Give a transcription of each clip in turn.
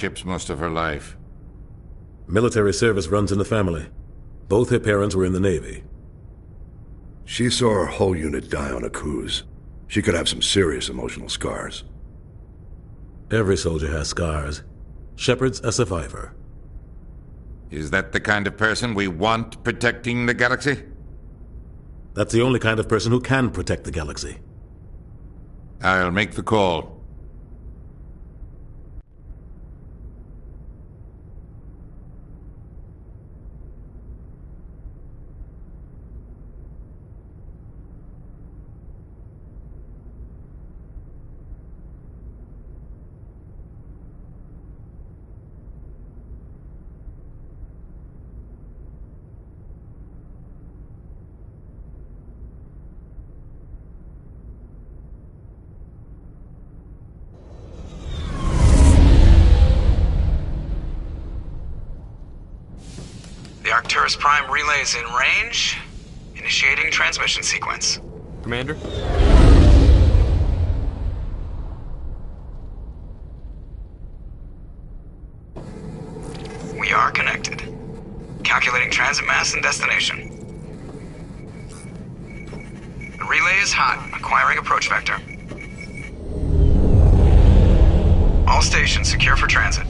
ships most of her life. Military service runs in the family. Both her parents were in the Navy. She saw her whole unit die on a cruise. She could have some serious emotional scars. Every soldier has scars. Shepard's a survivor. Is that the kind of person we want protecting the galaxy? That's the only kind of person who can protect the galaxy. I'll make the call. The Arcturus Prime relay is in range. Initiating transmission sequence. Commander? We are connected. Calculating transit mass and destination. The relay is hot, acquiring approach vector. All stations secure for transit.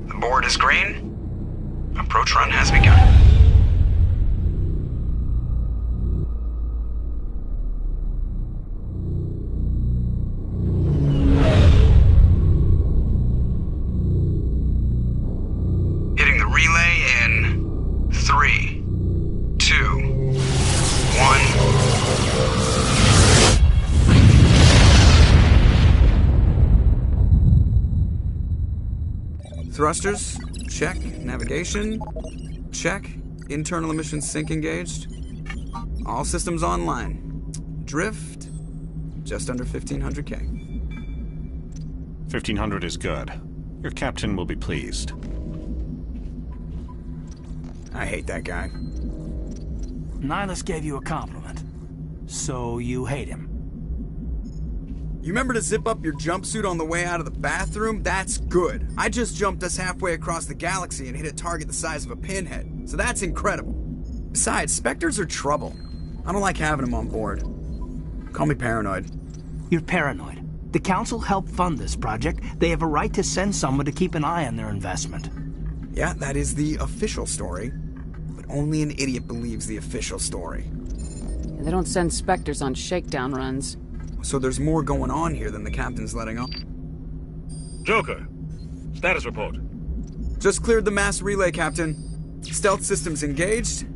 The board is green. Approach run has begun. Hitting the relay in 3, 2, 1. Thrusters, check. Navigation, check. Internal emissions sync engaged. All systems online. Drift, just under 1,500K. 1,500 is good. Your captain will be pleased. I hate that guy. Nihilus gave you a compliment. So you hate him. You remember to zip up your jumpsuit on the way out of the bathroom? That's good. I just jumped us halfway across the galaxy and hit a target the size of a pinhead. So that's incredible. Besides, Spectres are trouble. I don't like having them on board. Call me paranoid. You're paranoid. The Council helped fund this project. They have a right to send someone to keep an eye on their investment. Yeah, that is the official story. But only an idiot believes the official story. They don't send Spectres on shakedown runs. So there's more going on here than the captain's letting on. Joker, status report. Just cleared the mass relay, Captain. Stealth systems engaged.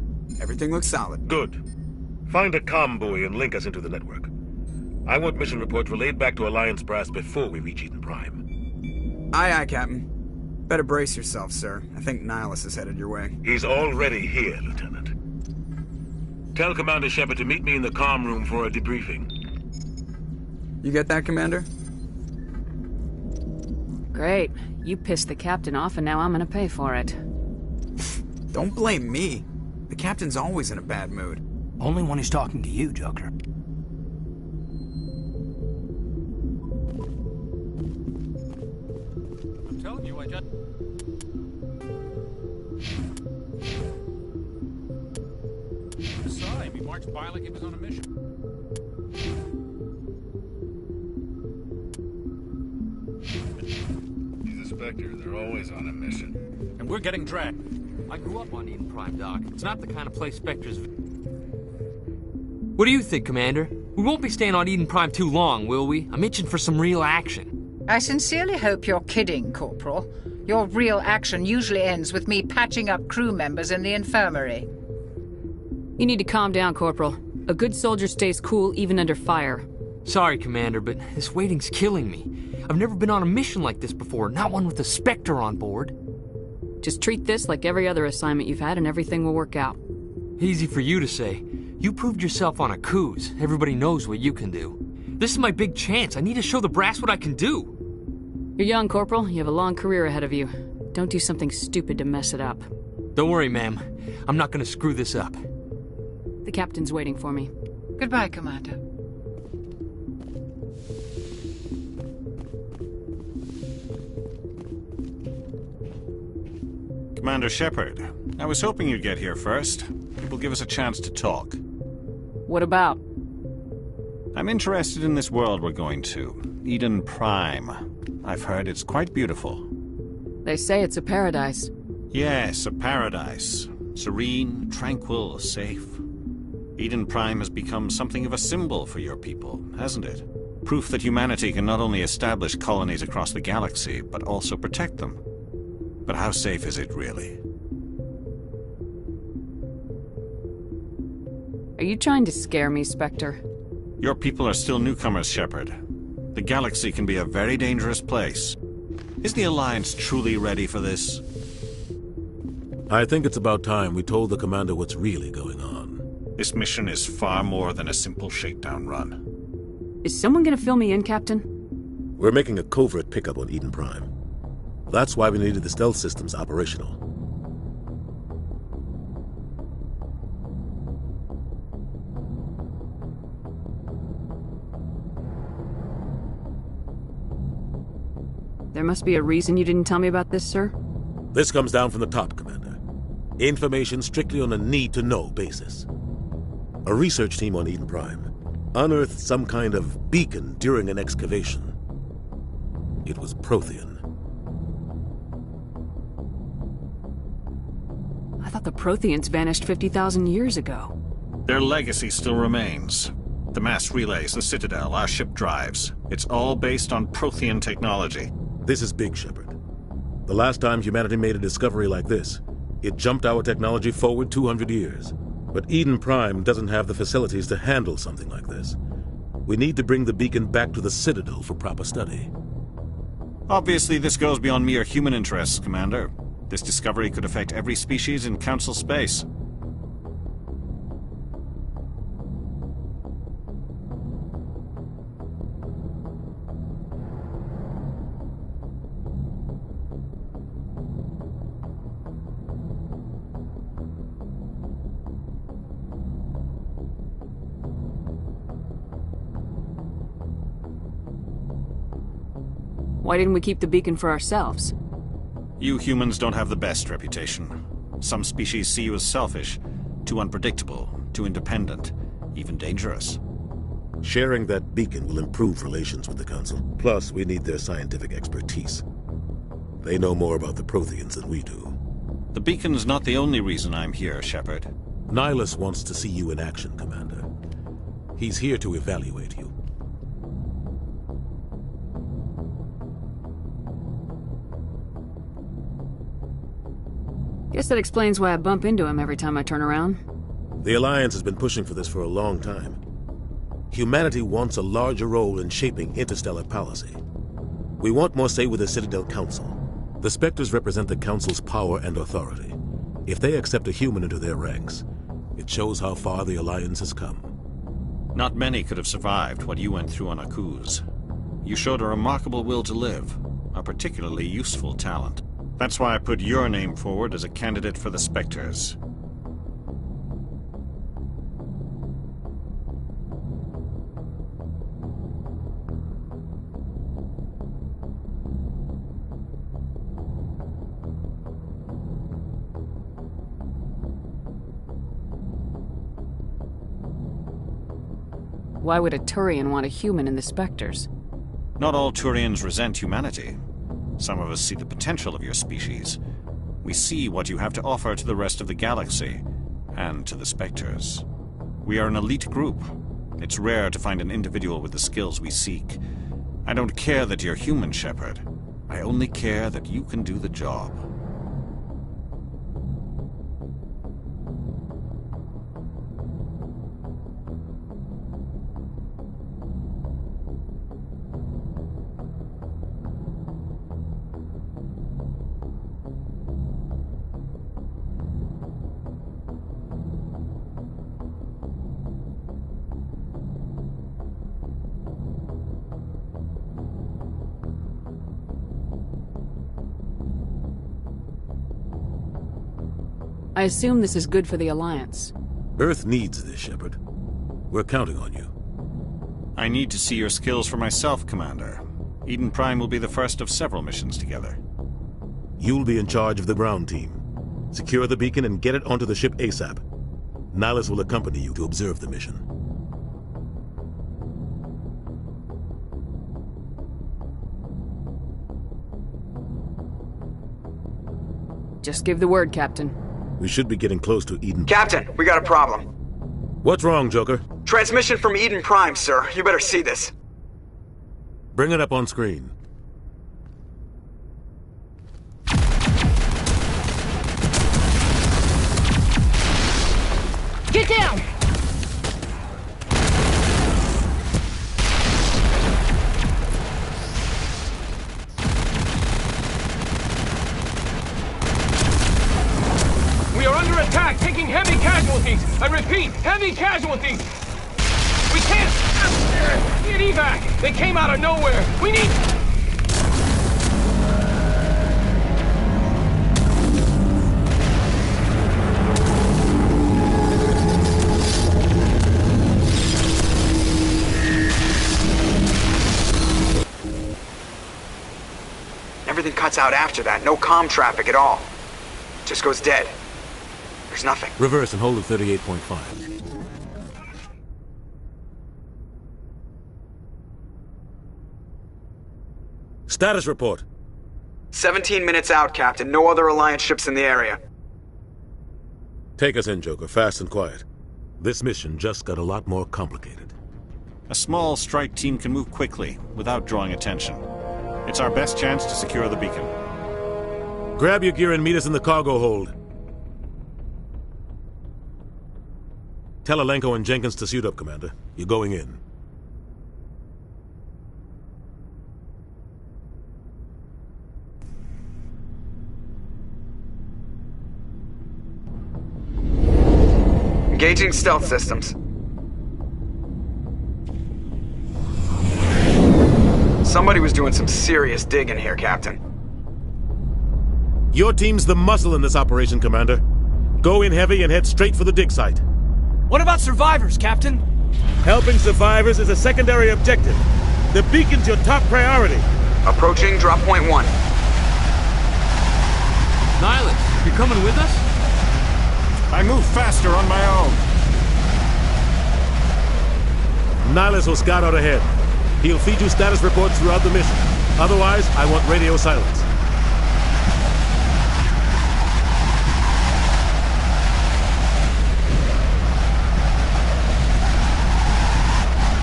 Everything looks solid. Good. Find a comm buoy and link us into the network. I want mission reports relayed back to Alliance Brass before we reach Eden Prime. Aye, aye, Captain. Better brace yourself, sir. I think Nihilus is headed your way. He's already here, Lieutenant. Tell Commander Shepard to meet me in the comm room for a debriefing. You get that, Commander? Great. You pissed the captain off and now I'm gonna pay for it. Don't blame me. The captain's always in a bad mood. Only when he's talking to you, Joker. I'm telling you, I just... I saw him. He marched by like he was on a mission. He's a Spectre. They're always on a mission. And we're getting dragged. I grew up on Eden Prime, Doc. It's not the kind of place Spectres... What do you think, Commander? We won't be staying on Eden Prime too long, will we? I'm itching for some real action. I sincerely hope you're kidding, Corporal. Your real action usually ends with me patching up crew members in the infirmary. You need to calm down, Corporal. A good soldier stays cool even under fire. Sorry, Commander, but this waiting's killing me. I've never been on a mission like this before, not one with a Spectre on board. Just treat this like every other assignment you've had and everything will work out. Easy for you to say. You proved yourself on a cruise. Everybody knows what you can do. This is my big chance. I need to show the brass what I can do. You're young, Corporal. You have a long career ahead of you. Don't do something stupid to mess it up. Don't worry, ma'am. I'm not gonna screw this up. The captain's waiting for me. Goodbye, Commander. Commander Shepard, I was hoping you'd get here first. It will give us a chance to talk. What about? I'm interested in this world we're going to, Eden Prime. I've heard it's quite beautiful. They say it's a paradise. Yes, a paradise. Serene, tranquil, safe. Eden Prime has become something of a symbol for your people, hasn't it? Proof that humanity can not only establish colonies across the galaxy, but also protect them. But how safe is it, really? Are you trying to scare me, Spectre? Your people are still newcomers, Shepard. The galaxy can be a very dangerous place. Is the Alliance truly ready for this? I think it's about time we told the Commander what's really going on. This mission is far more than a simple shakedown run. Is someone gonna fill me in, Captain? We're making a covert pickup on Eden Prime. That's why we needed the stealth systems operational. There must be a reason you didn't tell me about this, sir? This comes down from the top, Commander. Information strictly on a need-to-know basis. A research team on Eden Prime unearthed some kind of beacon during an excavation. It was Prothean. I thought the Protheans vanished 50,000 years ago. Their legacy still remains. The mass relays, the Citadel, our ship drives. It's all based on Prothean technology. This is big, Shepard. The last time humanity made a discovery like this, it jumped our technology forward 200 years. But Eden Prime doesn't have the facilities to handle something like this. We need to bring the beacon back to the Citadel for proper study. Obviously, this goes beyond mere human interests, Commander. This discovery could affect every species in Council space. Why didn't we keep the beacon for ourselves? You humans don't have the best reputation. Some species see you as selfish, too unpredictable, too independent, even dangerous. Sharing that beacon will improve relations with the Council. Plus, we need their scientific expertise. They know more about the Protheans than we do. The beacon's not the only reason I'm here, Shepard. Nihilus wants to see you in action, Commander. He's here to evaluate you. Guess that explains why I bump into him every time I turn around. The Alliance has been pushing for this for a long time. Humanity wants a larger role in shaping interstellar policy. We want more say with the Citadel Council. The Spectres represent the Council's power and authority. If they accept a human into their ranks, it shows how far the Alliance has come. Not many could have survived what you went through on Akuz. You showed a remarkable will to live, a particularly useful talent. That's why I put your name forward as a candidate for the Spectres. Why would a Turian want a human in the Spectres? Not all Turians resent humanity. Some of us see the potential of your species. We see what you have to offer to the rest of the galaxy, and to the Spectres. We are an elite group. It's rare to find an individual with the skills we seek. I don't care that you're human, Shepard. I only care that you can do the job. I assume this is good for the Alliance. Earth needs this, Shepard. We're counting on you. I need to see your skills for myself, Commander. Eden Prime will be the first of several missions together. You'll be in charge of the ground team. Secure the beacon and get it onto the ship ASAP. Nihilus will accompany you to observe the mission. Just give the word, Captain. We should be getting close to Eden. Captain, we got a problem. What's wrong, Joker? Transmission from Eden Prime, sir. You better see this. Bring it up on screen. Get down! We are under attack, taking heavy casualties. I repeat, heavy casualties. We can't get evac. They came out of nowhere. We need... Everything cuts out after that. No comm traffic at all. Just goes dead. There's nothing. Reverse and hold at 38.5. Status report. 17 minutes out, Captain. No other Alliance ships in the area. Take us in, Joker, fast and quiet. This mission just got a lot more complicated. A small strike team can move quickly, without drawing attention. It's our best chance to secure the beacon. Grab your gear and meet us in the cargo hold. Tell Alenko and Jenkins to suit up, Commander. You're going in. Engaging stealth systems. Somebody was doing some serious digging here, Captain. Your team's the muscle in this operation, Commander. Go in heavy and head straight for the dig site. What about survivors, Captain? Helping survivors is a secondary objective. The beacon's your top priority. Approaching drop point 1. Nihilus, you coming with us? I move faster on my own. Nihilus will scout out ahead. He'll feed you status reports throughout the mission. Otherwise, I want radio silence.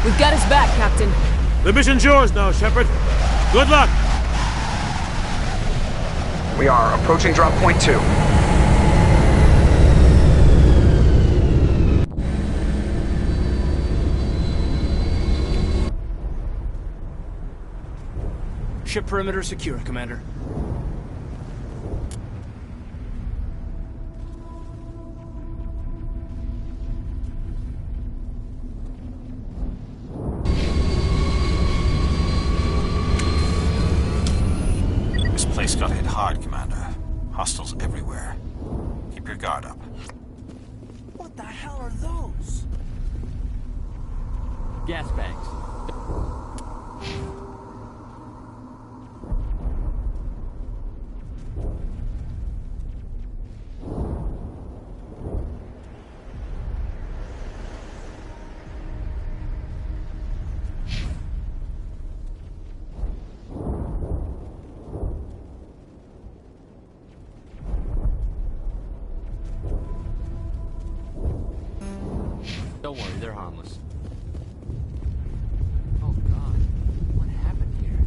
We've got his back, Captain. The mission's yours now, Shepard. Good luck! We are approaching drop point 2. Ship perimeter secure, Commander. This place got hit hard, Commander. Hostiles everywhere. Keep your guard up. What the hell are those? Gas bags. Don't worry, they're harmless. Oh God, what happened here?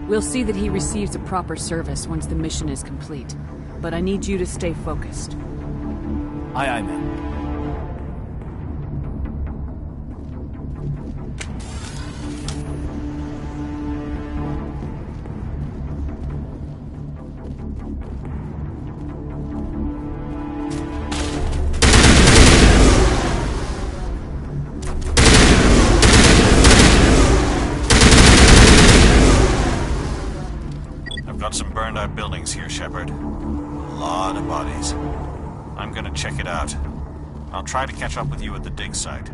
We'll see that he receives a proper service once the mission is complete. But I need you to stay focused. Aye, aye, ma'am. Some burned-out buildings here, Shepard. A lot of bodies. I'm gonna check it out. I'll try to catch up with you at the dig site.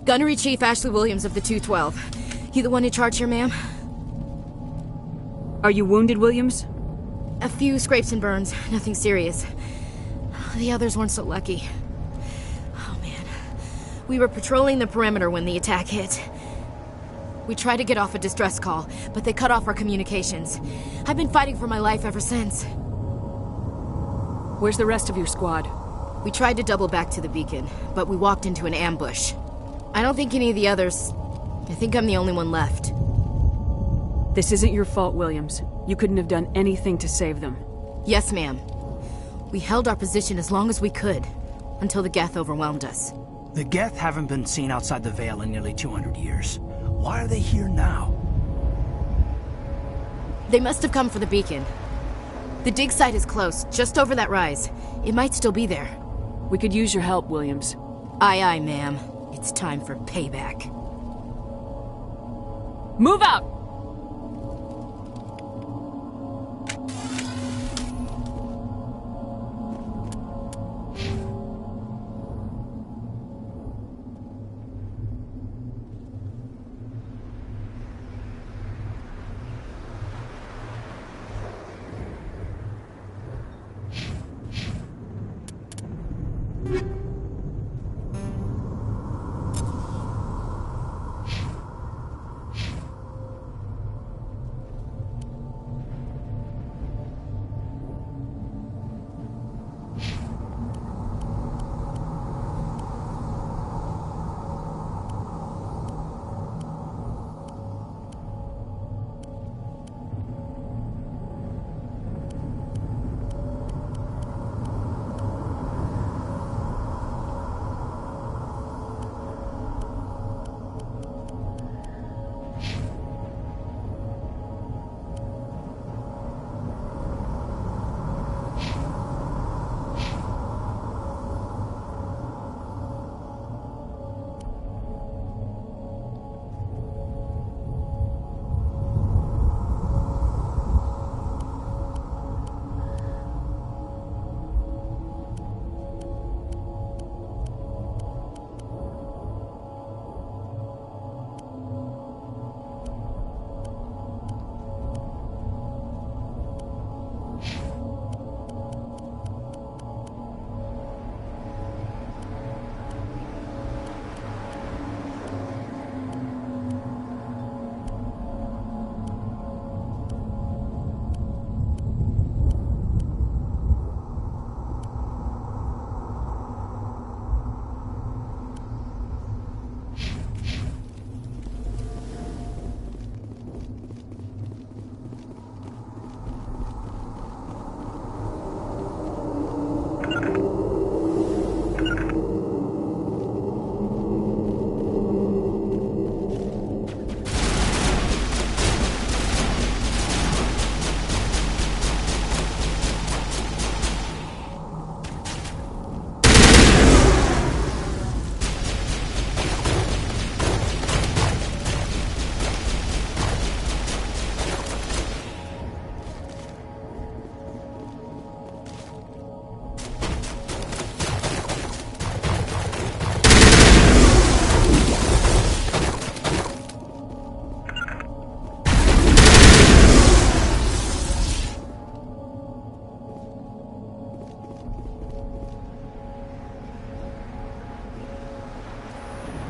Gunnery Chief Ashley Williams of the 212. You the one in charge here, ma'am? Are you wounded, Williams? A few scrapes and burns, nothing serious. The others weren't so lucky. Oh man. We were patrolling the perimeter when the attack hit. We tried to get off a distress call, but they cut off our communications. I've been fighting for my life ever since. Where's the rest of your squad? We tried to double back to the beacon, but we walked into an ambush. I don't think any of the others... I think I'm the only one left. This isn't your fault, Williams. You couldn't have done anything to save them. Yes, ma'am. We held our position as long as we could, until the Geth overwhelmed us. The Geth haven't been seen outside the Veil in nearly 200 years. Why are they here now? They must have come for the beacon. The dig site is close, just over that rise. It might still be there. We could use your help, Williams. Aye, aye, ma'am. It's time for payback. Move out!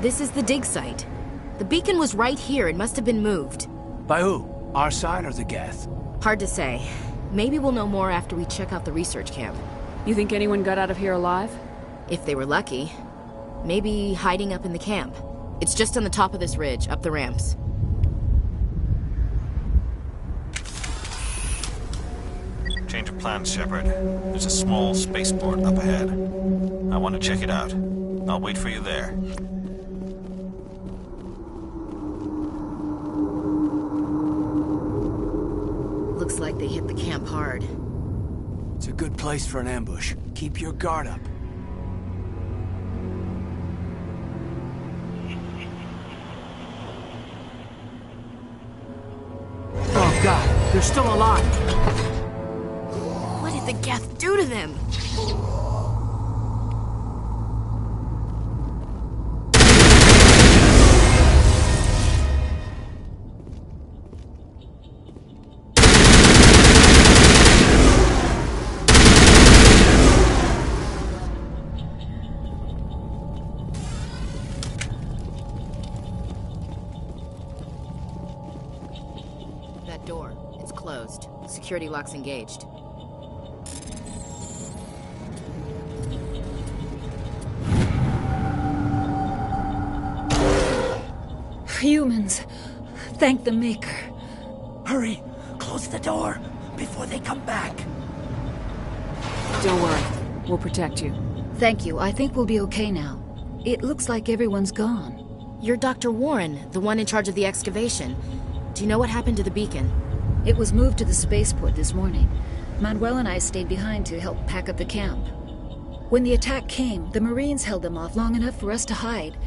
This is the dig site. The beacon was right here. It must have been moved. By who? Our side or the Geth? Hard to say. Maybe we'll know more after we check out the research camp. You think anyone got out of here alive? If they were lucky. Maybe hiding up in the camp. It's just on the top of this ridge, up the ramps. Change of plans, Shepard. There's a small spaceport up ahead. I want to check it out. I'll wait for you there. Looks like they hit the camp hard. It's a good place for an ambush. Keep your guard up. Oh God, they're still alive! What did the Geth do to them? That door, it's closed. Security lock's engaged. Humans. Thank the Maker. Hurry! Close the door before they come back. Don't worry. We'll protect you. Thank you. I think we'll be okay now. It looks like everyone's gone. You're Dr. Warren, the one in charge of the excavation. Do you know what happened to the beacon? It was moved to the spaceport this morning. Manuel and I stayed behind to help pack up the camp. When the attack came, the Marines held them off long enough for us to hide.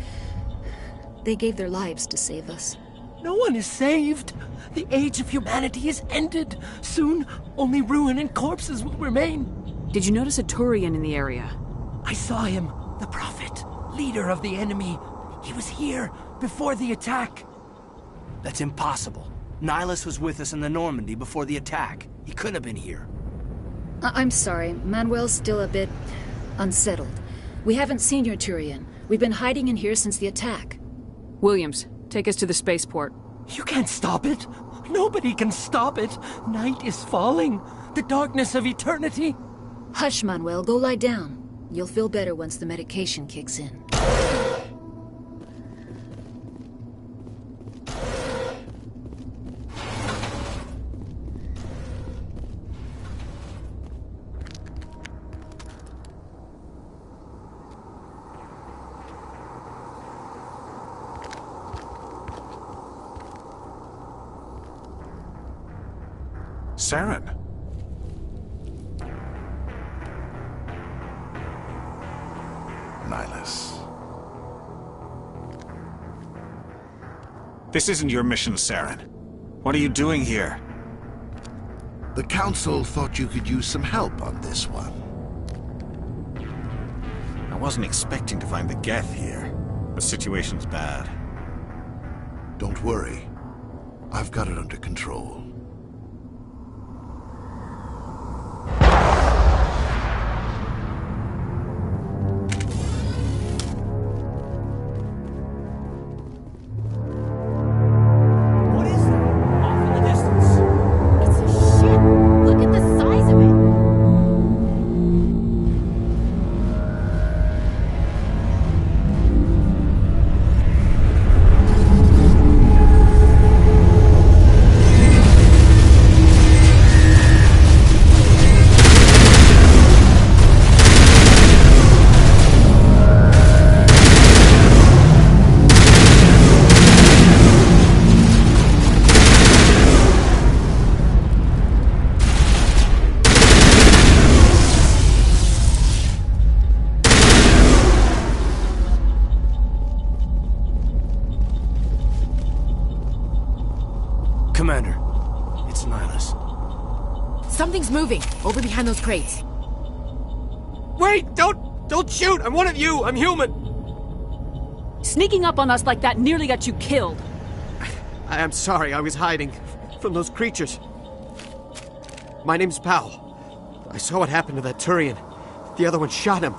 They gave their lives to save us. No one is saved. The age of humanity is ended. Soon, only ruin and corpses will remain. Did you notice a Turian in the area? I saw him. The Prophet. Leader of the enemy. He was here before the attack. That's impossible. Nihilus was with us in the Normandy before the attack. He couldn't have been here. I'm sorry. Manuel's still a bit unsettled. We haven't seen your Turian. We've been hiding in here since the attack. Williams, take us to the spaceport. You can't stop it. Nobody can stop it. Night is falling. The darkness of eternity. Hush, Manuel. Go lie down. You'll feel better once the medication kicks in. Saren. Nihilus. This isn't your mission, Saren. What are you doing here? The Council thought you could use some help on this one. I wasn't expecting to find the Geth here. The situation's bad. Don't worry. I've got it under control. Commander, it's Nihilus. Something's moving, over behind those crates. Wait! Don't shoot! I'm one of you! I'm human! Sneaking up on us like that nearly got you killed. I'm sorry, I was hiding from those creatures. My name's Powell. I saw what happened to that Turian. The other one shot him.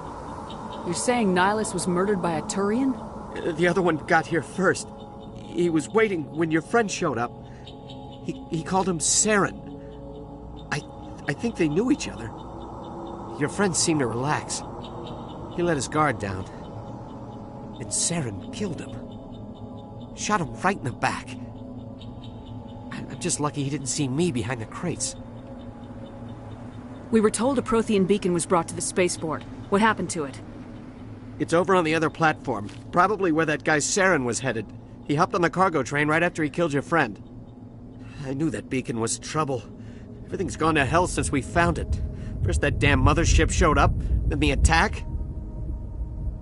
You're saying Nihilus was murdered by a Turian? The other one got here first. He was waiting when your friend showed up. He called him Saren. I think they knew each other. Your friend seemed to relax. He let his guard down. And Saren killed him. Shot him right in the back. I'm just lucky he didn't see me behind the crates. We were told a Prothean beacon was brought to the spaceport. What happened to it? It's over on the other platform. Probably where that guy Saren was headed. He hopped on the cargo train right after he killed your friend. I knew that beacon was trouble. Everything's gone to hell since we found it. First that damn mothership showed up, then the attack.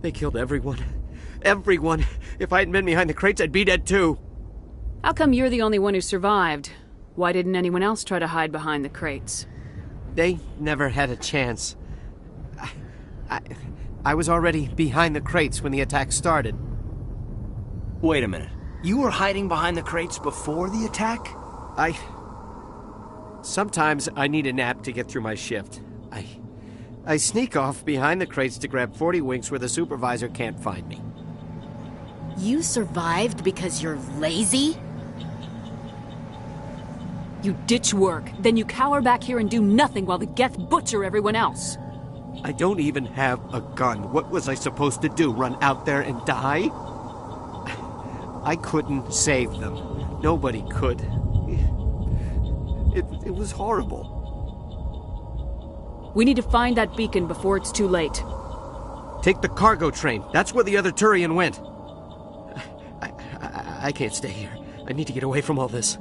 They killed everyone. Everyone. If I hadn't been behind the crates, I'd be dead too. How come you're the only one who survived? Why didn't anyone else try to hide behind the crates? They never had a chance. I was already behind the crates when the attack started. Wait a minute. You were hiding behind the crates before the attack? Sometimes I need a nap to get through my shift. I sneak off behind the crates to grab 40 winks where the supervisor can't find me. You survived because you're lazy? You ditch work, then you cower back here and do nothing while the Geth butcher everyone else. I don't even have a gun. What was I supposed to do? Run out there and die? I couldn't save them. Nobody could. It was horrible. We need to find that beacon before it's too late. Take the cargo train. That's where the other Turian went. I can't stay here. I need to get away from all this.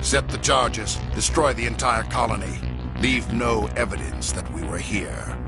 Set the charges. Destroy the entire colony. Leave no evidence that we were here.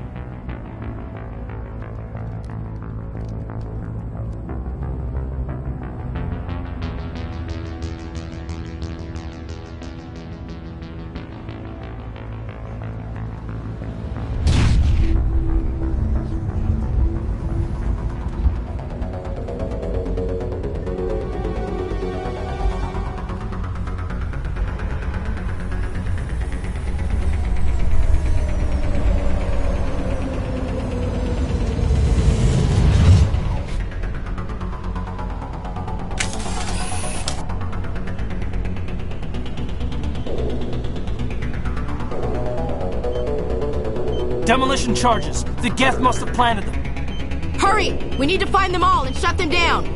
Demolition charges. The Geth must have planted them. Hurry! We need to find them all and shut them down!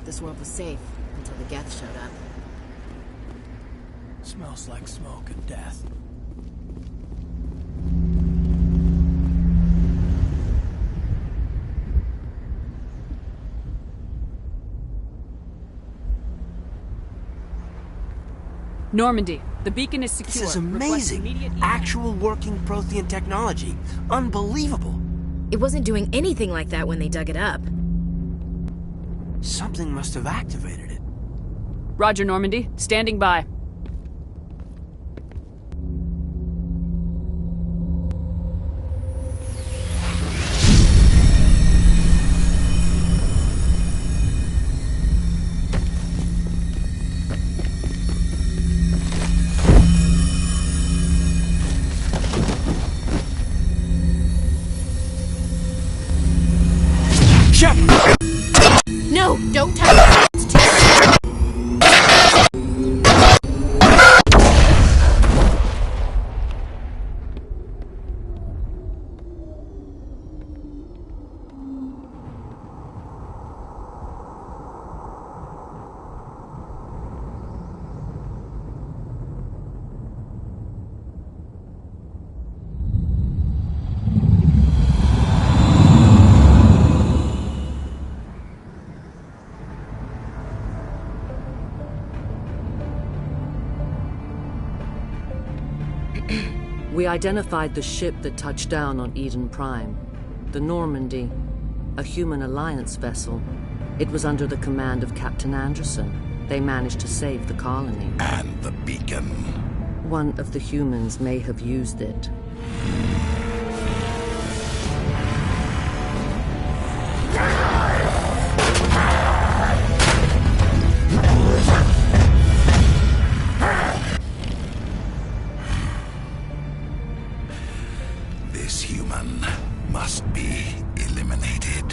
this world was safe until the Geth showed up. Smells like smoke and death. Normandy, the beacon is secure. This is amazing. Actual working Prothean technology. Unbelievable. It wasn't doing anything like that when they dug it up. Something must have activated it. Roger, Normandy. Standing by. No, don't touch it. We identified the ship that touched down on Eden Prime. The Normandy, a human alliance vessel. It was under the command of Captain Anderson. They managed to save the colony. And the beacon. One of the humans may have used it. This human must be eliminated.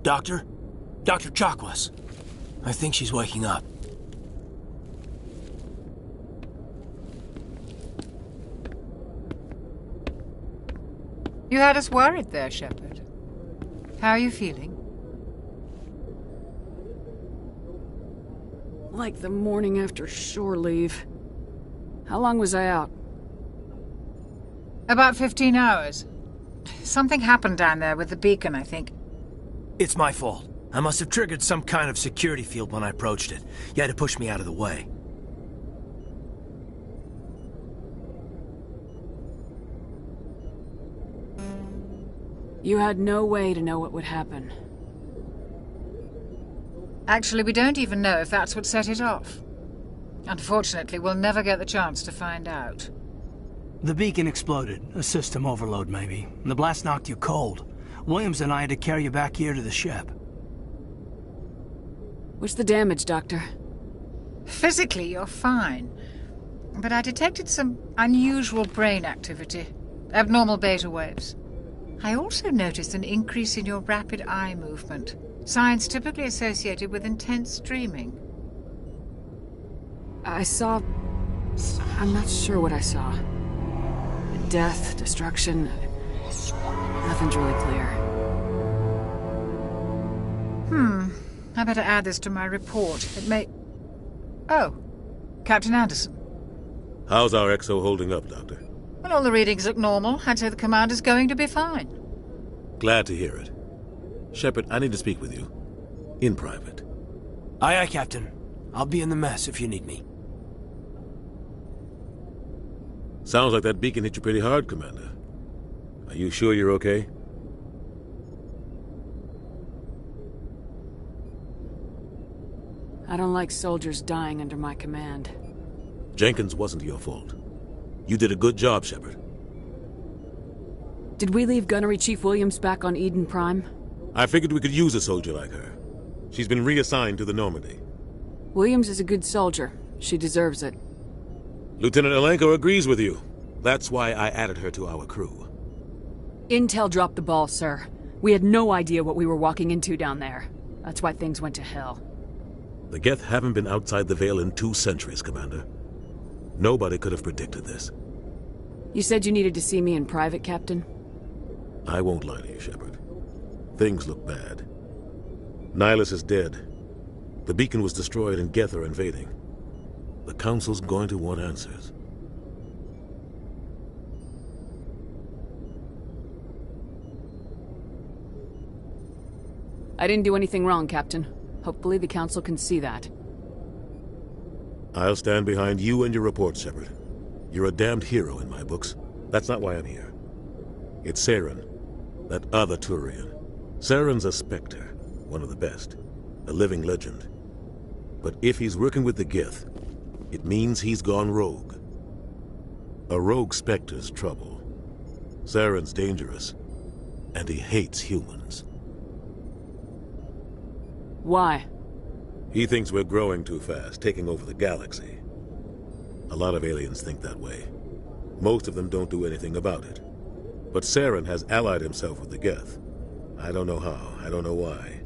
Doctor? Dr. Chakwas. I think she's waking up. You had us worried there, Shepard. How are you feeling? Like the morning after shore leave. How long was I out? About 15 hours. Something happened down there with the beacon, I think. It's my fault. I must have triggered some kind of security field when I approached it. You had to push me out of the way. You had no way to know what would happen. Actually, we don't even know if that's what set it off. Unfortunately, we'll never get the chance to find out. The beacon exploded. A system overload, maybe. The blast knocked you cold. Williams and I had to carry you back here to the ship. What's the damage, Doctor? Physically, you're fine. But I detected some unusual brain activity. Abnormal beta waves. I also noticed an increase in your rapid eye movement. Signs typically associated with intense dreaming. I saw... I'm not sure what I saw. Death, destruction... Nothing's really clear. I better add this to my report. It may... Oh, Captain Anderson. How's our XO holding up, Doctor? Well, all the readings look normal. I'd say the commander's going to be fine. Glad to hear it. Shepard, I need to speak with you. In private. Aye, aye, Captain. I'll be in the mess if you need me. Sounds like that beacon hit you pretty hard, Commander. Are you sure you're okay? I don't like soldiers dying under my command. Jenkins wasn't your fault. You did a good job, Shepard. Did we leave Gunnery Chief Williams back on Eden Prime? I figured we could use a soldier like her. She's been reassigned to the Normandy. Williams is a good soldier. She deserves it. Lieutenant Alenko agrees with you. That's why I added her to our crew. Intel dropped the ball, sir. We had no idea what we were walking into down there. That's why things went to hell. The Geth haven't been outside the Veil in 2 centuries, Commander. Nobody could have predicted this. You said you needed to see me in private, Captain? I won't lie to you, Shepard. Things look bad. Nihilus is dead. The beacon was destroyed and Geth are invading. The Council's going to want answers. I didn't do anything wrong, Captain. Hopefully the Council can see that. I'll stand behind you and your report, Shepard. You're a damned hero in my books. That's not why I'm here. It's Saren, that other Turian. Saren's a Spectre, one of the best, a living legend. But if he's working with the Geth, it means he's gone rogue. A rogue Spectre's trouble. Saren's dangerous, and he hates humans. Why? He thinks we're growing too fast, taking over the galaxy. A lot of aliens think that way. Most of them don't do anything about it. But Saren has allied himself with the Geth. I don't know how, I don't know why.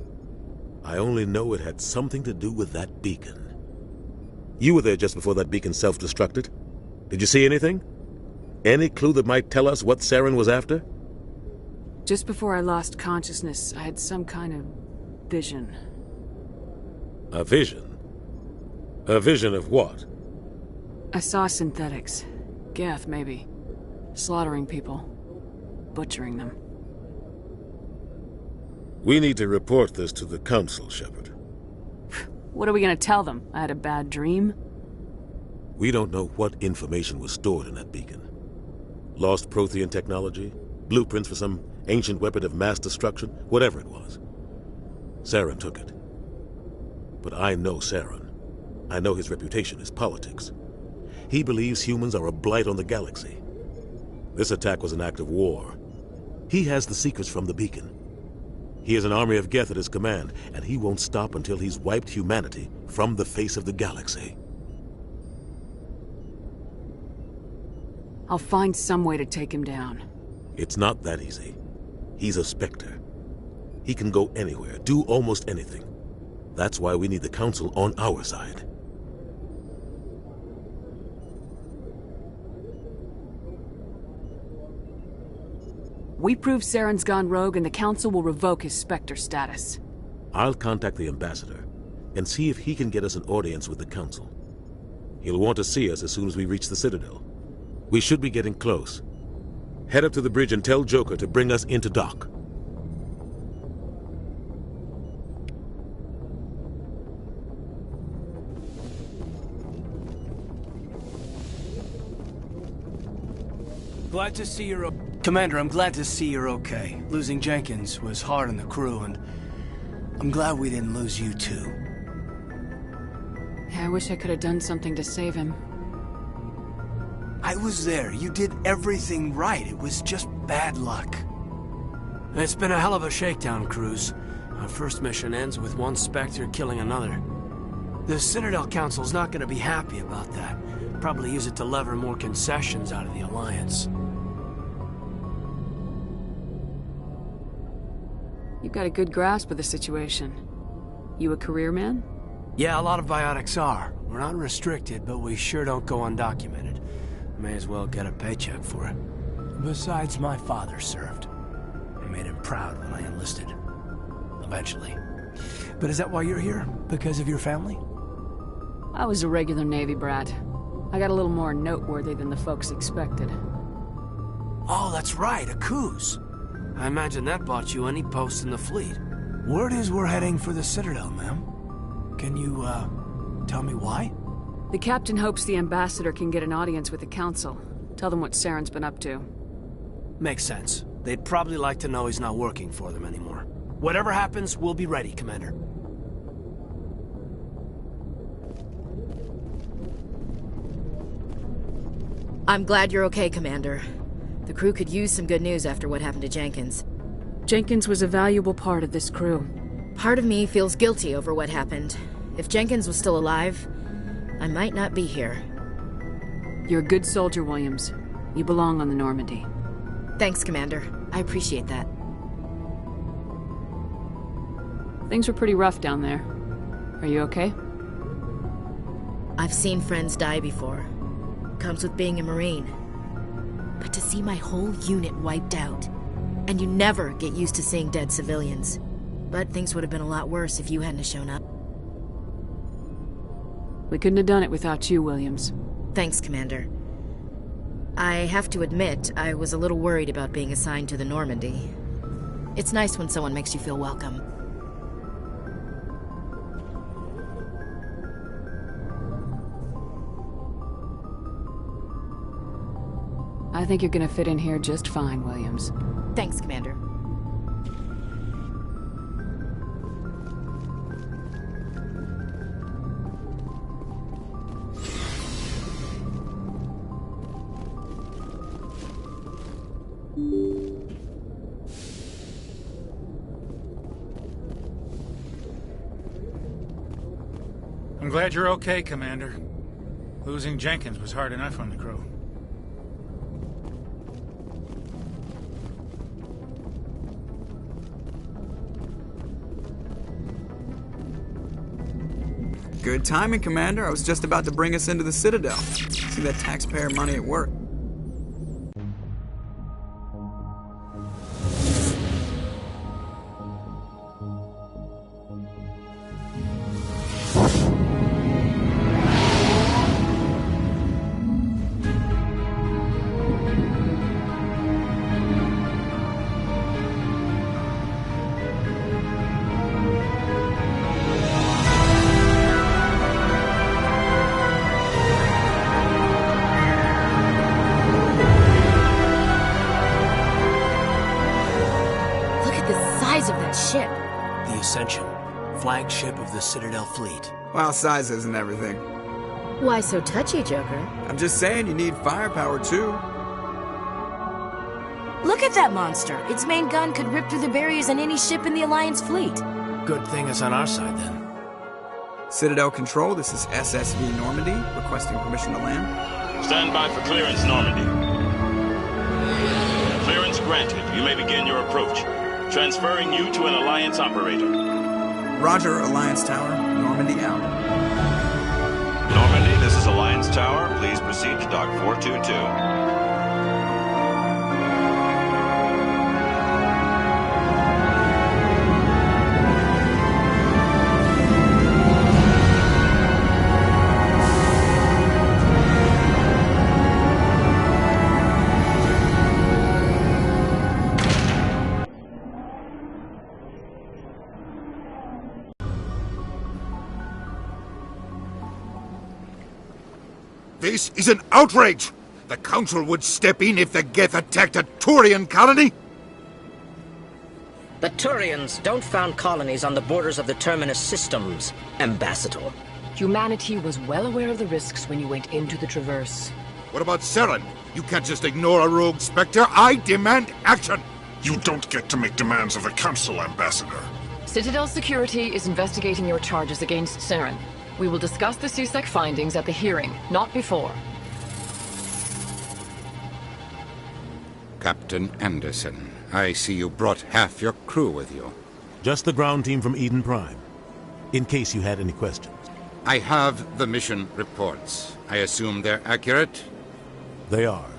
I only know it had something to do with that beacon. You were there just before that beacon self-destructed. Did you see anything? Any clue that might tell us what Saren was after? Just before I lost consciousness, I had some kind of vision. A vision? A vision of what? I saw synthetics. Geth, maybe. Slaughtering people. Butchering them. We need to report this to the Council, Shepard. What are we gonna tell them? I had a bad dream? We don't know what information was stored in that beacon. Lost Prothean technology? Blueprints for some ancient weapon of mass destruction? Whatever it was. Saren took it. But I know Saren. I know his reputation is politics. He believes humans are a blight on the galaxy. This attack was an act of war. He has the secrets from the beacon. He has an army of Geth at his command, and he won't stop until he's wiped humanity from the face of the galaxy. I'll find some way to take him down. It's not that easy. He's a Spectre. He can go anywhere, do almost anything. That's why we need the Council on our side. We prove Saren's gone rogue and the Council will revoke his Spectre status. I'll contact the Ambassador and see if he can get us an audience with the Council. He'll want to see us as soon as we reach the Citadel. We should be getting close. Head up to the bridge and tell Joker to bring us into dock. Glad to see you're Commander, I'm glad to see you're okay. Losing Jenkins was hard on the crew, and I'm glad we didn't lose you too. Yeah, I wish I could have done something to save him. I was there. You did everything right. It was just bad luck. It's been a hell of a shakedown, Cruz. Our first mission ends with one Spectre killing another. The Citadel Council's not going to be happy about that. Probably use it to lever more concessions out of the Alliance. You've got a good grasp of the situation. You a career man? Yeah, a lot of biotics are. We're not restricted, but we sure don't go undocumented. May as well get a paycheck for it. Besides, my father served. I made him proud when I enlisted. Eventually. But is that why you're here? Because of your family? I was a regular Navy brat. I got a little more noteworthy than the folks expected. Oh, that's right, a Coos. I imagine that bought you any post in the fleet. Word is we're heading for the Citadel, ma'am. Can you, tell me why? The captain hopes the Ambassador can get an audience with the Council. Tell them what Saren's been up to. Makes sense. They'd probably like to know he's not working for them anymore. Whatever happens, we'll be ready, Commander. I'm glad you're okay, Commander. The crew could use some good news after what happened to Jenkins. Jenkins was a valuable part of this crew. Part of me feels guilty over what happened. If Jenkins was still alive, I might not be here. You're a good soldier, Williams. You belong on the Normandy. Thanks, Commander. I appreciate that. Things were pretty rough down there. Are you okay? I've seen friends die before. Comes with being a Marine. But to see my whole unit wiped out, and you never get used to seeing dead civilians. But things would have been a lot worse if you hadn't shown up. We couldn't have done it without you, Williams. Thanks, Commander. I have to admit, I was a little worried about being assigned to the Normandy. It's nice when someone makes you feel welcome. I think you're gonna fit in here just fine, Williams. Thanks, Commander. I'm glad you're okay, Commander. Losing Jenkins was hard enough on the crew. Good timing, Commander. I was just about to bring us into the Citadel. See that taxpayer money at work. Flagship of the Citadel fleet. Well, size isn't everything. Why so touchy, Joker? I'm just saying you need firepower, too. Look at that monster. Its main gun could rip through the barriers on any ship in the Alliance fleet. Good thing it's on our side, then. Citadel Control, this is SSV Normandy, requesting permission to land. Stand by for clearance, Normandy. Clearance granted. You may begin your approach. Transferring you to an Alliance operator. Roger, Alliance Tower. Normandy out. Normandy, this is Alliance Tower. Please proceed to Dock 422. This is an outrage! The Council would step in if the Geth attacked a Turian colony? The Turians don't found colonies on the borders of the Terminus systems, Ambassador. Humanity was well aware of the risks when you went into the Traverse. What about Saren? You can't just ignore a rogue Spectre. I demand action! You don't get to make demands of the Council, Ambassador. Citadel Security is investigating your charges against Saren. We will discuss the CSEC findings at the hearing, not before. Captain Anderson, I see you brought half your crew with you. Just the ground team from Eden Prime, in case you had any questions. I have the mission reports. I assume they're accurate? They are.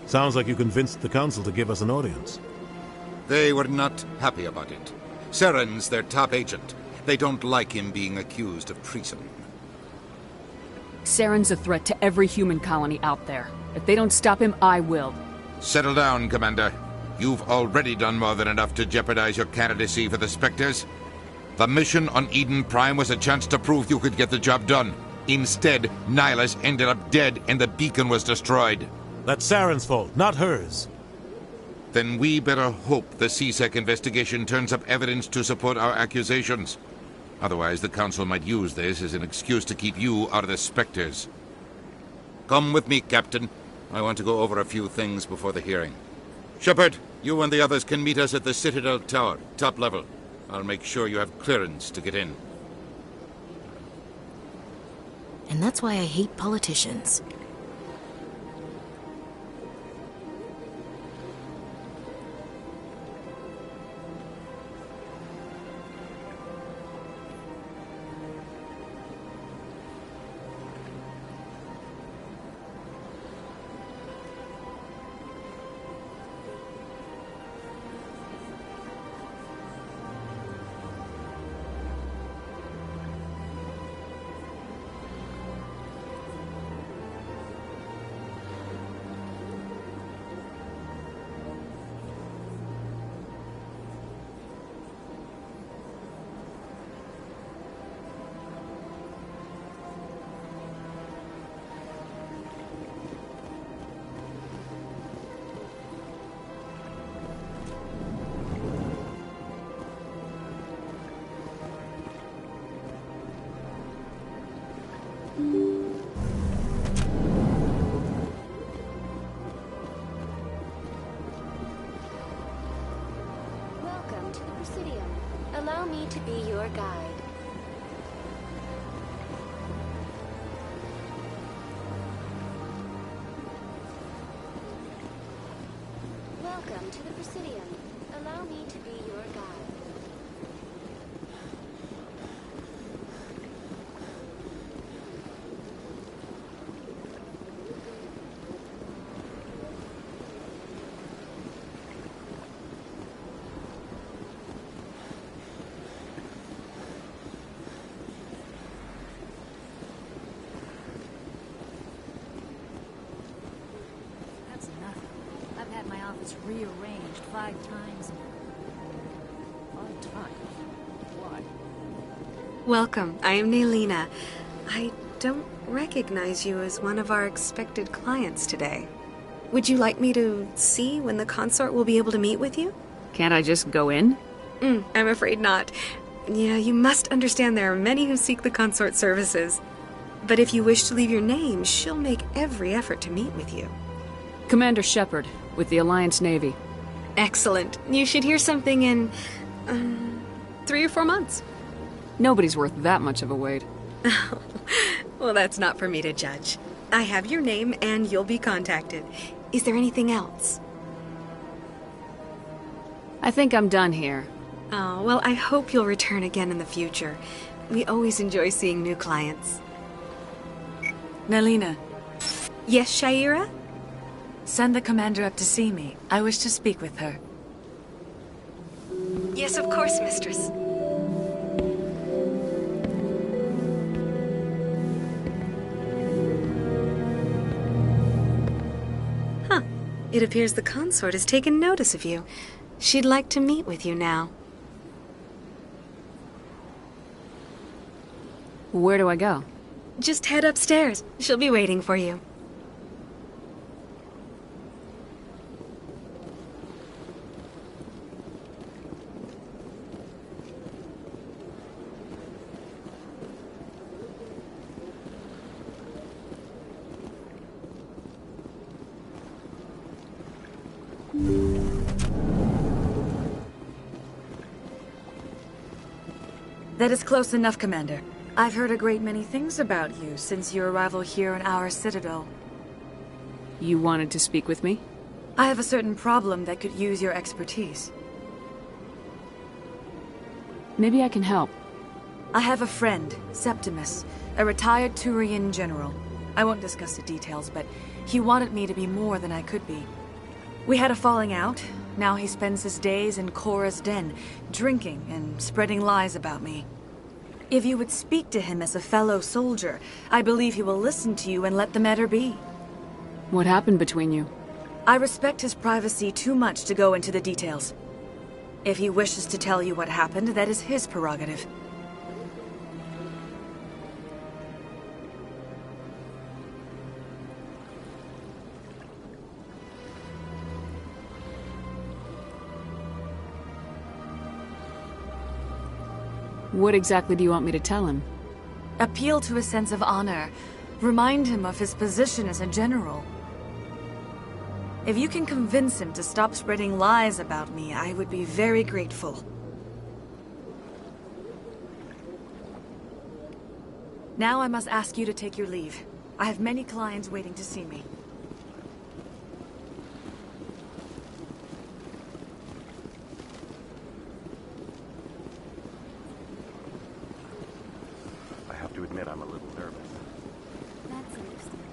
Sounds like you convinced the Council to give us an audience. They were not happy about it. Saren's their top agent. They don't like him being accused of treason. Saren's a threat to every human colony out there. If they don't stop him, I will. Settle down, Commander. You've already done more than enough to jeopardize your candidacy for the Spectres. The mission on Eden Prime was a chance to prove you could get the job done. Instead, Nihilus ended up dead and the beacon was destroyed. That's Saren's fault, not hers. Then we better hope the CSEC investigation turns up evidence to support our accusations. Otherwise, the Council might use this as an excuse to keep you out of the Spectres. Come with me, Captain. I want to go over a few things before the hearing. Shepard, you and the others can meet us at the Citadel Tower, top level. I'll make sure you have clearance to get in. And that's why I hate politicians. me to be your guide. Welcome to the Presidium. Allow me to be your guide. That's enough. I've had my office rearranged 5 times now. 5 times? Why? Welcome. I am Nelina. I don't recognize you as one of our expected clients today. Would you like me to see when the consort will be able to meet with you? Can't I just go in? I'm afraid not. Yeah, you must understand there are many who seek the consort services. But if you wish to leave your name, she'll make every effort to meet with you. Commander Shepard, with the Alliance Navy. Excellent. You should hear something in 3 or 4 months. Nobody's worth that much of a wait. Well, that's not for me to judge. I have your name and you'll be contacted. Is there anything else? I think I'm done here. Oh, well, I hope you'll return again in the future. We always enjoy seeing new clients. Nelina. Yes, Shaira? Send the commander up to see me. I wish to speak with her. Yes, of course, mistress. Huh. It appears the consort has taken notice of you. She'd like to meet with you now. Where do I go? Just head upstairs. She'll be waiting for you. That is close enough, Commander. I've heard a great many things about you since your arrival here in our citadel. You wanted to speak with me? I have a certain problem that could use your expertise. Maybe I can help. I have a friend, Septimus, a retired Turian general. I won't discuss the details, but he wanted me to be more than I could be. We had a falling out. Now he spends his days in Korra's den, drinking and spreading lies about me. If you would speak to him as a fellow soldier, I believe he will listen to you and let the matter be. What happened between you? I respect his privacy too much to go into the details. If he wishes to tell you what happened, that is his prerogative. What exactly do you want me to tell him? Appeal to his sense of honor. Remind him of his position as a general. If you can convince him to stop spreading lies about me, I would be very grateful. Now I must ask you to take your leave. I have many clients waiting to see me. I have to admit I'm a little nervous. That's understandable.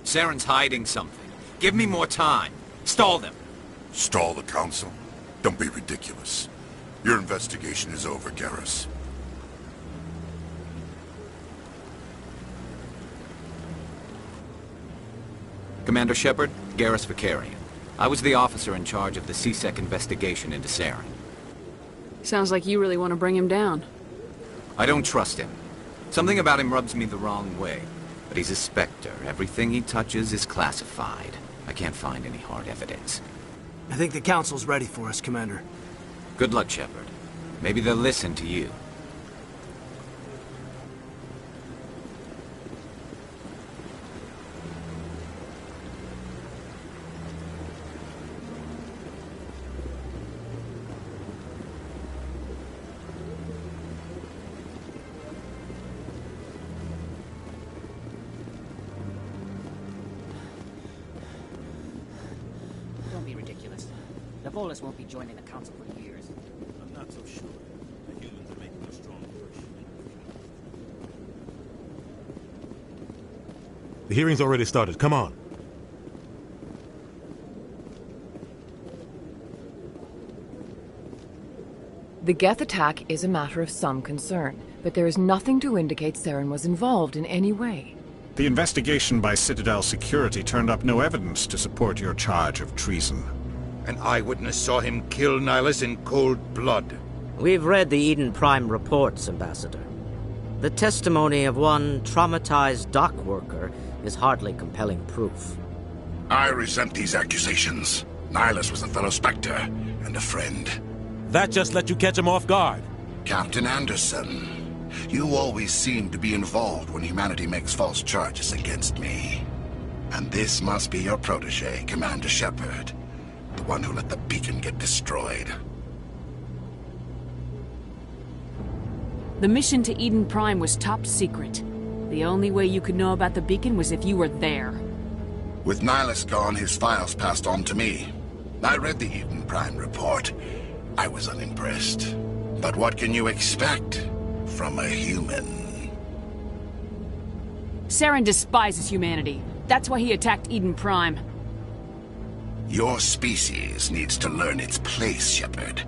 Saren's hiding something. Give me more time. Stall them. Stall the Council? Don't be ridiculous. Your investigation is over, Garrus. Commander Shepard, Garrus Vakarian. I was the officer in charge of the C-Sec investigation into Saren. Sounds like you really want to bring him down. I don't trust him. Something about him rubs me the wrong way. But he's a Spectre. Everything he touches is classified. I can't find any hard evidence. I think the Council's ready for us, Commander. Good luck, Shepard. Maybe they'll listen to you. Don't be ridiculous. The Volus won't be joining the Council for years. I'm not so sure. The humans are making a strong push. The hearing's already started. Come on. The Geth attack is a matter of some concern, but there is nothing to indicate Saren was involved in any way. The investigation by Citadel Security turned up no evidence to support your charge of treason. An eyewitness saw him kill Nihilus in cold blood. We've read the Eden Prime reports, Ambassador. The testimony of one traumatized dock worker is hardly compelling proof. I resent these accusations. Nihilus was a fellow Spectre and a friend. That just let you catch him off guard. Captain Anderson, you always seem to be involved when humanity makes false charges against me. And this must be your protege, Commander Shepard. The one who let the beacon get destroyed. The mission to Eden Prime was top secret. The only way you could know about the beacon was if you were there. With Nihilus gone, his files passed on to me. I read the Eden Prime report. I was unimpressed. But what can you expect from a human? Saren despises humanity. That's why he attacked Eden Prime. Your species needs to learn its place, Shepard.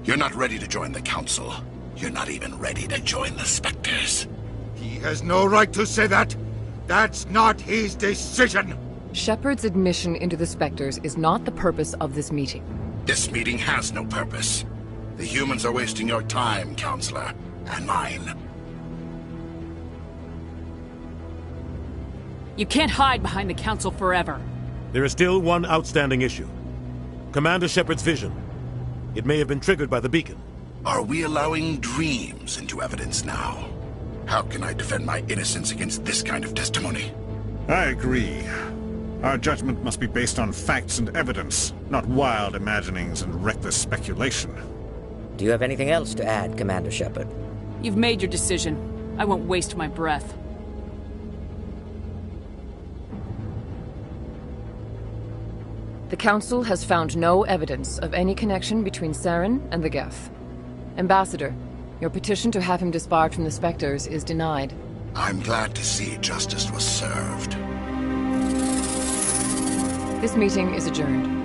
You're not ready to join the Council. You're not even ready to join the Spectres. He has no right to say that. That's not his decision. Shepard's admission into the Spectres is not the purpose of this meeting. This meeting has no purpose. The humans are wasting your time, Counselor, and mine. You can't hide behind the Council forever. There is still one outstanding issue. Commander Shepard's vision. It may have been triggered by the beacon. Are we allowing dreams into evidence now? How can I defend my innocence against this kind of testimony? I agree. Our judgment must be based on facts and evidence, not wild imaginings and reckless speculation. Do you have anything else to add, Commander Shepard? You've made your decision. I won't waste my breath. The Council has found no evidence of any connection between Saren and the Geth. Ambassador, your petition to have him disbarred from the Spectres is denied. I'm glad to see justice was served. This meeting is adjourned.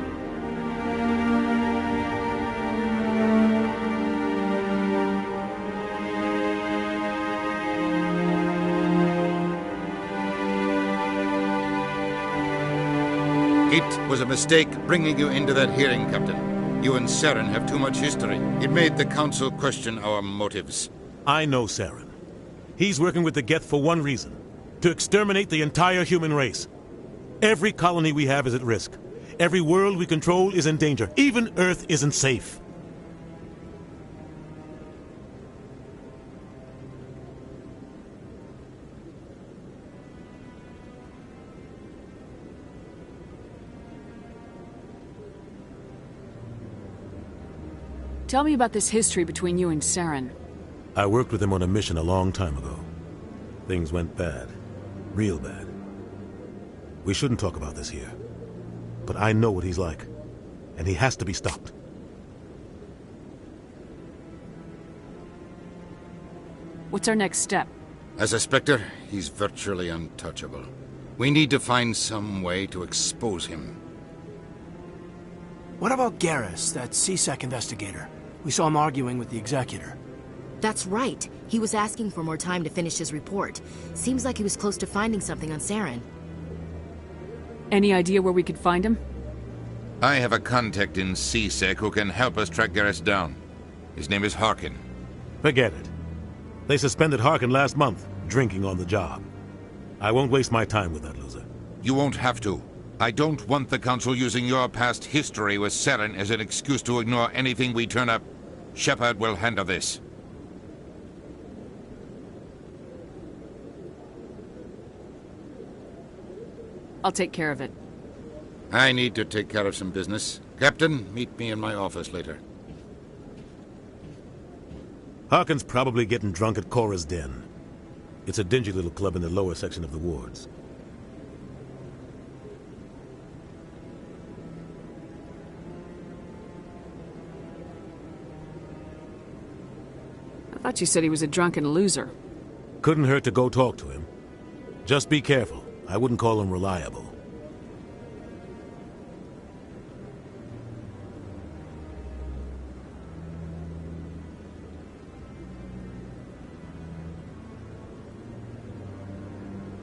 It was a mistake bringing you into that hearing, Captain. You and Saren have too much history. It made the Council question our motives. I know Saren. He's working with the Geth for one reason. To exterminate the entire human race. Every colony we have is at risk. Every world we control is in danger. Even Earth isn't safe. Tell me about this history between you and Saren. I worked with him on a mission a long time ago. Things went bad. Real bad. We shouldn't talk about this here. But I know what he's like. And he has to be stopped. What's our next step? As a Spectre, he's virtually untouchable. We need to find some way to expose him. What about Garrus, that C-Sec investigator? We saw him arguing with the Executor. That's right. He was asking for more time to finish his report. Seems like he was close to finding something on Saren. Any idea where we could find him? I have a contact in C-Sec who can help us track Garrus down. His name is Harkin. Forget it. They suspended Harkin last month, drinking on the job. I won't waste my time with that loser. You won't have to. I don't want the Council using your past history with Saren as an excuse to ignore anything we turn up. Shepard will handle this. I'll take care of it. I need to take care of some business. Captain, meet me in my office later. Harkin's probably getting drunk at Cora's Den. It's a dingy little club in the lower section of the wards. I thought you said he was a drunken loser. Couldn't hurt to go talk to him. Just be careful. I wouldn't call him reliable.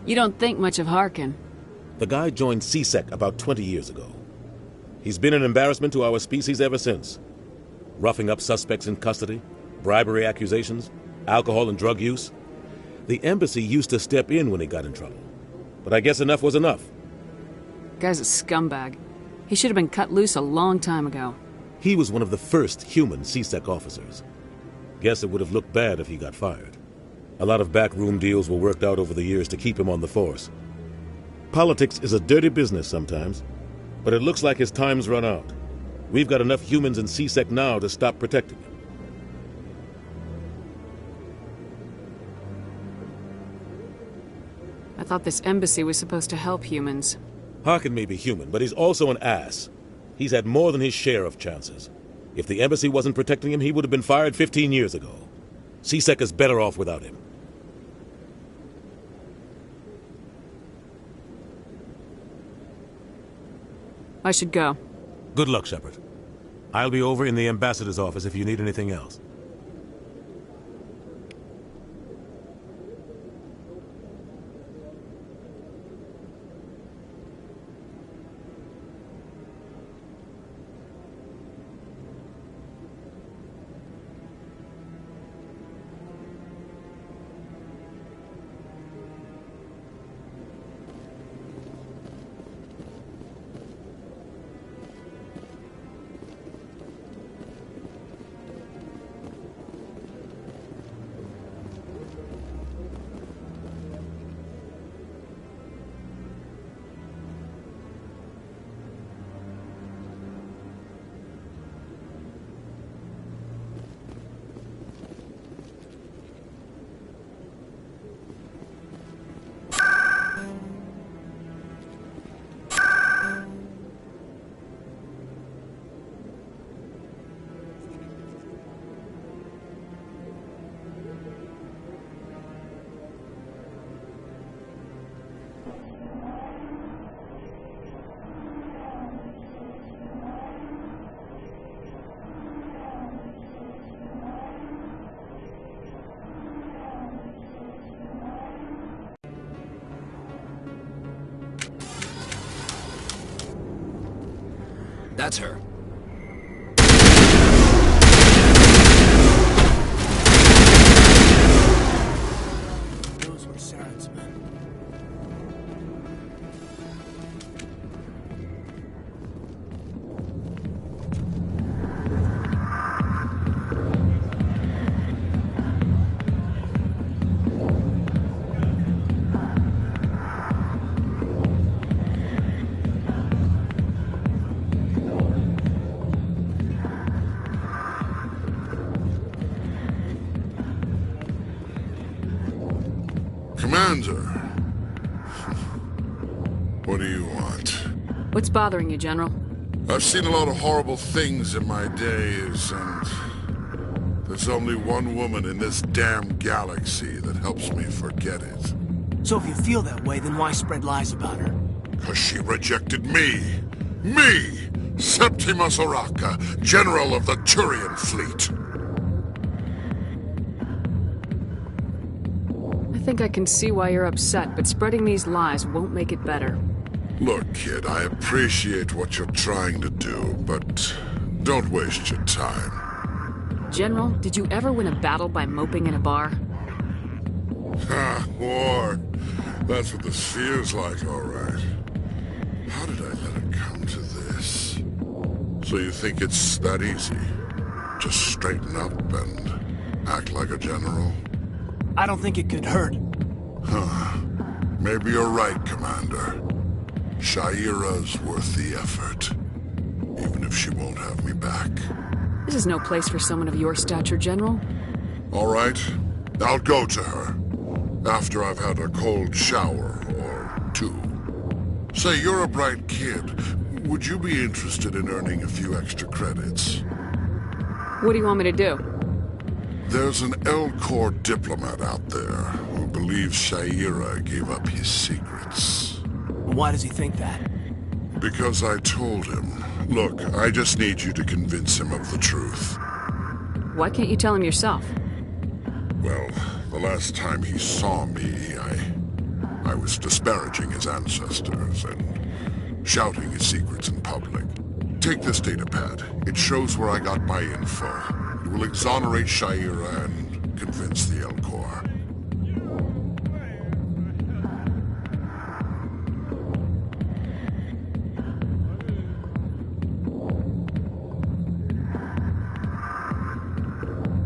You don't think much of Harkin. The guy joined C-Sec about 20 years ago. He's been an embarrassment to our species ever since. Roughing up suspects in custody, bribery accusations, alcohol and drug use. The embassy used to step in when he got in trouble. But I guess enough was enough. Guy's a scumbag. He should have been cut loose a long time ago. He was one of the first human C-Sec officers. Guess it would have looked bad if he got fired. A lot of backroom deals were worked out over the years to keep him on the force. Politics is a dirty business sometimes, but it looks like his time's run out. We've got enough humans in C-Sec now to stop protecting him. I thought this embassy was supposed to help humans. Harkin may be human, but he's also an ass. He's had more than his share of chances. If the embassy wasn't protecting him, he would have been fired 15 years ago. C-Sec is better off without him. I should go. Good luck, Shepard. I'll be over in the ambassador's office if you need anything else. That's her. Those were Saren's men. Commander, what do you want? What's bothering you, General? I've seen a lot of horrible things in my days, and there's only one woman in this damn galaxy that helps me forget it. So if you feel that way, then why spread lies about her? 'Cause she rejected me! Me! Septimus Oraka, General of the Turian Fleet! I think I can see why you're upset, but spreading these lies won't make it better. Look, kid, I appreciate what you're trying to do, but don't waste your time. General, did you ever win a battle by moping in a bar? Ha, war. That's what this feels like, all right. How did I let it come to this? So you think it's that easy? Just straighten up and act like a general? I don't think it could hurt. Huh. Maybe you're right, Commander. Sha'ira's worth the effort. Even if she won't have me back. This is no place for someone of your stature, General. All right. I'll go to her. After I've had a cold shower or two. Say, you're a bright kid. Would you be interested in earning a few extra credits? What do you want me to do? There's an Elcor diplomat out there who believes Sha'ira gave up his secrets. Why does he think that? Because I told him. Look, I just need you to convince him of the truth. Why can't you tell him yourself? Well, the last time he saw me, I was disparaging his ancestors and shouting his secrets in public. Take this datapad. It shows where I got my info. It will exonerate Sha'ira and convince the Elcor.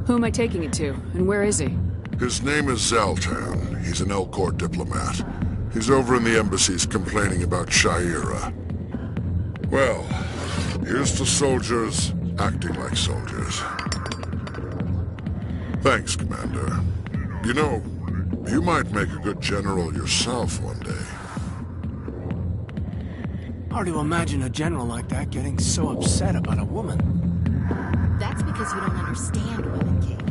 Who am I taking it to, and where is he? His name is Zaltan. He's an Elcor diplomat. He's over in the embassies complaining about Sha'ira. Well, here's to soldiers acting like soldiers. Thanks, Commander. You know, you might make a good general yourself one day. Hard to imagine a general like that getting so upset about a woman. That's because you don't understand women, King.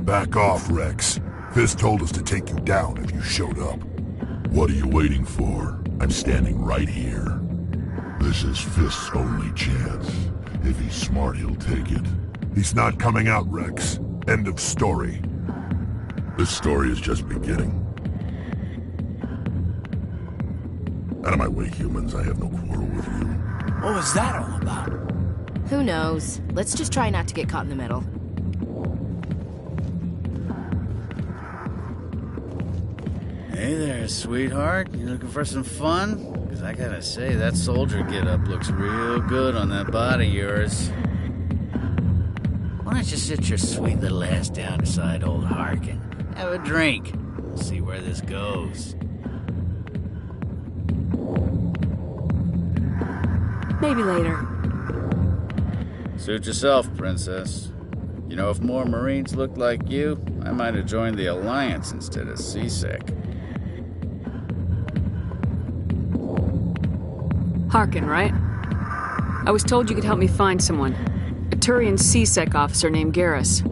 Back off, Rex. Fisk told us to take you down if you showed up. What are you waiting for? I'm standing right here. This is Fisk's only chance. If he's smart, he'll take it. He's not coming out, Rex. End of story. This story is just beginning. Out of my way, humans. I have no quarrel with you. What was that all about? Who knows? Let's just try not to get caught in the middle. Hey there, sweetheart. You looking for some fun? Because I gotta say, that soldier get-up looks real good on that body of yours. Why don't you sit your sweet little ass down beside old Harkin? Have a drink. See where this goes. Maybe later. Suit yourself, Princess. You know, if more Marines looked like you, I might have joined the Alliance instead of CSEC. Harkin, right? I was told you could help me find someone. A Turian CSEC officer named Garrus.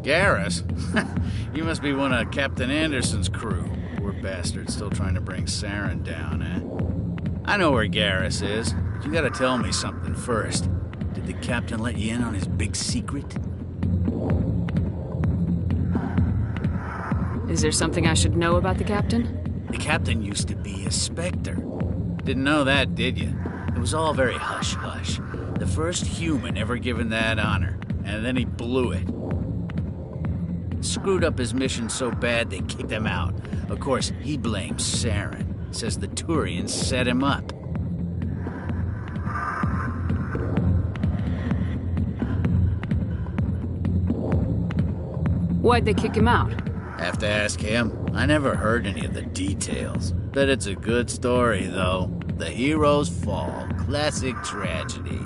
Garrus? You must be one of Captain Anderson's crew. Poor bastard, still trying to bring Saren down, eh? I know where Garrus is. You gotta tell me something first. Did the captain let you in on his big secret? Is there something I should know about the captain? The captain used to be a Spectre. Didn't know that, did you? It was all very hush-hush. The first human ever given that honor, and then he blew it. Screwed up his mission so bad they kicked him out. Of course, he blames Saren. Says the Turians set him up. Why'd they kick him out? Have to ask him. I never heard any of the details. Bet it's a good story, though. The hero's fall. Classic tragedy.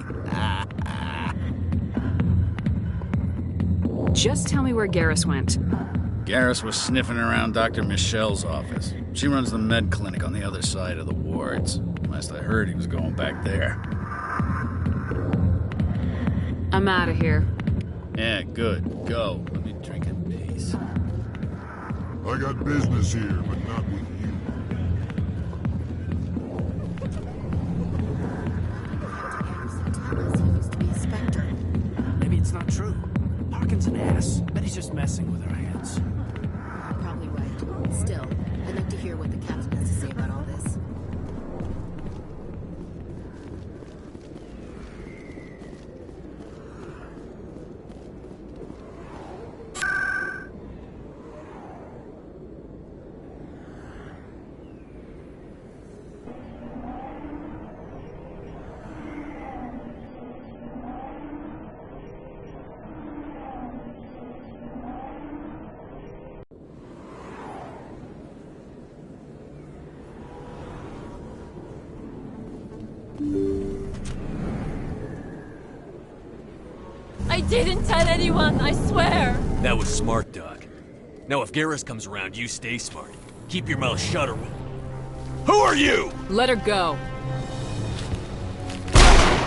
Just tell me where Garrus went. Garrus was sniffing around Dr. Michelle's office. She runs the med clinic on the other side of the wards. Last I heard, he was going back there. I'm out of here. Yeah, good. Go. Let me drink in peace. I got business here, but not with you. Maybe it's not true. Harkin's an ass. Bet he's just messing with our hands. You're probably right. Still, didn't tell anyone, I swear! That was smart, Doc. Now if Garrus comes around, you stay smart. Keep your mouth shut or we'll... Who are you? Let her go.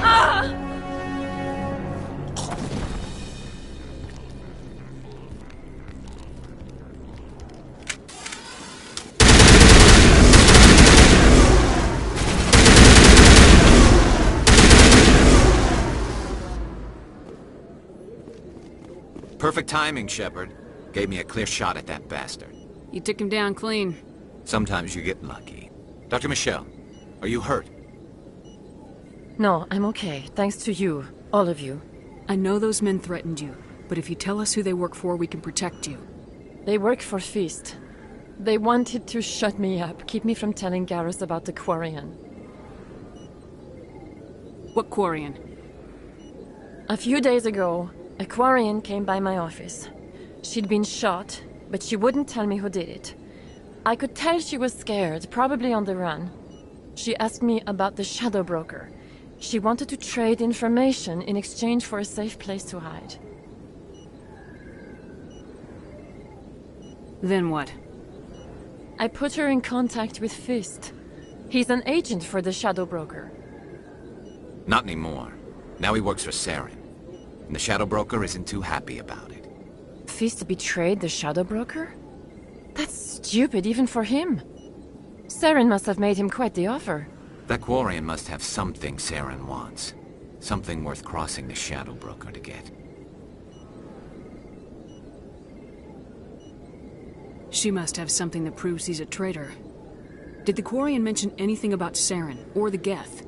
Ah! Perfect timing, Shepard. Gave me a clear shot at that bastard. You took him down clean. Sometimes you get lucky. Dr. Michelle, are you hurt? No, I'm okay. Thanks to you. All of you. I know those men threatened you, but if you tell us who they work for, we can protect you. They work for Fist. They wanted to shut me up, keep me from telling Garrus about the Quarian. What Quarian? A few days ago, a Quarian came by my office. She'd been shot, but she wouldn't tell me who did it. I could tell she was scared, probably on the run. She asked me about the Shadow Broker. She wanted to trade information in exchange for a safe place to hide. Then what? I put her in contact with Fist. He's an agent for the Shadow Broker. Not anymore. Now he works for Saren. And the Shadow Broker isn't too happy about it. Fist betrayed the Shadow Broker? That's stupid even for him. Saren must have made him quite the offer. That Quarian must have something Saren wants. Something worth crossing the Shadow Broker to get. She must have something that proves he's a traitor. Did the Quarian mention anything about Saren or the Geth?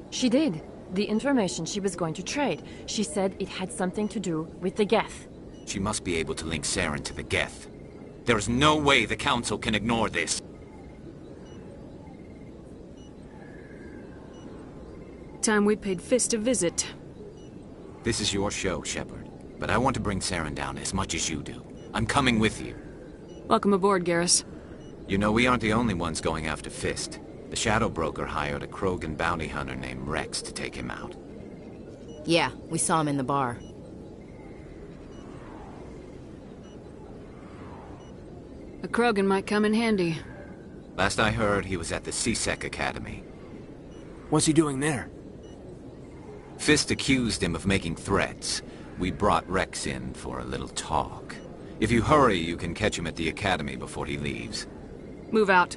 She did. The information she was going to trade. She said it had something to do with the Geth. She must be able to link Saren to the Geth. There is no way the Council can ignore this. Time we paid Fist a visit. This is your show, Shepard. But I want to bring Saren down as much as you do. I'm coming with you. Welcome aboard, Garrus. You know, we aren't the only ones going after Fist. The Shadow Broker hired a Krogan bounty hunter named Rex to take him out. Yeah, we saw him in the bar. A Krogan might come in handy. Last I heard, he was at the C-Sec Academy. What's he doing there? Fist accused him of making threats. We brought Rex in for a little talk. If you hurry, you can catch him at the Academy before he leaves. Move out.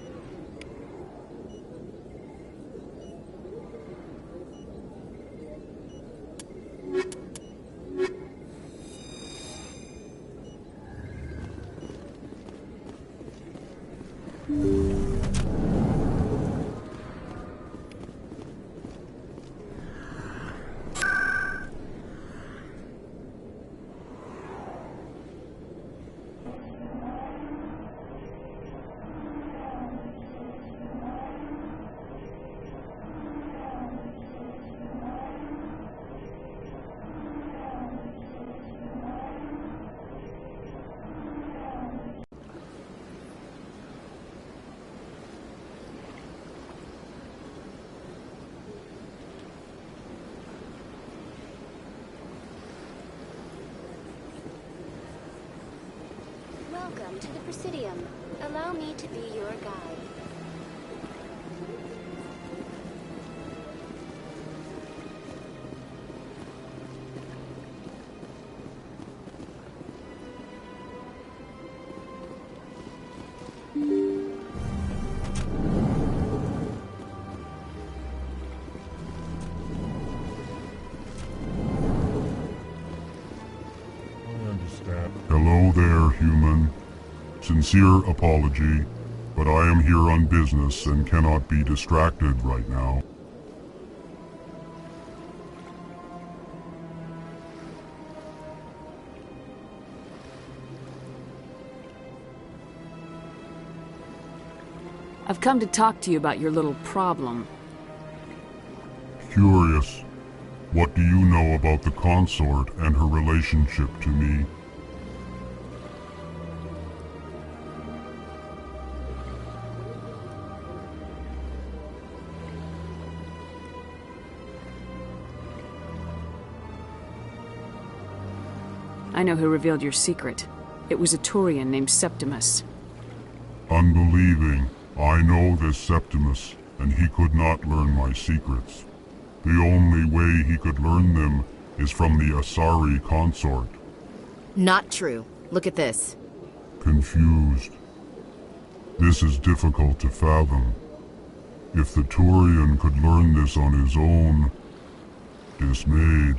Welcome to the Presidium. Allow me to be your guide. Hello there, human. Sincere apology, but I am here on business and cannot be distracted right now. I've come to talk to you about your little problem. Curious. What do you know about the consort and her relationship to me? I know who revealed your secret. It was a Turian named Septimus. Unbelieving, I know this Septimus, and he could not learn my secrets. The only way he could learn them is from the Asari consort. Not true. Look at this. Confused. This is difficult to fathom. If the Turian could learn this on his own, dismayed,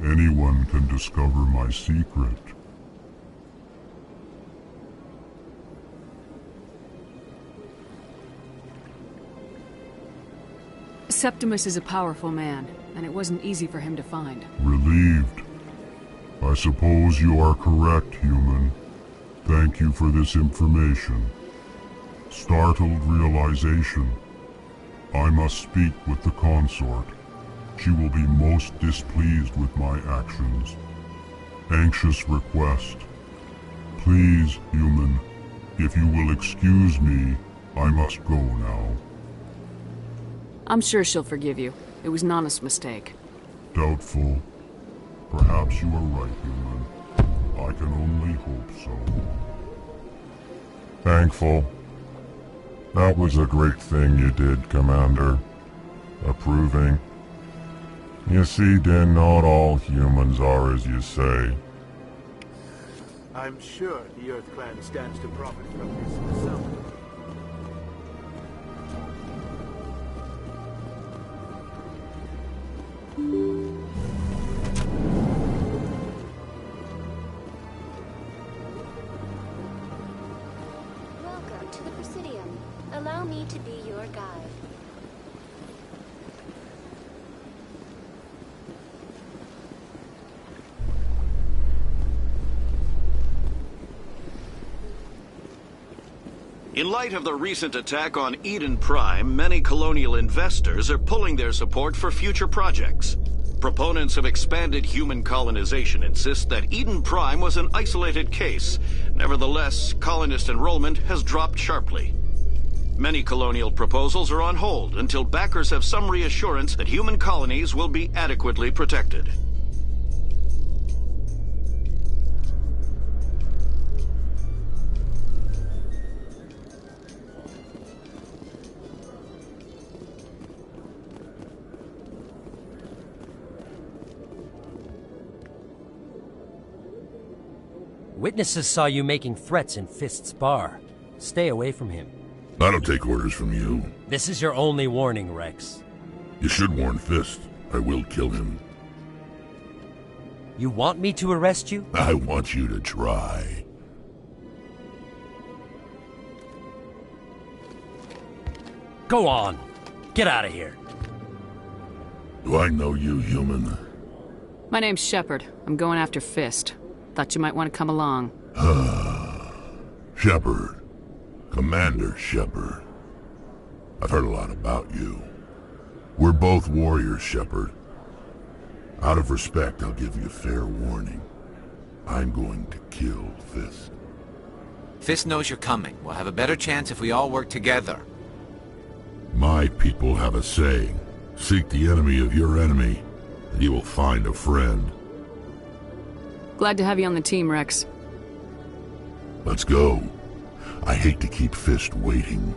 anyone can discover my secret. Septimus is a powerful man, and it wasn't easy for him to find. Relieved. I suppose you are correct, human. Thank you for this information. Startled realization. I must speak with the consort. She will be most displeased with my actions. Anxious request. Please, human, if you will excuse me, I must go now. I'm sure she'll forgive you. It was Nana's mistake. Doubtful. Perhaps you are right, human. I can only hope so. Thankful. That was a great thing you did, Commander. Approving. You see, Din, not all humans are as you say. I'm sure the Earth Clan stands to profit from this myself. Welcome to the Presidium. Allow me to be your guide. In light of the recent attack on Eden Prime, many colonial investors are pulling their support for future projects. Proponents of expanded human colonization insist that Eden Prime was an isolated case. Nevertheless, colonist enrollment has dropped sharply. Many colonial proposals are on hold until backers have some reassurance that human colonies will be adequately protected. Witnesses saw you making threats in Fist's bar. Stay away from him. I don't take orders from you. This is your only warning, Rex. You should warn Fist. I will kill him. You want me to arrest you? I want you to try. Go on. Get out of here. Do I know you, human? My name's Shepard. I'm going after Fist. Thought you might want to come along. Shepard. Commander Shepard. I've heard a lot about you. We're both warriors, Shepard. Out of respect, I'll give you fair warning. I'm going to kill Fist. Fist knows you're coming. We'll have a better chance if we all work together. My people have a saying. Seek the enemy of your enemy, and you will find a friend. Glad to have you on the team, Rex. Let's go. I hate to keep Fist waiting.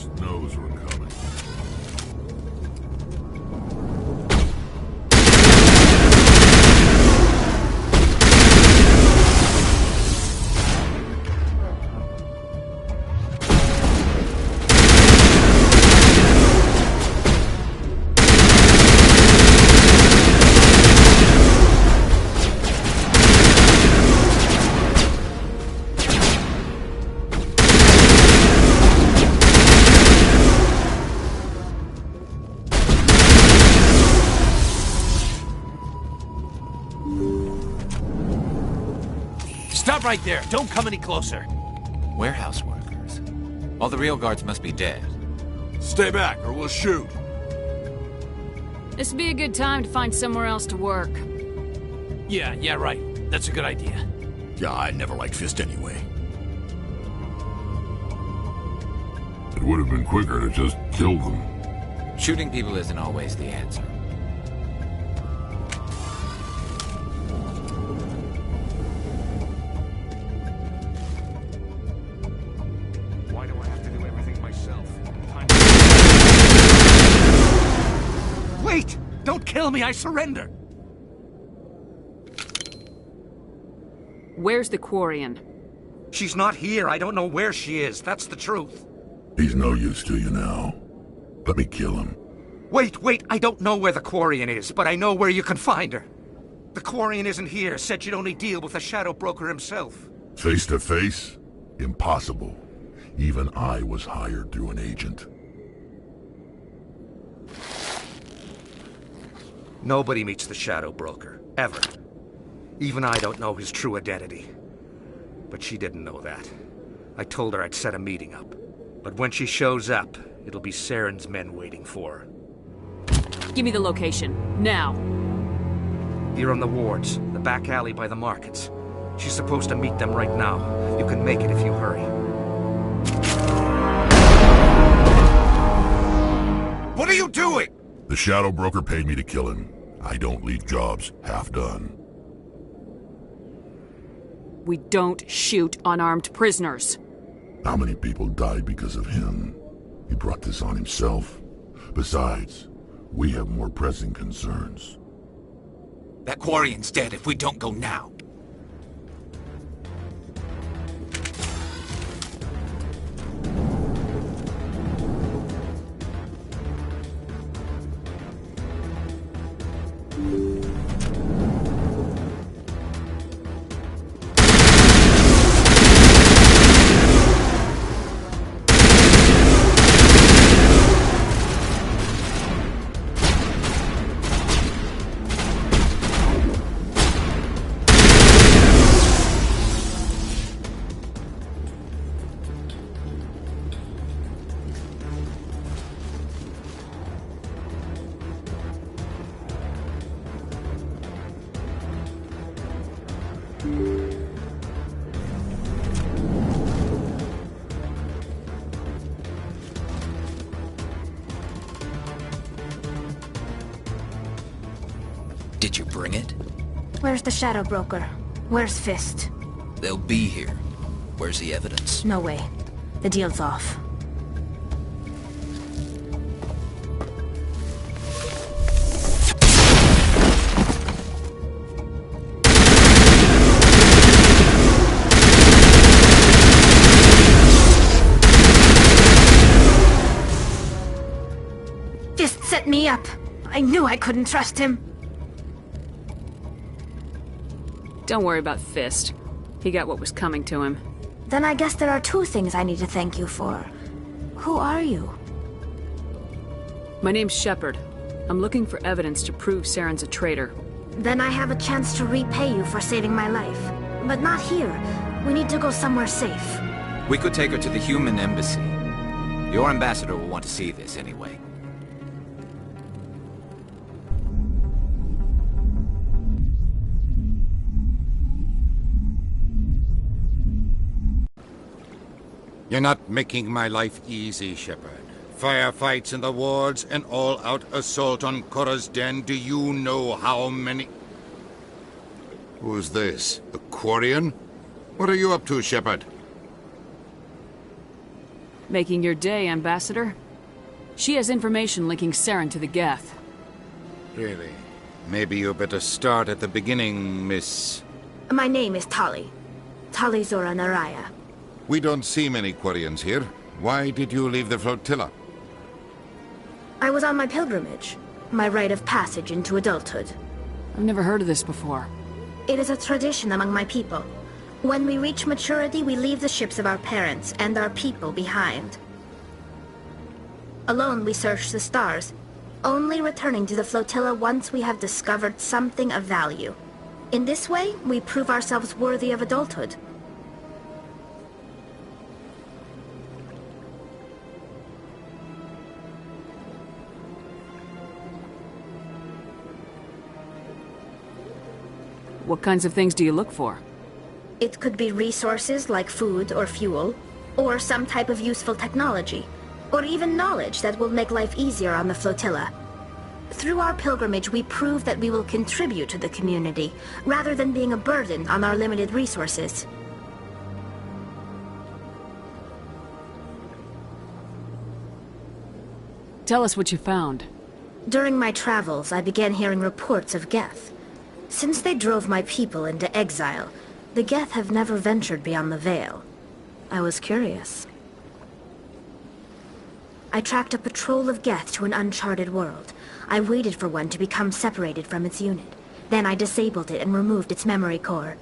Fist knows we're coming. Stop right there! Don't come any closer! Warehouse workers. All the real guards must be dead. Stay back, or we'll shoot. This would be a good time to find somewhere else to work. Yeah, right. That's a good idea. Yeah, I never liked Fist anyway. It would have been quicker to just kill them. Shooting people isn't always the answer. Why do I have to do everything myself? Wait! Don't kill me, I surrender! Where's the Quarian? She's not here. I don't know where she is. That's the truth. He's no use to you now. Let me kill him. Wait. I don't know where the Quarian is, but I know where you can find her. The Quarian isn't here. Said she'd only deal with the Shadow Broker himself. Face to face? Impossible. Even I was hired through an agent. Nobody meets the Shadow Broker. Ever. Even I don't know his true identity. But she didn't know that. I told her I'd set a meeting up. But when she shows up, it'll be Saren's men waiting for her. Give me the location. Now. Here on the wards, the back alley by the markets. She's supposed to meet them right now. You can make it if you hurry. What are you doing? The Shadow Broker paid me to kill him. I don't leave jobs half done. We don't shoot unarmed prisoners. How many people died because of him? He brought this on himself. Besides, we have more pressing concerns. That Quarian's dead if we don't go now. Did you bring it? Where's the Shadow Broker? Where's Fist? They'll be here. Where's the evidence? No way. The deal's off. Fist set me up. I knew I couldn't trust him. Don't worry about Fist. He got what was coming to him. Then I guess there are two things I need to thank you for. Who are you? My name's Shepard. I'm looking for evidence to prove Saren's a traitor. Then I have a chance to repay you for saving my life. But not here. We need to go somewhere safe. We could take her to the human embassy. Your ambassador will want to see this anyway. You're not making my life easy, Shepard. Firefights in the wards, an all-out assault on Korra's den. Do you know how many... Who's this? The Quarian? What are you up to, Shepard? Making your day, Ambassador. She has information linking Saren to the Geth. Really? Maybe you better start at the beginning, Miss... My name is Tali. Tali Zora Naraya. We don't see many Quarians here. Why did you leave the flotilla? I was on my pilgrimage. My rite of passage into adulthood. I've never heard of this before. It is a tradition among my people. When we reach maturity, we leave the ships of our parents and our people behind. Alone, we search the stars, only returning to the flotilla once we have discovered something of value. In this way, we prove ourselves worthy of adulthood. What kinds of things do you look for? It could be resources like food or fuel, or some type of useful technology, or even knowledge that will make life easier on the flotilla. Through our pilgrimage, we prove that we will contribute to the community, rather than being a burden on our limited resources. Tell us what you found. During my travels, I began hearing reports of Geth. Since they drove my people into exile, the Geth have never ventured beyond the Veil. I was curious. I tracked a patrol of Geth to an uncharted world. I waited for one to become separated from its unit. Then I disabled it and removed its memory core.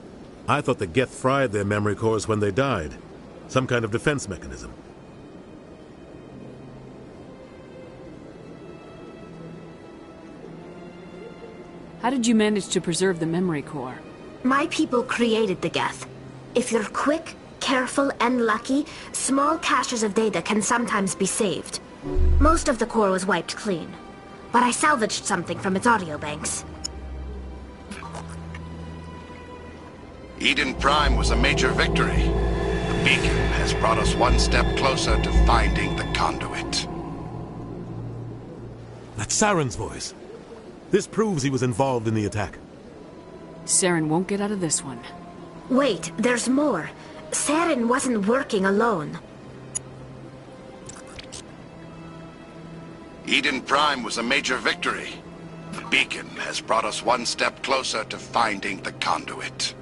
I thought the Geth fried their memory cores when they died. Some kind of defense mechanism. How did you manage to preserve the memory core? My people created the Geth. If you're quick, careful, and lucky, small caches of data can sometimes be saved. Most of the core was wiped clean, but I salvaged something from its audio banks. Eden Prime was a major victory. The beacon has brought us one step closer to finding the conduit. That's Saren's voice. This proves he was involved in the attack. Saren won't get out of this one. Wait, there's more. Saren wasn't working alone. Eden Prime was a major victory. The beacon has brought us one step closer to finding the conduit.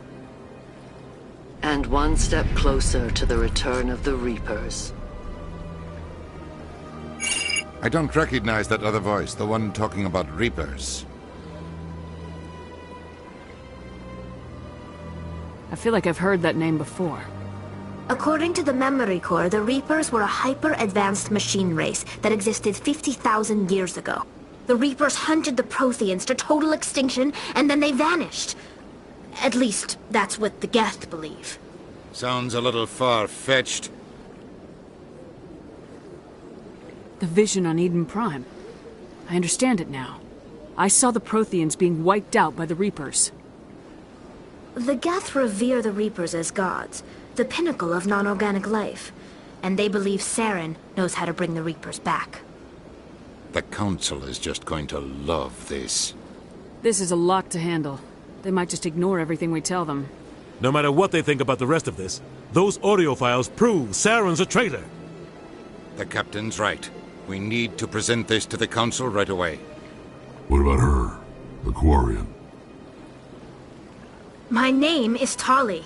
And one step closer to the return of the Reapers. I don't recognize that other voice, the one talking about Reapers. I feel like I've heard that name before. According to the memory core, the Reapers were a hyper-advanced machine race that existed 50,000 years ago. The Reapers hunted the Protheans to total extinction, and then they vanished. At least, that's what the Geth believe. Sounds a little far-fetched. The vision on Eden Prime. I understand it now. I saw the Protheans being wiped out by the Reapers. The Geth revere the Reapers as gods, the pinnacle of non-organic life. And they believe Saren knows how to bring the Reapers back. The Council is just going to love this. This is a lot to handle. They might just ignore everything we tell them. No matter what they think about the rest of this, those audio files prove Saren's a traitor. The Captain's right. We need to present this to the Council right away. What about her? The Quarian? My name is Tali.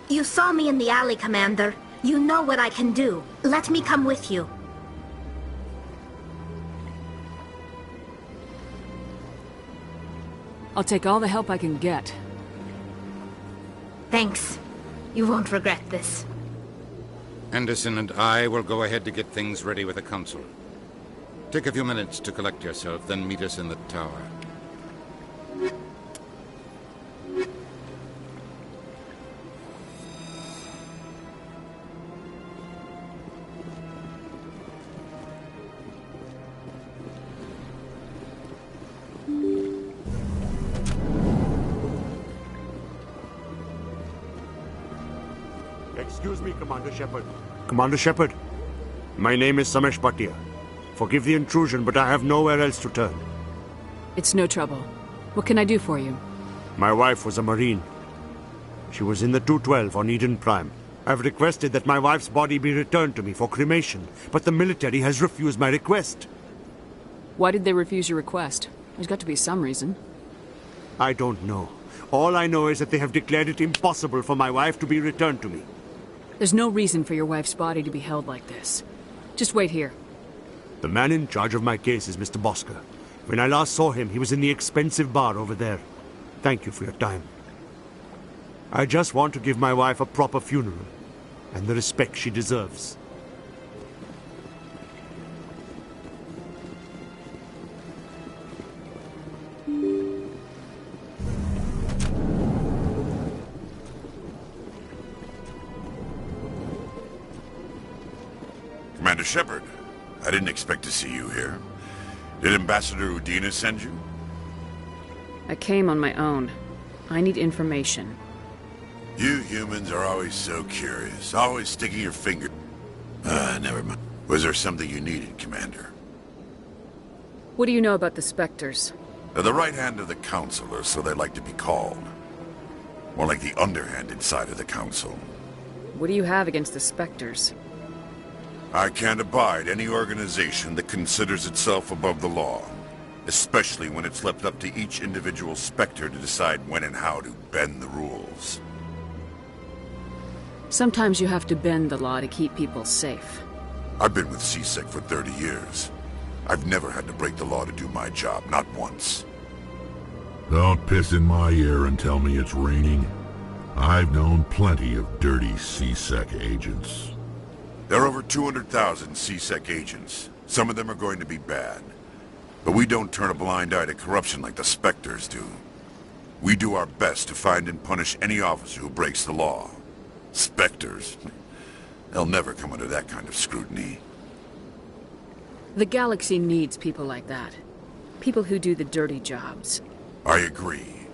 You saw me in the alley, Commander. You know what I can do. Let me come with you. I'll take all the help I can get. Thanks. You won't regret this. Anderson and I will go ahead to get things ready with the Council. Take a few minutes to collect yourself, then meet us in the tower. Excuse me, Commander Shepard. Commander Shepard, my name is Samesh Bhatia. Forgive the intrusion, but I have nowhere else to turn. It's no trouble. What can I do for you? My wife was a Marine. She was in the 212 on Eden Prime. I've requested that my wife's body be returned to me for cremation, but the military has refused my request. Why did they refuse your request? There's got to be some reason. I don't know. All I know is that they have declared it impossible for my wife to be returned to me. There's no reason for your wife's body to be held like this. Just wait here. The man in charge of my case is Mr. Bosker. When I last saw him, he was in the expensive bar over there. Thank you for your time. I just want to give my wife a proper funeral, and the respect she deserves. Commander Shepard, I didn't expect to see you here. Did Ambassador Udina send you? I came on my own. I need information. You humans are always so curious, always sticking your finger... never mind. Was there something you needed, Commander? What do you know about the Spectres? They're the right hand of the Council, or so they like to be called. More like the underhanded side of the Council. What do you have against the Spectres? I can't abide any organization that considers itself above the law. Especially when it's left up to each individual Spectre to decide when and how to bend the rules. Sometimes you have to bend the law to keep people safe. I've been with CSEC for 30 years. I've never had to break the law to do my job, not once. Don't piss in my ear and tell me it's raining. I've known plenty of dirty CSEC agents. There are over 200,000 CSEC agents. Some of them are going to be bad. But we don't turn a blind eye to corruption like the Spectres do. We do our best to find and punish any officer who breaks the law. Spectres. They'll never come under that kind of scrutiny. The galaxy needs people like that. People who do the dirty jobs. I agree.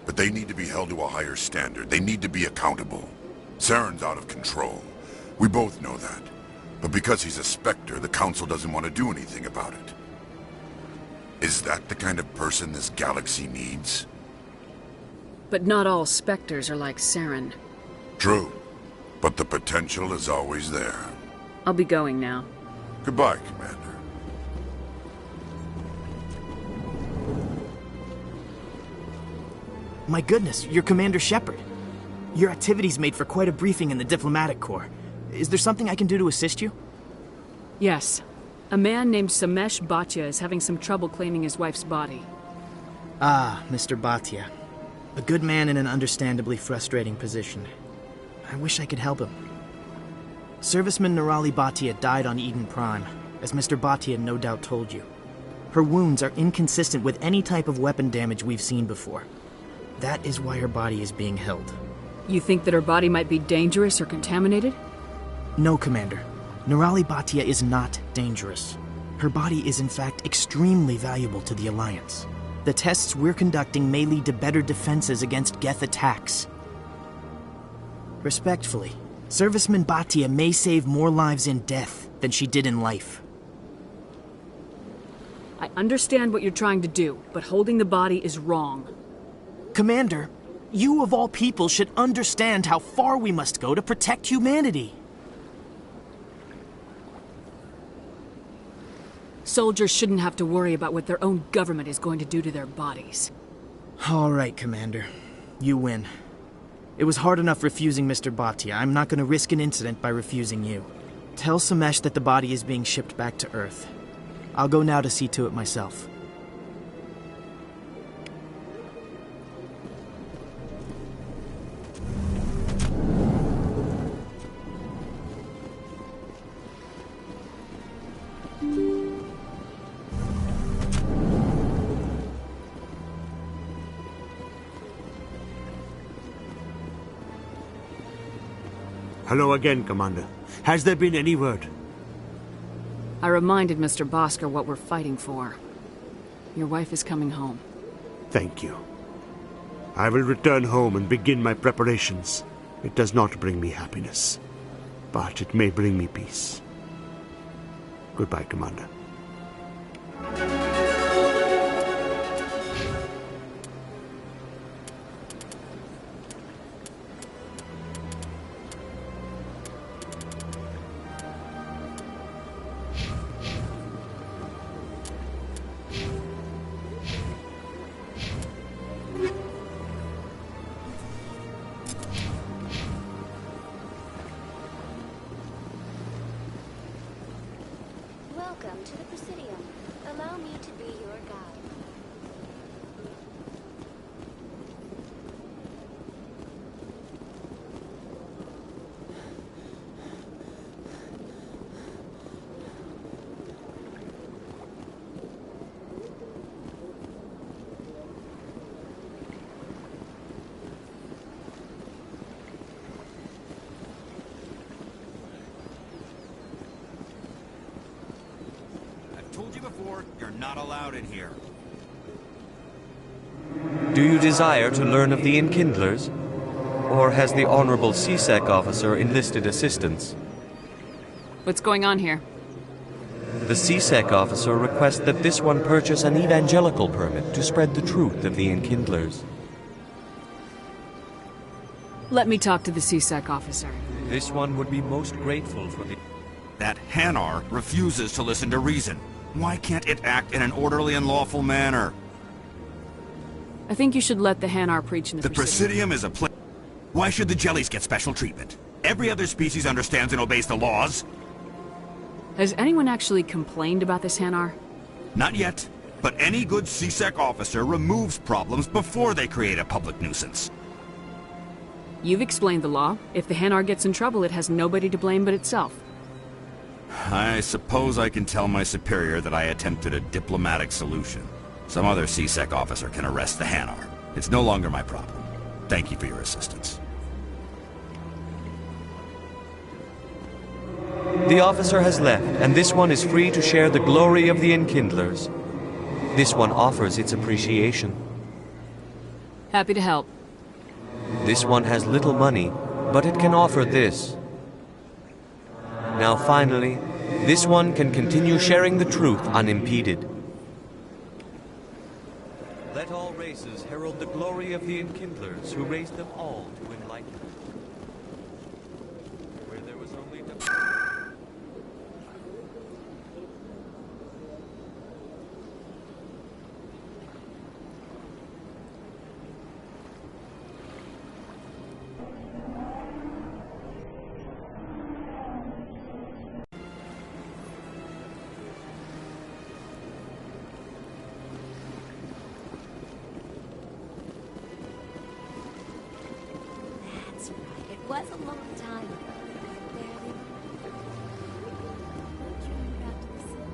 But they need to be held to a higher standard. They need to be accountable. Saren's out of control. We both know that. But because he's a Spectre, the Council doesn't want to do anything about it. Is that the kind of person this galaxy needs? But not all Spectres are like Saren. True. But the potential is always there. I'll be going now. Goodbye, Commander. My goodness, you're Commander Shepard. Your activities made for quite a briefing in the Diplomatic Corps. Is there something I can do to assist you? Yes. A man named Samesh Bhatia is having some trouble claiming his wife's body. Ah, Mr. Bhatia. A good man in an understandably frustrating position. I wish I could help him. Serviceman Nirali Bhatia died on Eden Prime, as Mr. Bhatia no doubt told you. Her wounds are inconsistent with any type of weapon damage we've seen before. That is why her body is being held. You think that her body might be dangerous or contaminated? No, Commander. Nirali Bhatia is not dangerous. Her body is in fact extremely valuable to the Alliance. The tests we're conducting may lead to better defenses against Geth attacks. Respectfully, Serviceman Bhatia may save more lives in death than she did in life. I understand what you're trying to do, but holding the body is wrong. Commander, you of all people should understand how far we must go to protect humanity. Soldiers shouldn't have to worry about what their own government is going to do to their bodies. All right, Commander. You win. It was hard enough refusing Mr. Bhatia. I'm not going to risk an incident by refusing you. Tell Samesh that the body is being shipped back to Earth. I'll go now to see to it myself. Hello again, Commander. Has there been any word? I reminded Mr. Bosker what we're fighting for. Your wife is coming home. Thank you. I will return home and begin my preparations. It does not bring me happiness, but it may bring me peace. Goodbye, Commander. Welcome to the Presidium. Allow me to be your guide. Told you before, you're not allowed in here. Do you desire to learn of the Enkindlers? Or has the Honorable CSEC officer enlisted assistance? What's going on here? The CSEC officer requests that this one purchase an evangelical permit to spread the truth of the Enkindlers. Let me talk to the CSEC officer. This one would be most grateful for the... That Hanar refuses to listen to reason. Why can't it act in an orderly and lawful manner? I think you should let the Hanar preach in the Presidium is a place. Why should the jellies get special treatment? Every other species understands and obeys the laws. Has anyone actually complained about this Hanar? Not yet, but any good CSEC officer removes problems before they create a public nuisance. You've explained the law. If the Hanar gets in trouble, it has nobody to blame but itself. I suppose I can tell my superior that I attempted a diplomatic solution. Some other CSEC officer can arrest the Hanar. It's no longer my problem. Thank you for your assistance. The officer has left, and this one is free to share the glory of the Enkindlers. This one offers its appreciation. Happy to help. This one has little money, but it can offer this. Now finally, this one can continue sharing the truth unimpeded. Let all races herald the glory of the Enkindlers who raised them all to enlightenment. Where there was only... That's right. It was a long time ago. Barely. Return back to the city,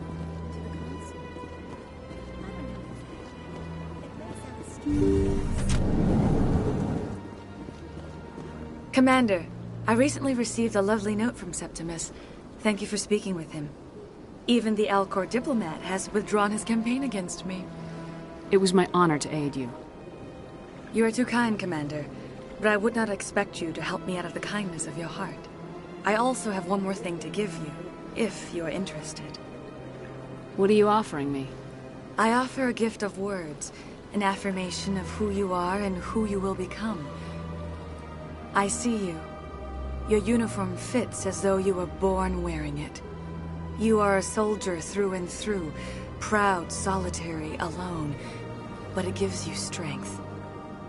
to the console. I don't know. It may sound stupid. Commander, I recently received a lovely note from Septimus. Thank you for speaking with him. Even the Alcor diplomat has withdrawn his campaign against me. It was my honor to aid you. You are too kind, Commander. But I would not expect you to help me out of the kindness of your heart. I also have one more thing to give you, if you are interested. What are you offering me? I offer a gift of words, an affirmation of who you are and who you will become. I see you. Your uniform fits as though you were born wearing it. You are a soldier through and through, proud, solitary, alone, but it gives you strength.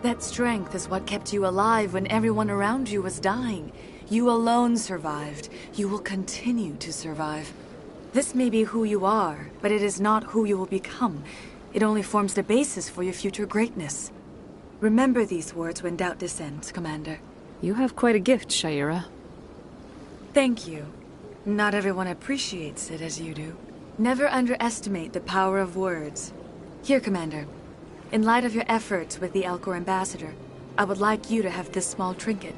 That strength is what kept you alive when everyone around you was dying. You alone survived. You will continue to survive. This may be who you are, but it is not who you will become. It only forms the basis for your future greatness. Remember these words when doubt descends, Commander. You have quite a gift, Sha'ira. Thank you. Not everyone appreciates it as you do. Never underestimate the power of words. Here, Commander. In light of your efforts with the Alcor ambassador, I would like you to have this small trinket.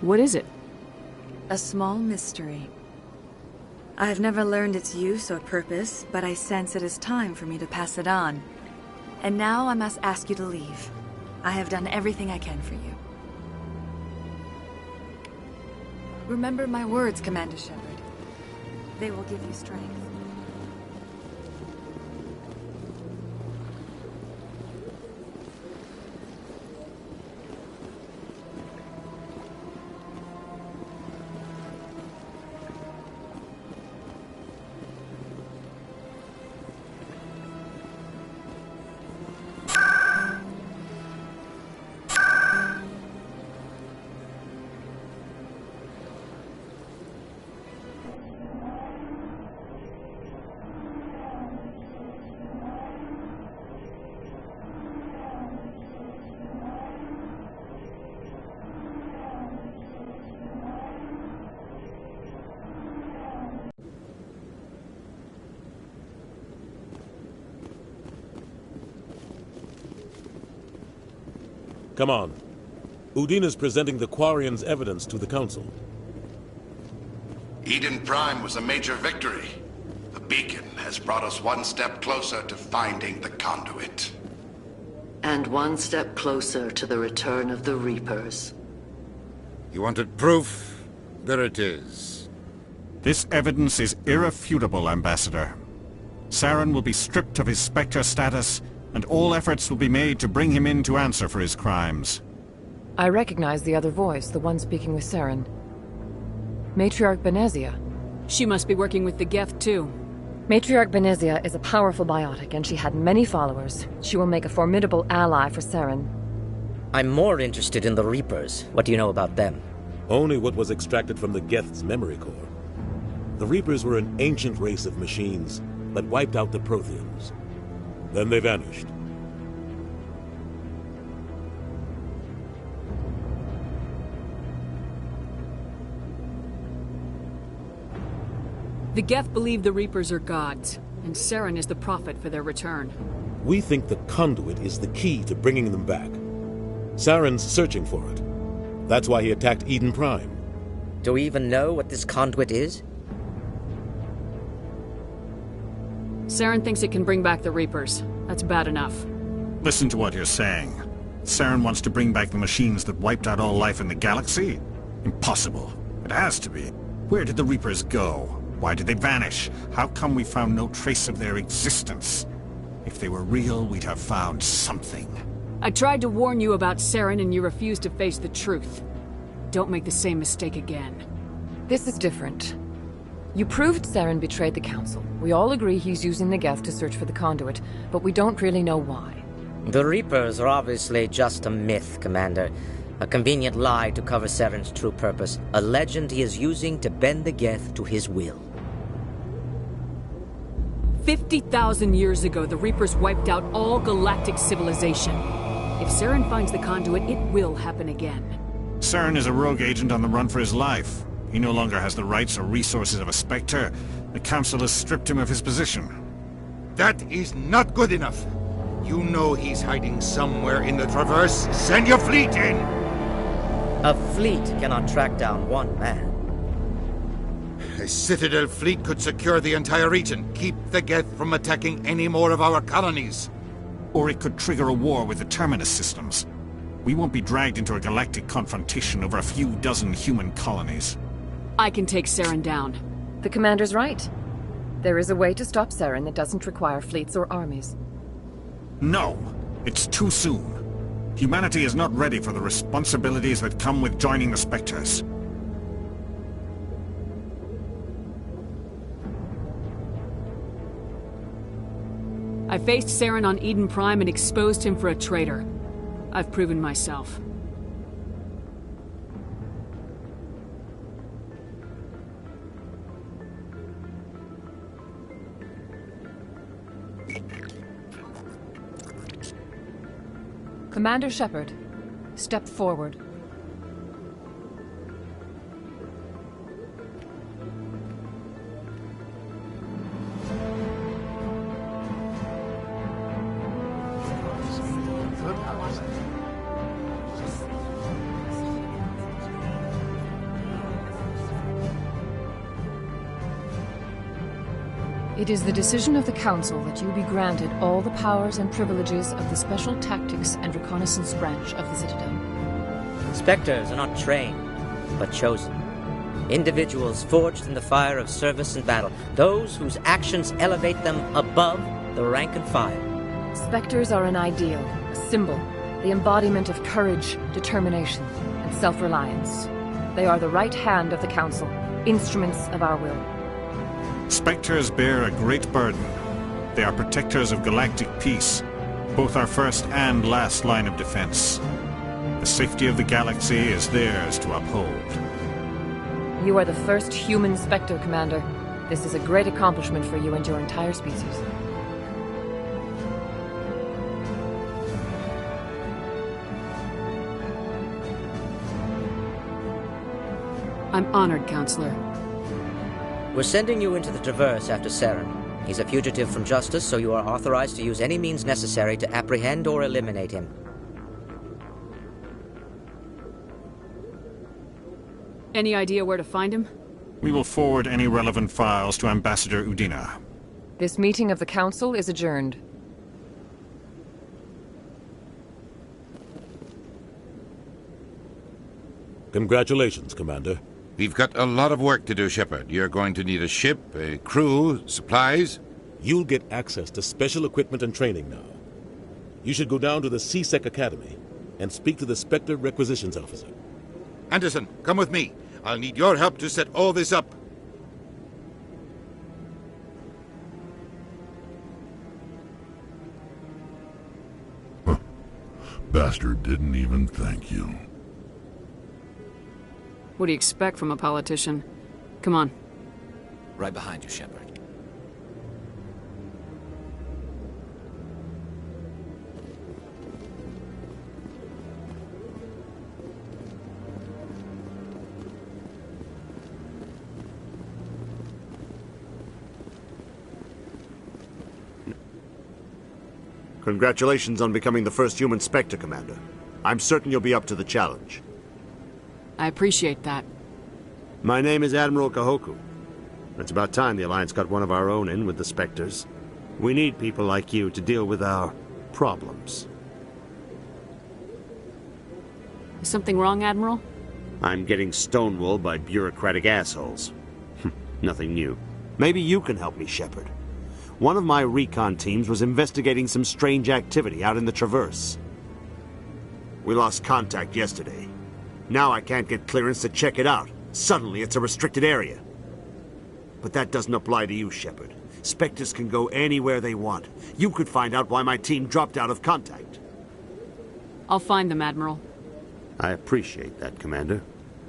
What is it? A small mystery. I have never learned its use or purpose, but I sense it is time for me to pass it on. And now I must ask you to leave. I have done everything I can for you. Remember my words, Commander Shepard. They will give you strength. Come on. Udina's presenting the Quarians' evidence to the Council. Eden Prime was a major victory. The beacon has brought us one step closer to finding the conduit. And one step closer to the return of the Reapers. You wanted proof? There it is. This evidence is irrefutable, Ambassador. Saren will be stripped of his Spectre status, and all efforts will be made to bring him in to answer for his crimes. I recognize the other voice, the one speaking with Saren. Matriarch Benezia. She must be working with the Geth, too. Matriarch Benezia is a powerful biotic, and she had many followers. She will make a formidable ally for Saren. I'm more interested in the Reapers. What do you know about them? Only what was extracted from the Geth's memory core. The Reapers were an ancient race of machines that wiped out the Protheans. Then they vanished. The Geth believe the Reapers are gods, and Saren is the prophet for their return. We think the conduit is the key to bringing them back. Saren's searching for it. That's why he attacked Eden Prime. Do we even know what this conduit is? Saren thinks it can bring back the Reapers. That's bad enough. Listen to what you're saying. Saren wants to bring back the machines that wiped out all life in the galaxy? Impossible. It has to be. Where did the Reapers go? Why did they vanish? How come we found no trace of their existence? If they were real, we'd have found something. I tried to warn you about Saren and you refused to face the truth. Don't make the same mistake again. This is different. You proved Saren betrayed the Council. We all agree he's using the Geth to search for the conduit, but we don't really know why. The Reapers are obviously just a myth, Commander. A convenient lie to cover Saren's true purpose. A legend he is using to bend the Geth to his will. 50,000 years ago, the Reapers wiped out all galactic civilization. If Saren finds the conduit, it will happen again. Saren is a rogue agent on the run for his life. He no longer has the rights or resources of a Spectre. The Council has stripped him of his position. That is not good enough. You know he's hiding somewhere in the Traverse. Send your fleet in! A fleet cannot track down one man. A Citadel fleet could secure the entire region, keep the Geth from attacking any more of our colonies. Or it could trigger a war with the Terminus systems. We won't be dragged into a galactic confrontation over a few dozen human colonies. I can take Saren down. The Commander's right. There is a way to stop Saren that doesn't require fleets or armies. No! It's too soon. Humanity is not ready for the responsibilities that come with joining the Spectres. I faced Saren on Eden Prime and exposed him for a traitor. I've proven myself. Commander Shepard, step forward. It is the decision of the Council that you be granted all the powers and privileges of the Special Tactics and Reconnaissance Branch of the Citadel. Spectres are not trained, but chosen. Individuals forged in the fire of service and battle. Those whose actions elevate them above the rank and file. Spectres are an ideal, a symbol, the embodiment of courage, determination, and self-reliance. They are the right hand of the Council, instruments of our will. Spectres bear a great burden. They are protectors of galactic peace, both our first and last line of defense. The safety of the galaxy is theirs to uphold. You are the first human Spectre, Commander. This is a great accomplishment for you and your entire species. I'm honored, Counselor. We're sending you into the Traverse after Saren. He's a fugitive from justice, so you are authorized to use any means necessary to apprehend or eliminate him. Any idea where to find him? We will forward any relevant files to Ambassador Udina. This meeting of the Council is adjourned. Congratulations, Commander. We've got a lot of work to do, Shepard. You're going to need a ship, a crew, supplies. You'll get access to special equipment and training now. You should go down to the C-Sec Academy and speak to the Spectre Requisitions Officer. Anderson, come with me. I'll need your help to set all this up. Bastard didn't even thank you. What do you expect from a politician? Come on. Right behind you, Shepard. Congratulations on becoming the first human Spectre, Commander. I'm certain you'll be up to the challenge. I appreciate that. My name is Admiral Kahoku. It's about time the Alliance got one of our own in with the Spectres. We need people like you to deal with our problems. Is something wrong, Admiral? I'm getting stonewalled by bureaucratic assholes. Nothing new. Maybe you can help me, Shepard. One of my recon teams was investigating some strange activity out in the Traverse. We lost contact yesterday. Now I can't get clearance to check it out. Suddenly it's a restricted area. But that doesn't apply to you, Shepard. Spectres can go anywhere they want. You could find out why my team dropped out of contact. I'll find them, Admiral. I appreciate that, Commander.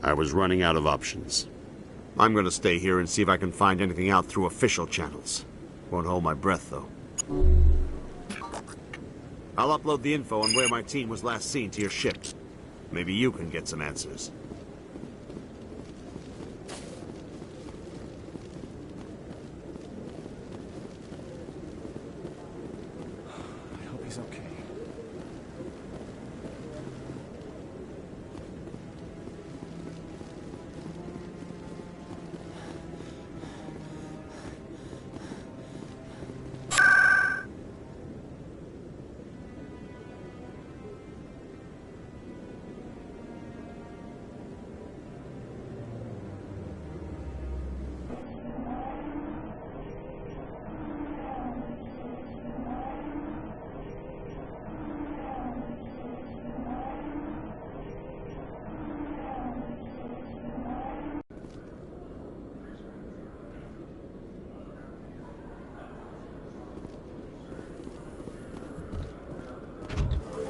I was running out of options. I'm going to stay here and see if I can find anything out through official channels. Won't hold my breath, though. I'll upload the info on where my team was last seen to your ship. Maybe you can get some answers. I hope he's okay.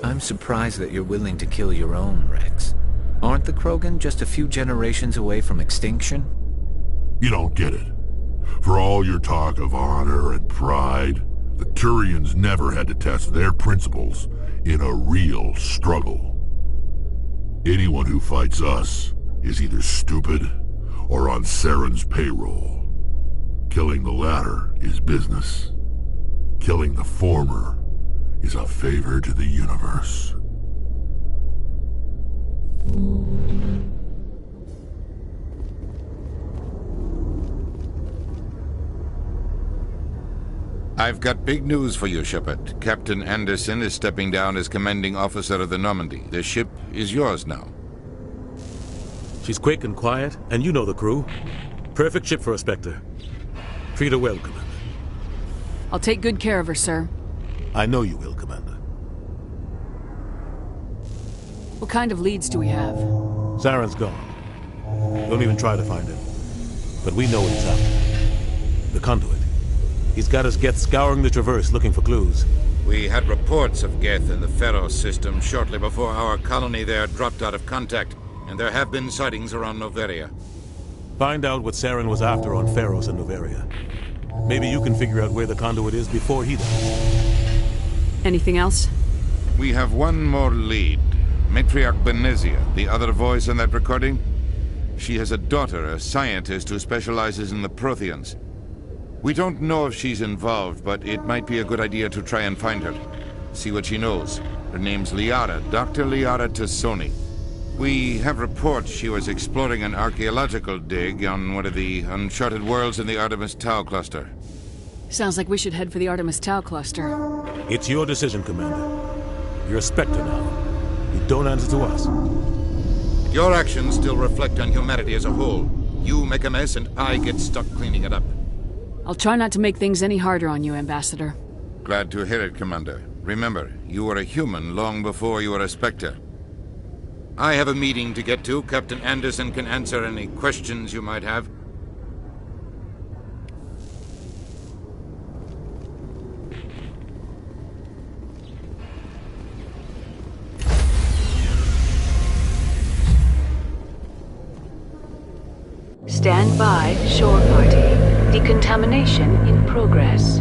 I'm surprised that you're willing to kill your own, Rex. Aren't the Krogan just a few generations away from extinction? You don't get it. For all your talk of honor and pride, the Turians never had to test their principles in a real struggle. Anyone who fights us is either stupid or on Saren's payroll. Killing the latter is business. Killing the former is a favor to the universe. I've got big news for you, Shepard. Captain Anderson is stepping down as commanding officer of the Normandy. The ship is yours now. She's quick and quiet, and you know the crew. Perfect ship for a Spectre. Treat her well, Commander. I'll take good care of her, sir. I know you will, Commander. What kind of leads do we have? Saren's gone. Don't even try to find him. But we know what he's after. The conduit. He's got his Geth scouring the Traverse looking for clues. We had reports of Geth in the Pharos system shortly before our colony there dropped out of contact, and there have been sightings around Noveria. Find out what Saren was after on Pharos and Noveria. Maybe you can figure out where the conduit is before he does. Anything else? We have one more lead. Matriarch Benezia, the other voice in that recording. She has a daughter, a scientist who specializes in the Protheans. We don't know if she's involved, but it might be a good idea to try and find her. See what she knows. Her name's Liara, Dr. Liara Tassoni. We have reports she was exploring an archaeological dig on one of the uncharted worlds in the Artemis Tau cluster. Sounds like we should head for the Artemis Tau cluster. It's your decision, Commander. You're a Spectre now. You don't answer to us. Your actions still reflect on humanity as a whole. You make a mess and I get stuck cleaning it up. I'll try not to make things any harder on you, Ambassador. Glad to hear it, Commander. Remember, you were a human long before you were a Spectre. I have a meeting to get to. Captain Anderson can answer any questions you might have. Stand by, shore party. Decontamination in progress.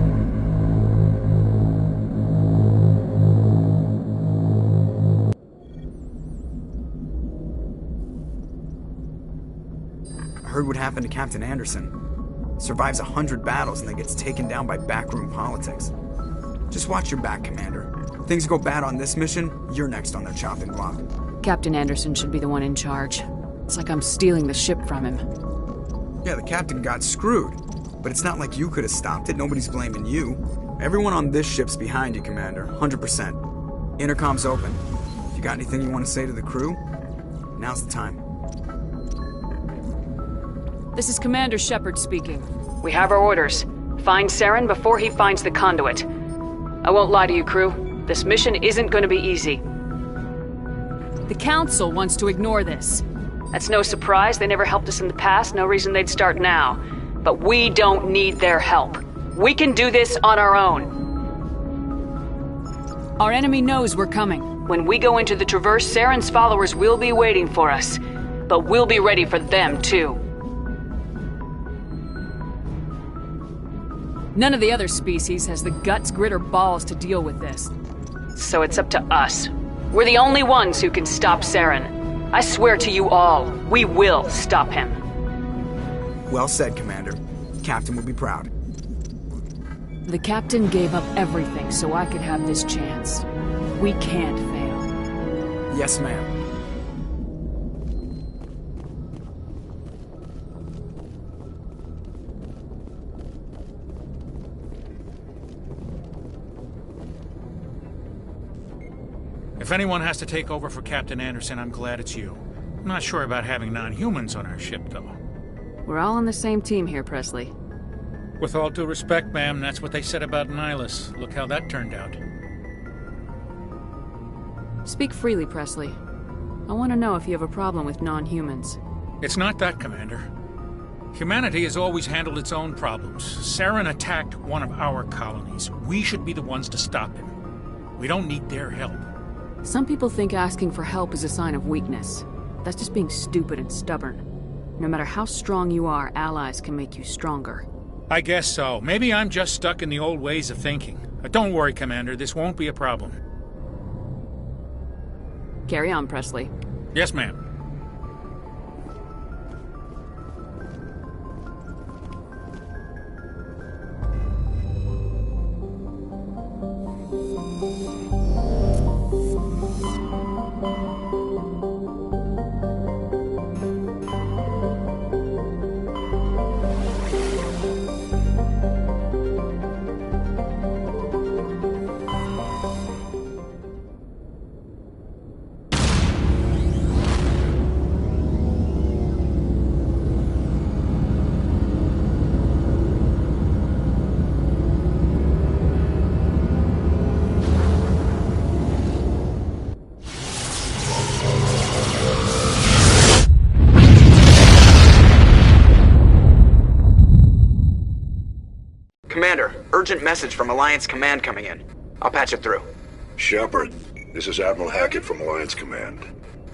I heard what happened to Captain Anderson. Survives 100 battles and then gets taken down by backroom politics. Just watch your back, Commander. Things go bad on this mission, you're next on their chopping block. Captain Anderson should be the one in charge. It's like I'm stealing the ship from him. Yeah, the captain got screwed. But it's not like you could have stopped it. Nobody's blaming you. Everyone on this ship's behind you, Commander. 100%. Intercom's open. If you got anything you want to say to the crew, now's the time. This is Commander Shepard speaking. We have our orders. Find Saren before he finds the conduit. I won't lie to you, crew. This mission isn't going to be easy. The Council wants to ignore this. That's no surprise. They never helped us in the past. No reason they'd start now. But we don't need their help. We can do this on our own. Our enemy knows we're coming. When we go into the Traverse, Saren's followers will be waiting for us. But we'll be ready for them, too. None of the other species has the guts, grit, or balls to deal with this. So it's up to us. We're the only ones who can stop Saren. I swear to you all, we will stop him. Well said, Commander. Captain will be proud. The Captain gave up everything so I could have this chance. We can't fail. Yes, ma'am. If anyone has to take over for Captain Anderson, I'm glad it's you. I'm not sure about having non-humans on our ship, though. We're all on the same team here, Presley. With all due respect, ma'am, that's what they said about Nihilus. Look how that turned out. Speak freely, Presley. I want to know if you have a problem with non-humans. It's not that, Commander. Humanity has always handled its own problems. Saren attacked one of our colonies. We should be the ones to stop him. We don't need their help. Some people think asking for help is a sign of weakness. That's just being stupid and stubborn. No matter how strong you are, allies can make you stronger. I guess so. Maybe I'm just stuck in the old ways of thinking. Don't worry, Commander. This won't be a problem. Carry on, Presley. Yes, ma'am. Commander, urgent message from Alliance Command coming in. I'll patch it through. Shepard, this is Admiral Hackett from Alliance Command.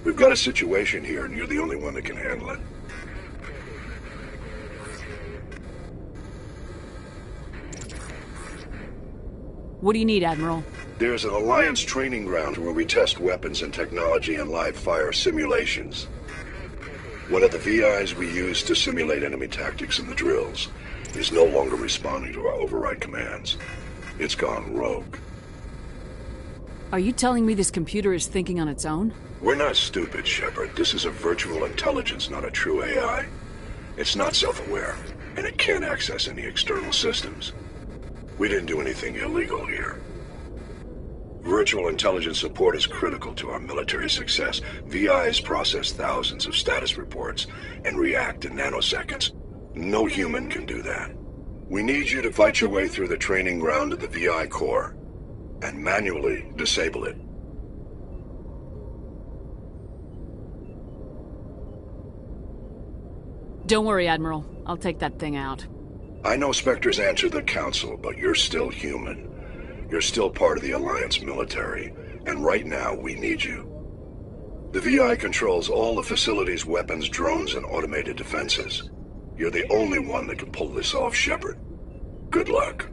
We've got a situation here, and you're the only one that can handle it. What do you need, Admiral? There's an Alliance training ground where we test weapons and technology in live fire simulations. One of the VIs we use to simulate enemy tactics in the drills is no longer responding to our override commands. It's gone rogue. Are you telling me this computer is thinking on its own? We're not stupid, Shepard. This is a virtual intelligence, not a true AI. It's not self-aware, and it can't access any external systems. We didn't do anything illegal here. Virtual intelligence support is critical to our military success. VIs process thousands of status reports and react in nanoseconds. No human can do that. We need you to fight your way through the training ground of the VI core and manually disable it. Don't worry, Admiral. I'll take that thing out. I know Spectres answer the Council, but you're still human. You're still part of the Alliance military, and right now we need you. The VI controls all the facility's weapons, drones, and automated defenses. You're the only one that can pull this off, Shepard. Good luck.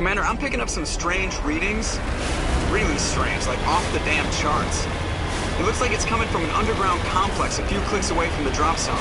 Commander, I'm picking up some strange readings. Really strange, like off the damn charts. It looks like it's coming from an underground complex a few clicks away from the drop zone.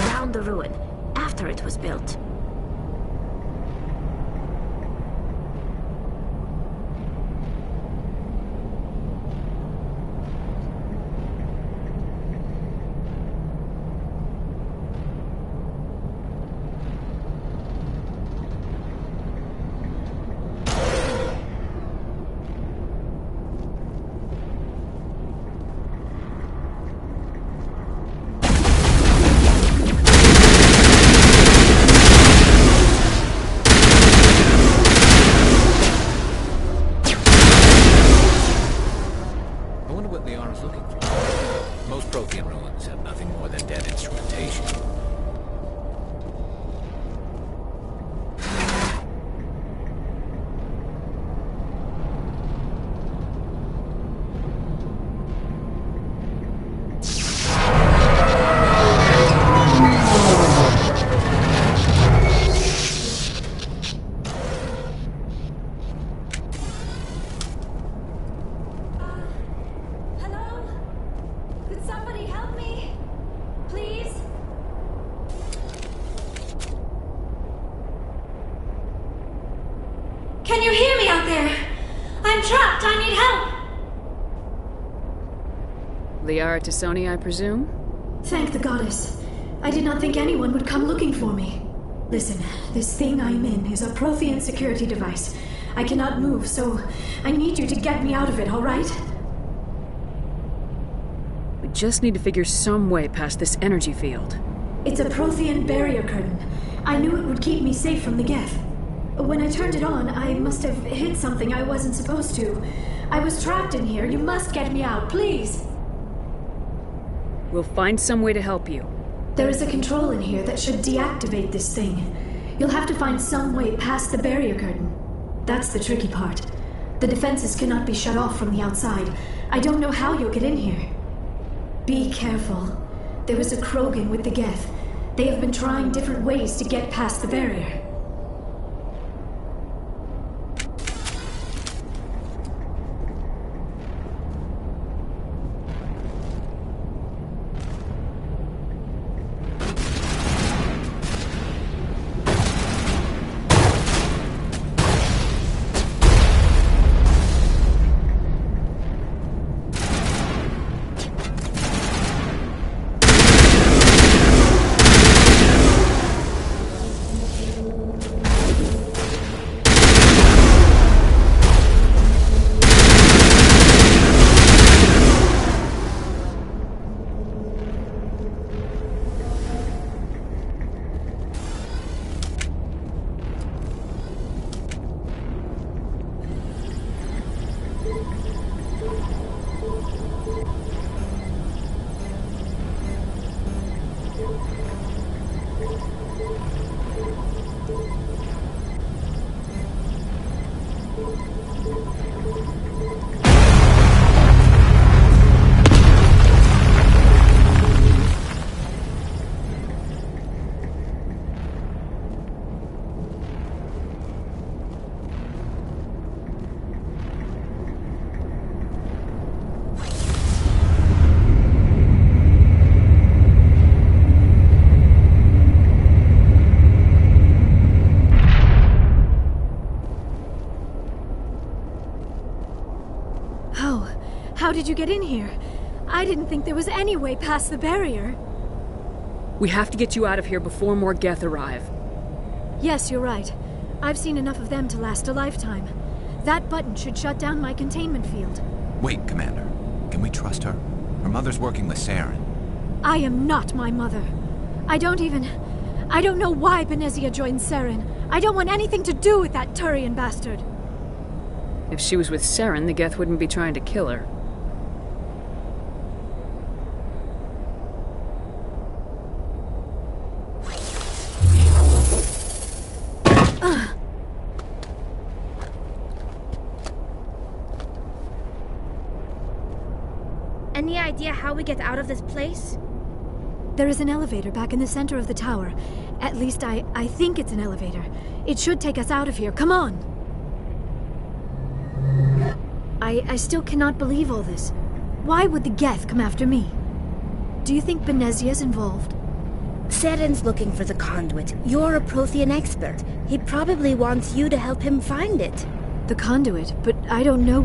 around the ruin after it was built. Can you hear me out there? I'm trapped. I need help. Liara T'Soni, I presume? Thank the goddess. I did not think anyone would come looking for me. Listen, this thing I'm in is a Prothean security device. I cannot move, so I need you to get me out of it, all right? We just need to figure some way past this energy field. It's a Prothean barrier curtain. I knew it would keep me safe from the Geth. When I turned it on, I must have hit something I wasn't supposed to. I was trapped in here. You must get me out, please. We'll find some way to help you. There is a control in here that should deactivate this thing. You'll have to find some way past the barrier curtain. That's the tricky part. The defenses cannot be shut off from the outside. I don't know how you'll get in here. Be careful. There is a Krogan with the Geth. They have been trying different ways to get past the barrier. How did you get in here? I didn't think there was any way past the barrier. We have to get you out of here before more Geth arrive. Yes, you're right. I've seen enough of them to last a lifetime. That button should shut down my containment field. Wait, Commander. Can we trust her? Her mother's working with Saren. I am not my mother. I don't know why Benezia joined Saren. I don't want anything to do with that Turian bastard. If she was with Saren, the Geth wouldn't be trying to kill her. Any idea how we get out of this place? There is an elevator back in the center of the tower. At least I think it's an elevator. It should take us out of here. Come on! I still cannot believe all this. Why would the Geth come after me? Do you think Benezia's involved? Seren's looking for the conduit. You're a Prothean expert. He probably wants you to help him find it. The conduit? But I don't know...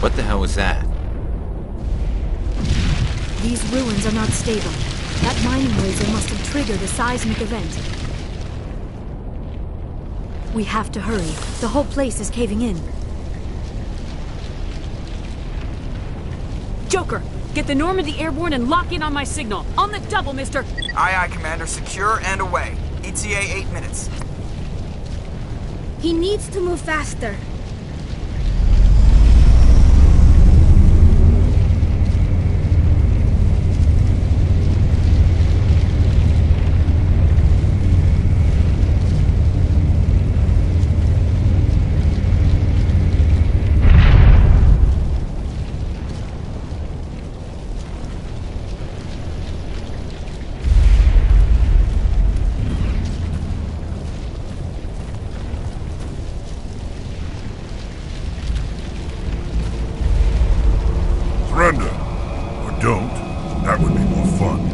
What the hell was that? These ruins are not stable. That mining laser must have triggered a seismic event. We have to hurry. The whole place is caving in. Joker, get the Normandy airborne and lock in on my signal. On the double, mister! Aye, aye, Commander. Secure and away. ETA 8 minutes. He needs to move faster. Surrender. Or don't. That would be more fun.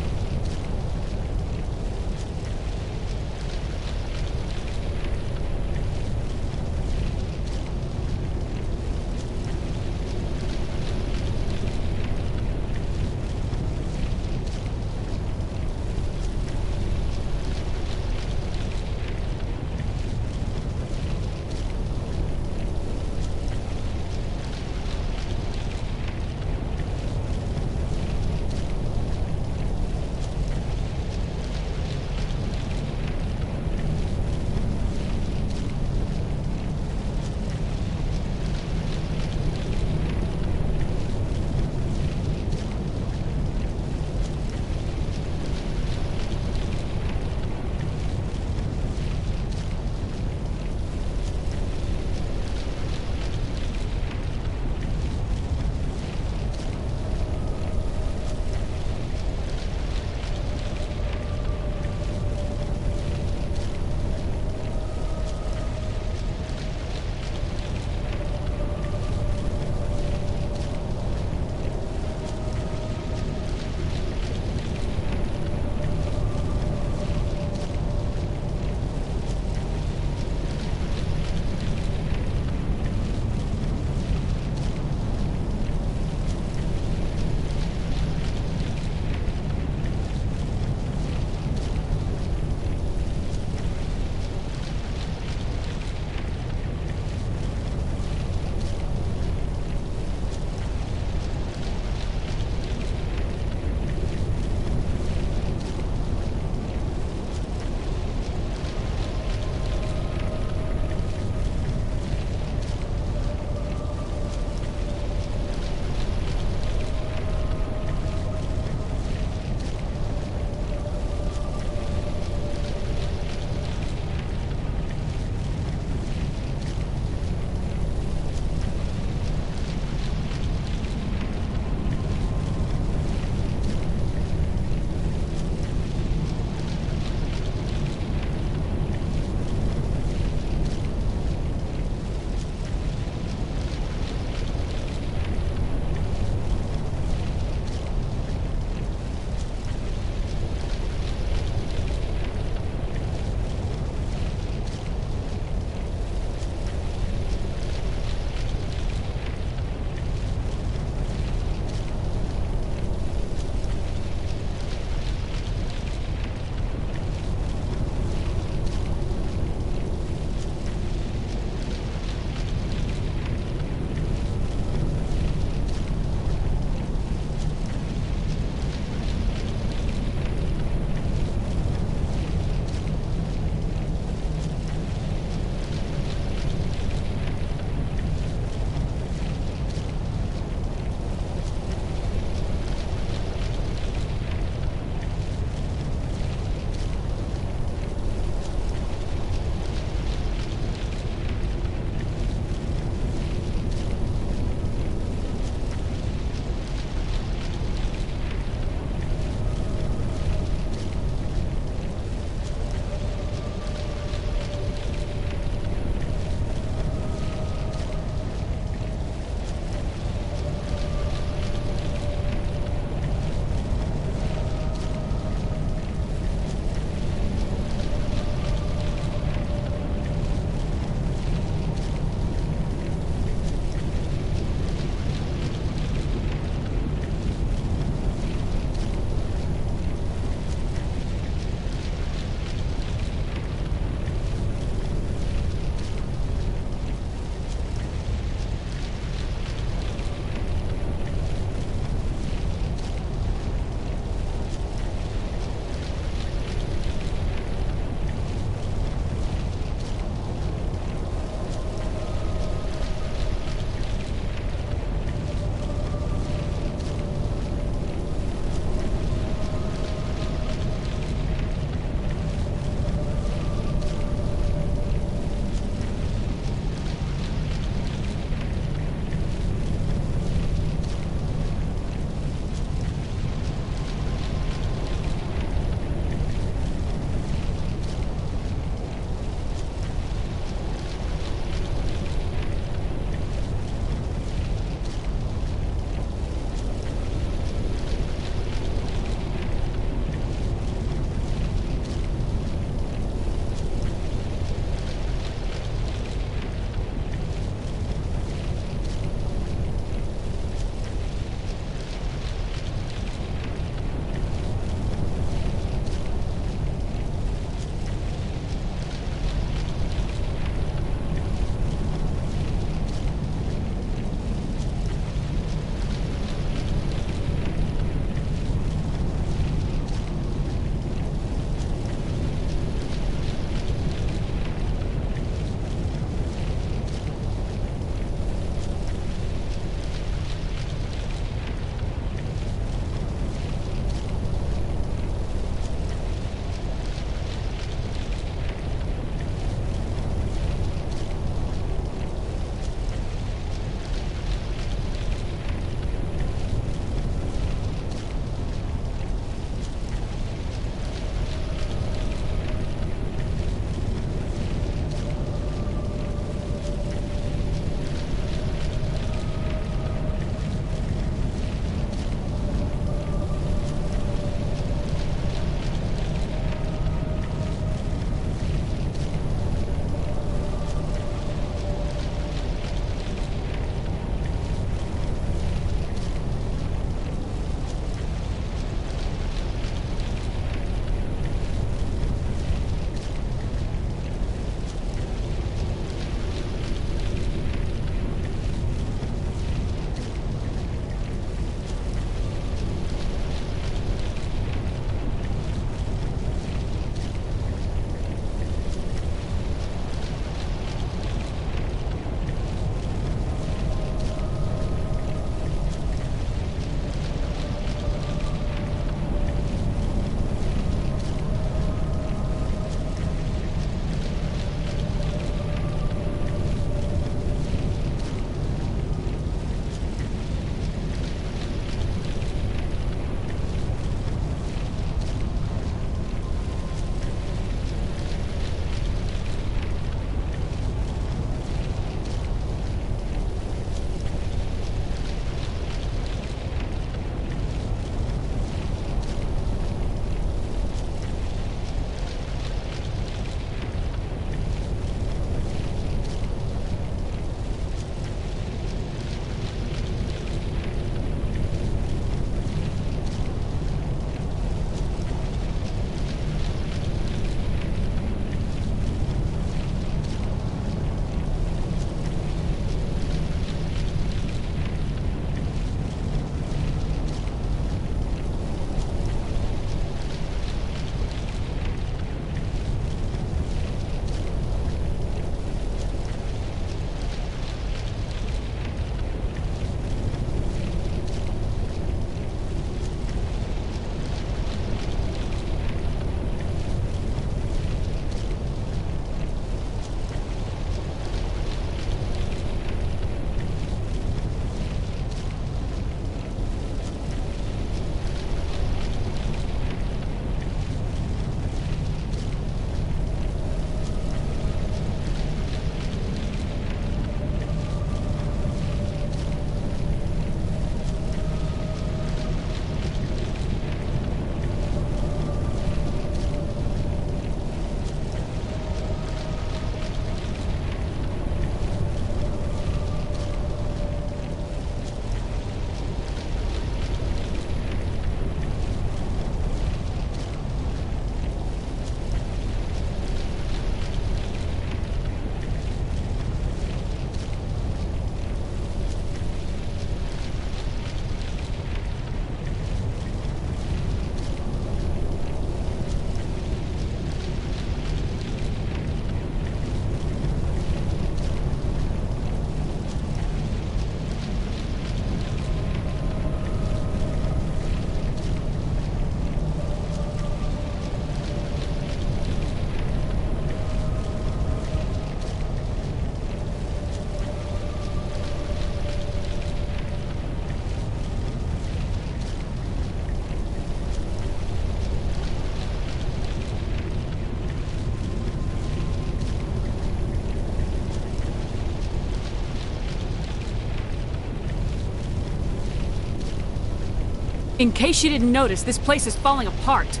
In case you didn't notice, this place is falling apart.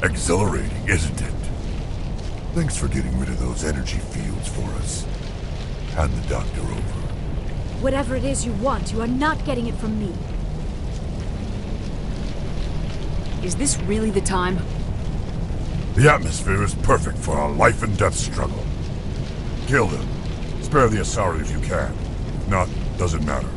Exhilarating, isn't it? Thanks for getting rid of those energy fields for us. Hand the doctor over. Whatever it is you want, you are not getting it from me. Is this really the time? The atmosphere is perfect for a life and death struggle. Kill them. Spare the Asari if you can. If not, doesn't matter.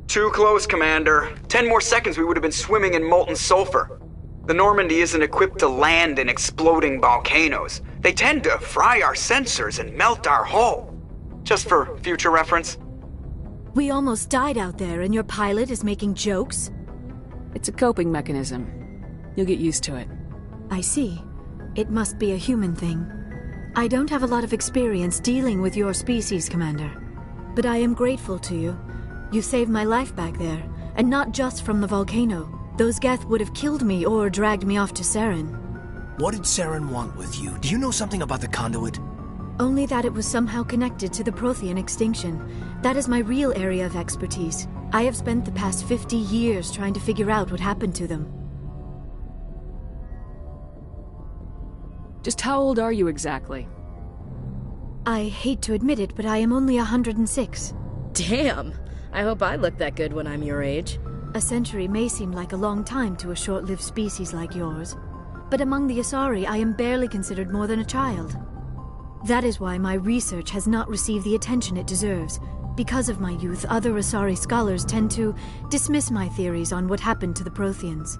Too close, Commander. 10 more seconds we would have been swimming in molten sulfur. The Normandy isn't equipped to land in exploding volcanoes. They tend to fry our sensors and melt our hull. Just for future reference. We almost died out there and your pilot is making jokes? It's a coping mechanism. You'll get used to it. I see. It must be a human thing. I don't have a lot of experience dealing with your species, Commander. But I am grateful to you. You saved my life back there, and not just from the volcano. Those Geth would have killed me or dragged me off to Saren. What did Saren want with you? Do you know something about the conduit? Only that it was somehow connected to the Prothean extinction. That is my real area of expertise. I have spent the past 50 years trying to figure out what happened to them. Just how old are you exactly? I hate to admit it, but I am only 106. Damn! I hope I look that good when I'm your age. A century may seem like a long time to a short-lived species like yours. But among the Asari, I am barely considered more than a child. That is why my research has not received the attention it deserves. Because of my youth, other Asari scholars tend to dismiss my theories on what happened to the Protheans.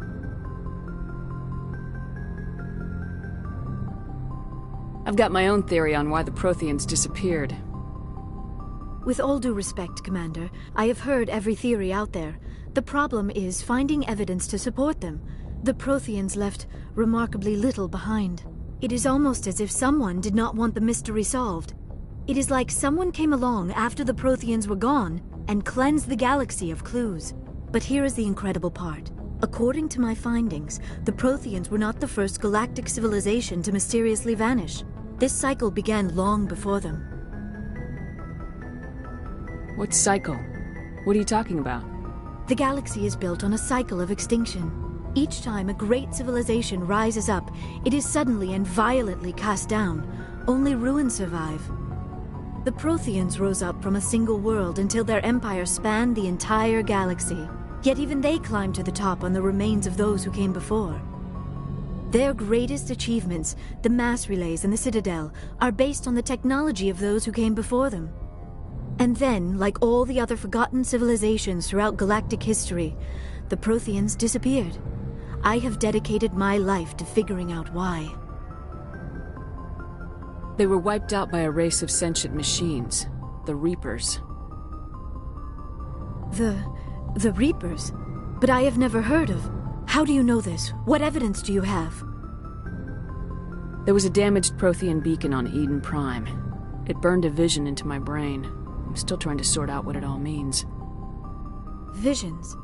I've got my own theory on why the Protheans disappeared. With all due respect, Commander, I have heard every theory out there. The problem is finding evidence to support them. The Protheans left remarkably little behind. It is almost as if someone did not want the mystery solved. It is like someone came along after the Protheans were gone and cleansed the galaxy of clues. But here is the incredible part. According to my findings, the Protheans were not the first galactic civilization to mysteriously vanish. This cycle began long before them. What cycle? What are you talking about? The galaxy is built on a cycle of extinction. Each time a great civilization rises up, it is suddenly and violently cast down. Only ruins survive. The Protheans rose up from a single world until their empire spanned the entire galaxy. Yet even they climbed to the top on the remains of those who came before. Their greatest achievements, the mass relays and the Citadel, are based on the technology of those who came before them. And then, like all the other forgotten civilizations throughout galactic history, the Protheans disappeared. I have dedicated my life to figuring out why. They were wiped out by a race of sentient machines, the Reapers. The Reapers? But I have never heard of. How do you know this? What evidence do you have? There was a damaged Prothean beacon on Eden Prime. It burned a vision into my brain. I'm still trying to sort out what it all means. Visions.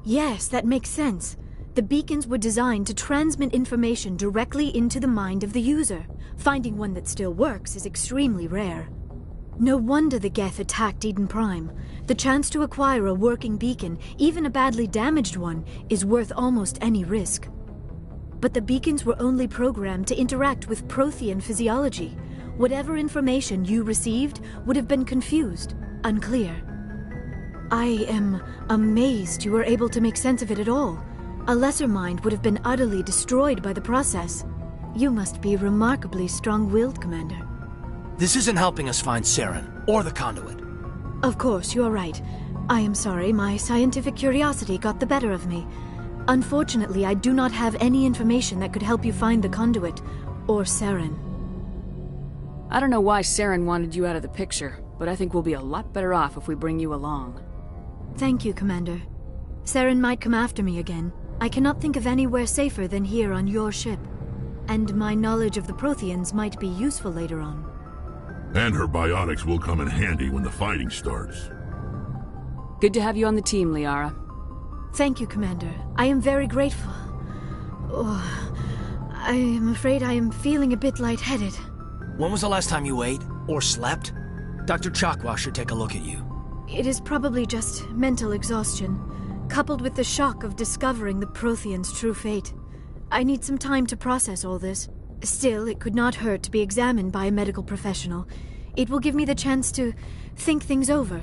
Yes, that makes sense. The beacons were designed to transmit information directly into the mind of the user. Finding one that still works is extremely rare. No wonder the Geth attacked Eden Prime. The chance to acquire a working beacon, even a badly damaged one, is worth almost any risk. But the beacons were only programmed to interact with Prothean physiology. Whatever information you received would have been confused, unclear. I am amazed you were able to make sense of it at all. A lesser mind would have been utterly destroyed by the process. You must be remarkably strong-willed, Commander. This isn't helping us find Saren, or the conduit. Of course, you are right. I am sorry, my scientific curiosity got the better of me. Unfortunately, I do not have any information that could help you find the conduit, or Saren. I don't know why Saren wanted you out of the picture, but I think we'll be a lot better off if we bring you along. Thank you, Commander. Saren might come after me again. I cannot think of anywhere safer than here on your ship. And my knowledge of the Protheans might be useful later on. And her biotics will come in handy when the fighting starts. Good to have you on the team, Liara. Thank you, Commander. I am very grateful. Oh, I am afraid I am feeling a bit lightheaded. When was the last time you ate, or slept? Dr. Chakwas should take a look at you. It is probably just mental exhaustion, coupled with the shock of discovering the Protheans' true fate. I need some time to process all this. Still, it could not hurt to be examined by a medical professional. It will give me the chance to think things over.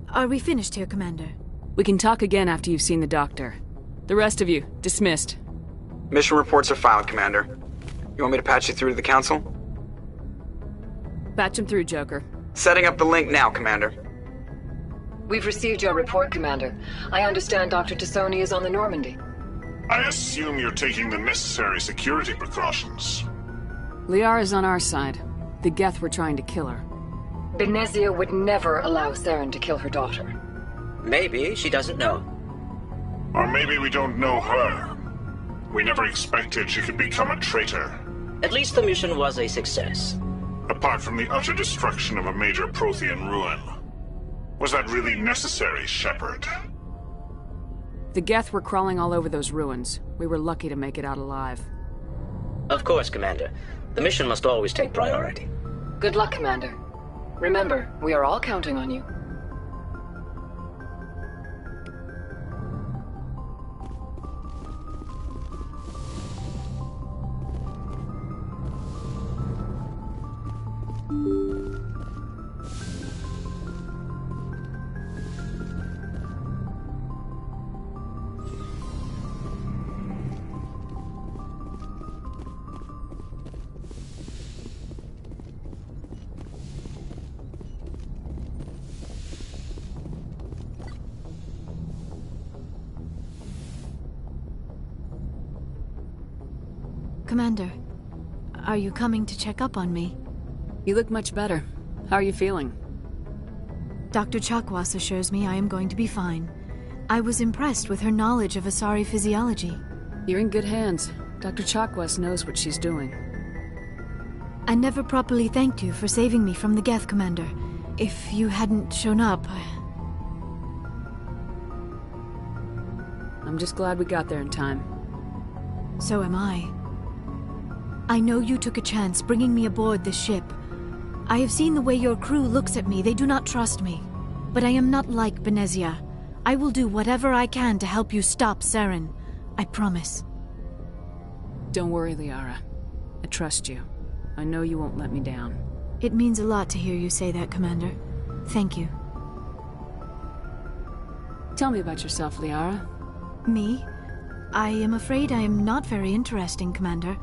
Are we finished here, Commander? We can talk again after you've seen the doctor. The rest of you, dismissed. Mission reports are filed, Commander. You want me to patch you through to the Council? Patch him through, Joker. Setting up the link now, Commander. We've received your report, Commander. I understand Dr. Tassoni is on the Normandy. I assume you're taking the necessary security precautions. Liara's on our side. The Geth were trying to kill her. Benezia would never allow Saren to kill her daughter. Maybe she doesn't know. Or maybe we don't know her. We never expected she could become a traitor. At least the mission was a success. Apart from the utter destruction of a major Prothean ruin. Was that really necessary, Shepard? The Geth were crawling all over those ruins. We were lucky to make it out alive. Of course, Commander. The mission must always take priority. Good luck, Commander. Remember, we are all counting on you. Commander, are you coming to check up on me? You look much better. How are you feeling? Dr. Chakwas assures me I am going to be fine. I was impressed with her knowledge of Asari physiology. You're in good hands. Dr. Chakwas knows what she's doing. I never properly thanked you for saving me from the Geth, Commander. If you hadn't shown up... I'm just glad we got there in time. So am I. I know you took a chance bringing me aboard this ship. I have seen the way your crew looks at me. They do not trust me. But I am not like Benezia. I will do whatever I can to help you stop Saren. I promise. Don't worry, Liara. I trust you. I know you won't let me down. It means a lot to hear you say that, Commander. Thank you. Tell me about yourself, Liara. Me? I am afraid I am not very interesting, Commander.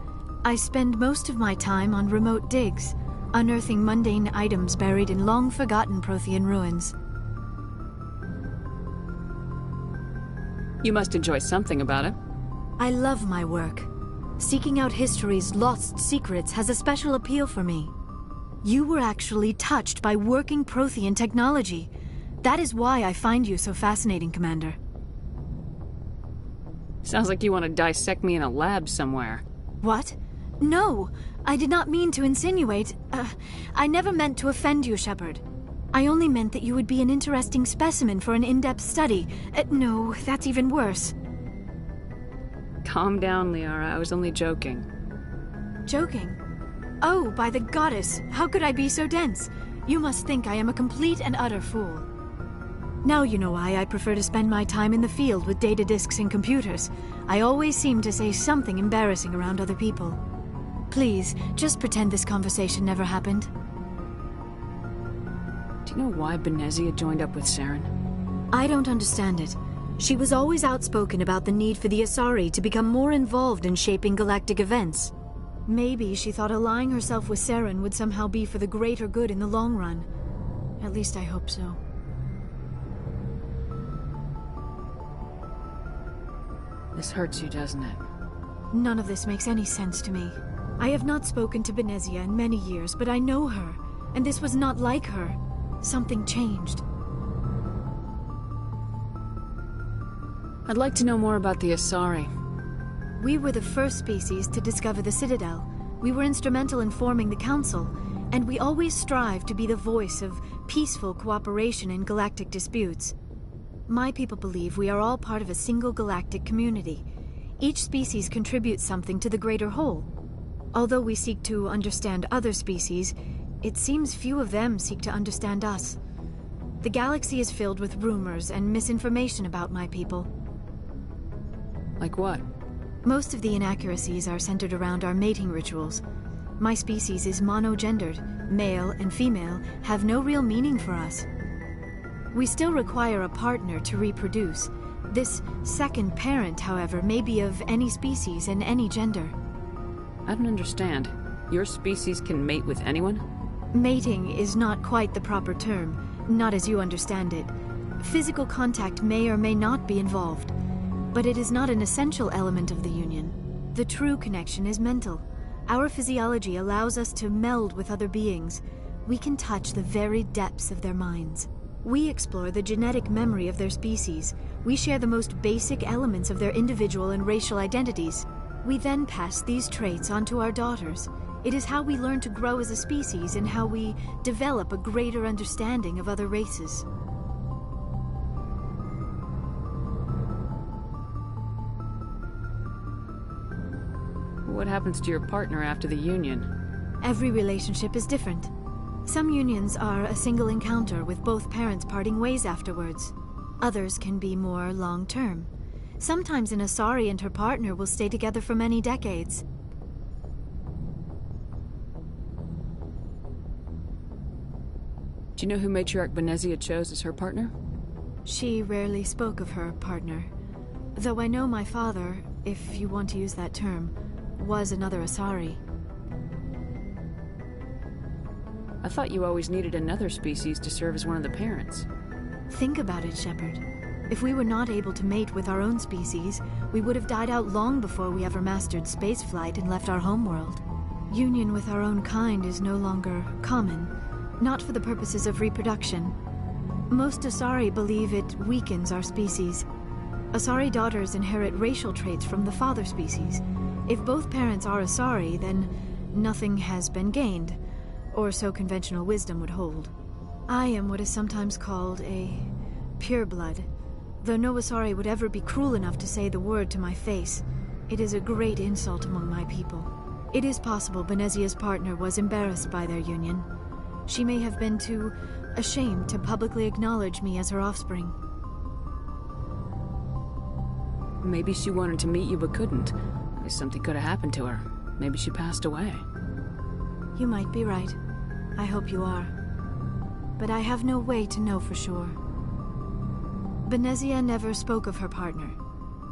I spend most of my time on remote digs, unearthing mundane items buried in long-forgotten Prothean ruins. You must enjoy something about it. I love my work. Seeking out history's lost secrets has a special appeal for me. You were actually touched by working Prothean technology. That is why I find you so fascinating, Commander. Sounds like you want to dissect me in a lab somewhere. What? No, I did not mean to insinuate. I never meant to offend you, Shepard. I only meant that you would be an interesting specimen for an in-depth study. No, that's even worse. Calm down, Liara. I was only joking. Joking? Oh, by the goddess! How could I be so dense? You must think I am a complete and utter fool. Now you know why I prefer to spend my time in the field with data disks and computers. I always seem to say something embarrassing around other people. Please, just pretend this conversation never happened. Do you know why Benezia joined up with Saren? I don't understand it. She was always outspoken about the need for the Asari to become more involved in shaping galactic events. Maybe she thought allying herself with Saren would somehow be for the greater good in the long run. At least I hope so. This hurts you, doesn't it? None of this makes any sense to me. I have not spoken to Benezia in many years, but I know her, and this was not like her. Something changed. I'd like to know more about the Asari. We were the first species to discover the Citadel. We were instrumental in forming the Council, and we always strive to be the voice of peaceful cooperation in galactic disputes. My people believe we are all part of a single galactic community. Each species contributes something to the greater whole. Although we seek to understand other species, it seems few of them seek to understand us. The galaxy is filled with rumors and misinformation about my people. Like what? Most of the inaccuracies are centered around our mating rituals. My species is monogendered. Male and female have no real meaning for us. We still require a partner to reproduce. This second parent, however, may be of any species and any gender. I don't understand. Your species can mate with anyone? Mating is not quite the proper term, not as you understand it. Physical contact may or may not be involved, but it is not an essential element of the union. The true connection is mental. Our physiology allows us to meld with other beings. We can touch the very depths of their minds. We explore the genetic memory of their species. We share the most basic elements of their individual and racial identities. We then pass these traits on to our daughters. It is how we learn to grow as a species and how we develop a greater understanding of other races. What happens to your partner after the union? Every relationship is different. Some unions are a single encounter with both parents parting ways afterwards. Others can be more long-term. Sometimes an Asari and her partner will stay together for many decades. Do you know who Matriarch Benezia chose as her partner? She rarely spoke of her partner. Though I know my father, if you want to use that term, was another Asari. I thought you always needed another species to serve as one of the parents. Think about it, Shepard. If we were not able to mate with our own species, we would have died out long before we ever mastered spaceflight and left our homeworld. Union with our own kind is no longer common, not for the purposes of reproduction. Most Asari believe it weakens our species. Asari daughters inherit racial traits from the father species. If both parents are Asari, then nothing has been gained, or so conventional wisdom would hold. I am what is sometimes called a pureblood. Though no Asari would ever be cruel enough to say the word to my face, it is a great insult among my people. It is possible Benezia's partner was embarrassed by their union. She may have been too ashamed to publicly acknowledge me as her offspring. Maybe she wanted to meet you but couldn't. Maybe something could have happened to her. Maybe she passed away. You might be right. I hope you are. But I have no way to know for sure. Benezia never spoke of her partner.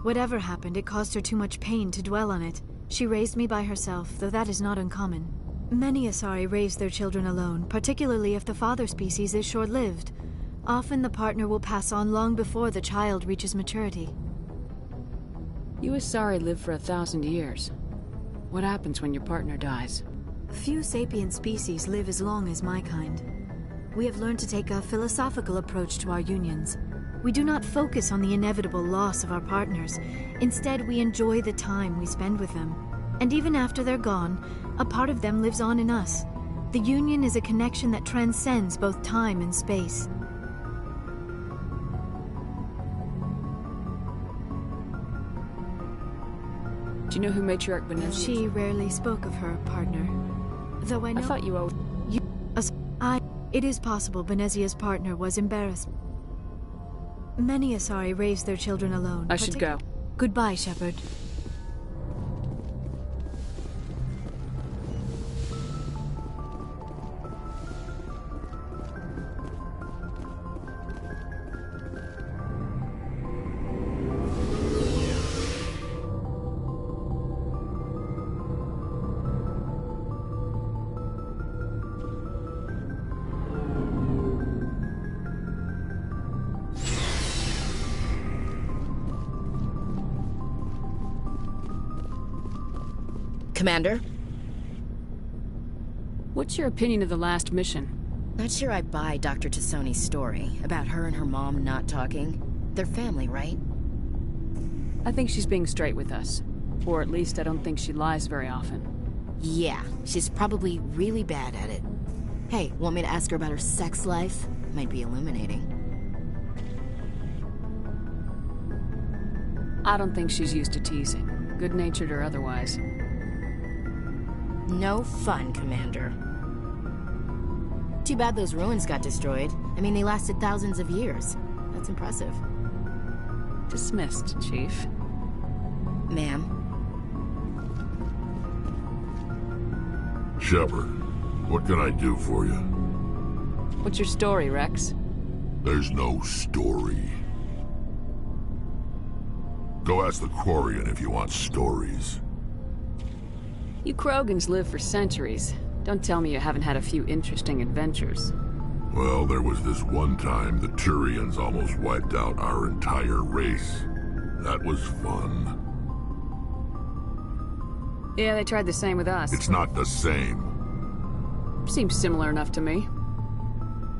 Whatever happened, it caused her too much pain to dwell on it. She raised me by herself, though that is not uncommon. Many Asari raise their children alone, particularly if the father species is short-lived. Often the partner will pass on long before the child reaches maturity. You Asari live for 1,000 years. What happens when your partner dies? Few sapient species live as long as my kind. We have learned to take a philosophical approach to our unions. We do not focus on the inevitable loss of our partners. Instead, we enjoy the time we spend with them. And even after they're gone, a part of them lives on in us. The union is a connection that transcends both time and space. Do you know who Matriarch Benezia She rarely spoke of her partner. Though I know... I thought you owed... It is possible Benezia's partner was embarrassed. Many Asari raised their children alone. I should go. Goodbye, Shepard. Commander? What's your opinion of the last mission? Not sure I buy Dr. Tassoni's story about her and her mom not talking. They're family, right? I think she's being straight with us. Or at least I don't think she lies very often. Yeah, she's probably really bad at it. Hey, want me to ask her about her sex life? Might be illuminating. I don't think she's used to teasing, good-natured or otherwise. No fun, Commander. Too bad those ruins got destroyed. I mean, they lasted thousands of years. That's impressive. Dismissed, Chief. Ma'am. Shepard, what can I do for you? What's your story, Rex? There's no story. Go ask the Quarian if you want stories. You Krogans live for centuries. Don't tell me you haven't had a few interesting adventures. Well, there was this one time the Turians almost wiped out our entire race. That was fun. Yeah, they tried the same with us. It's not the same. Seems similar enough to me.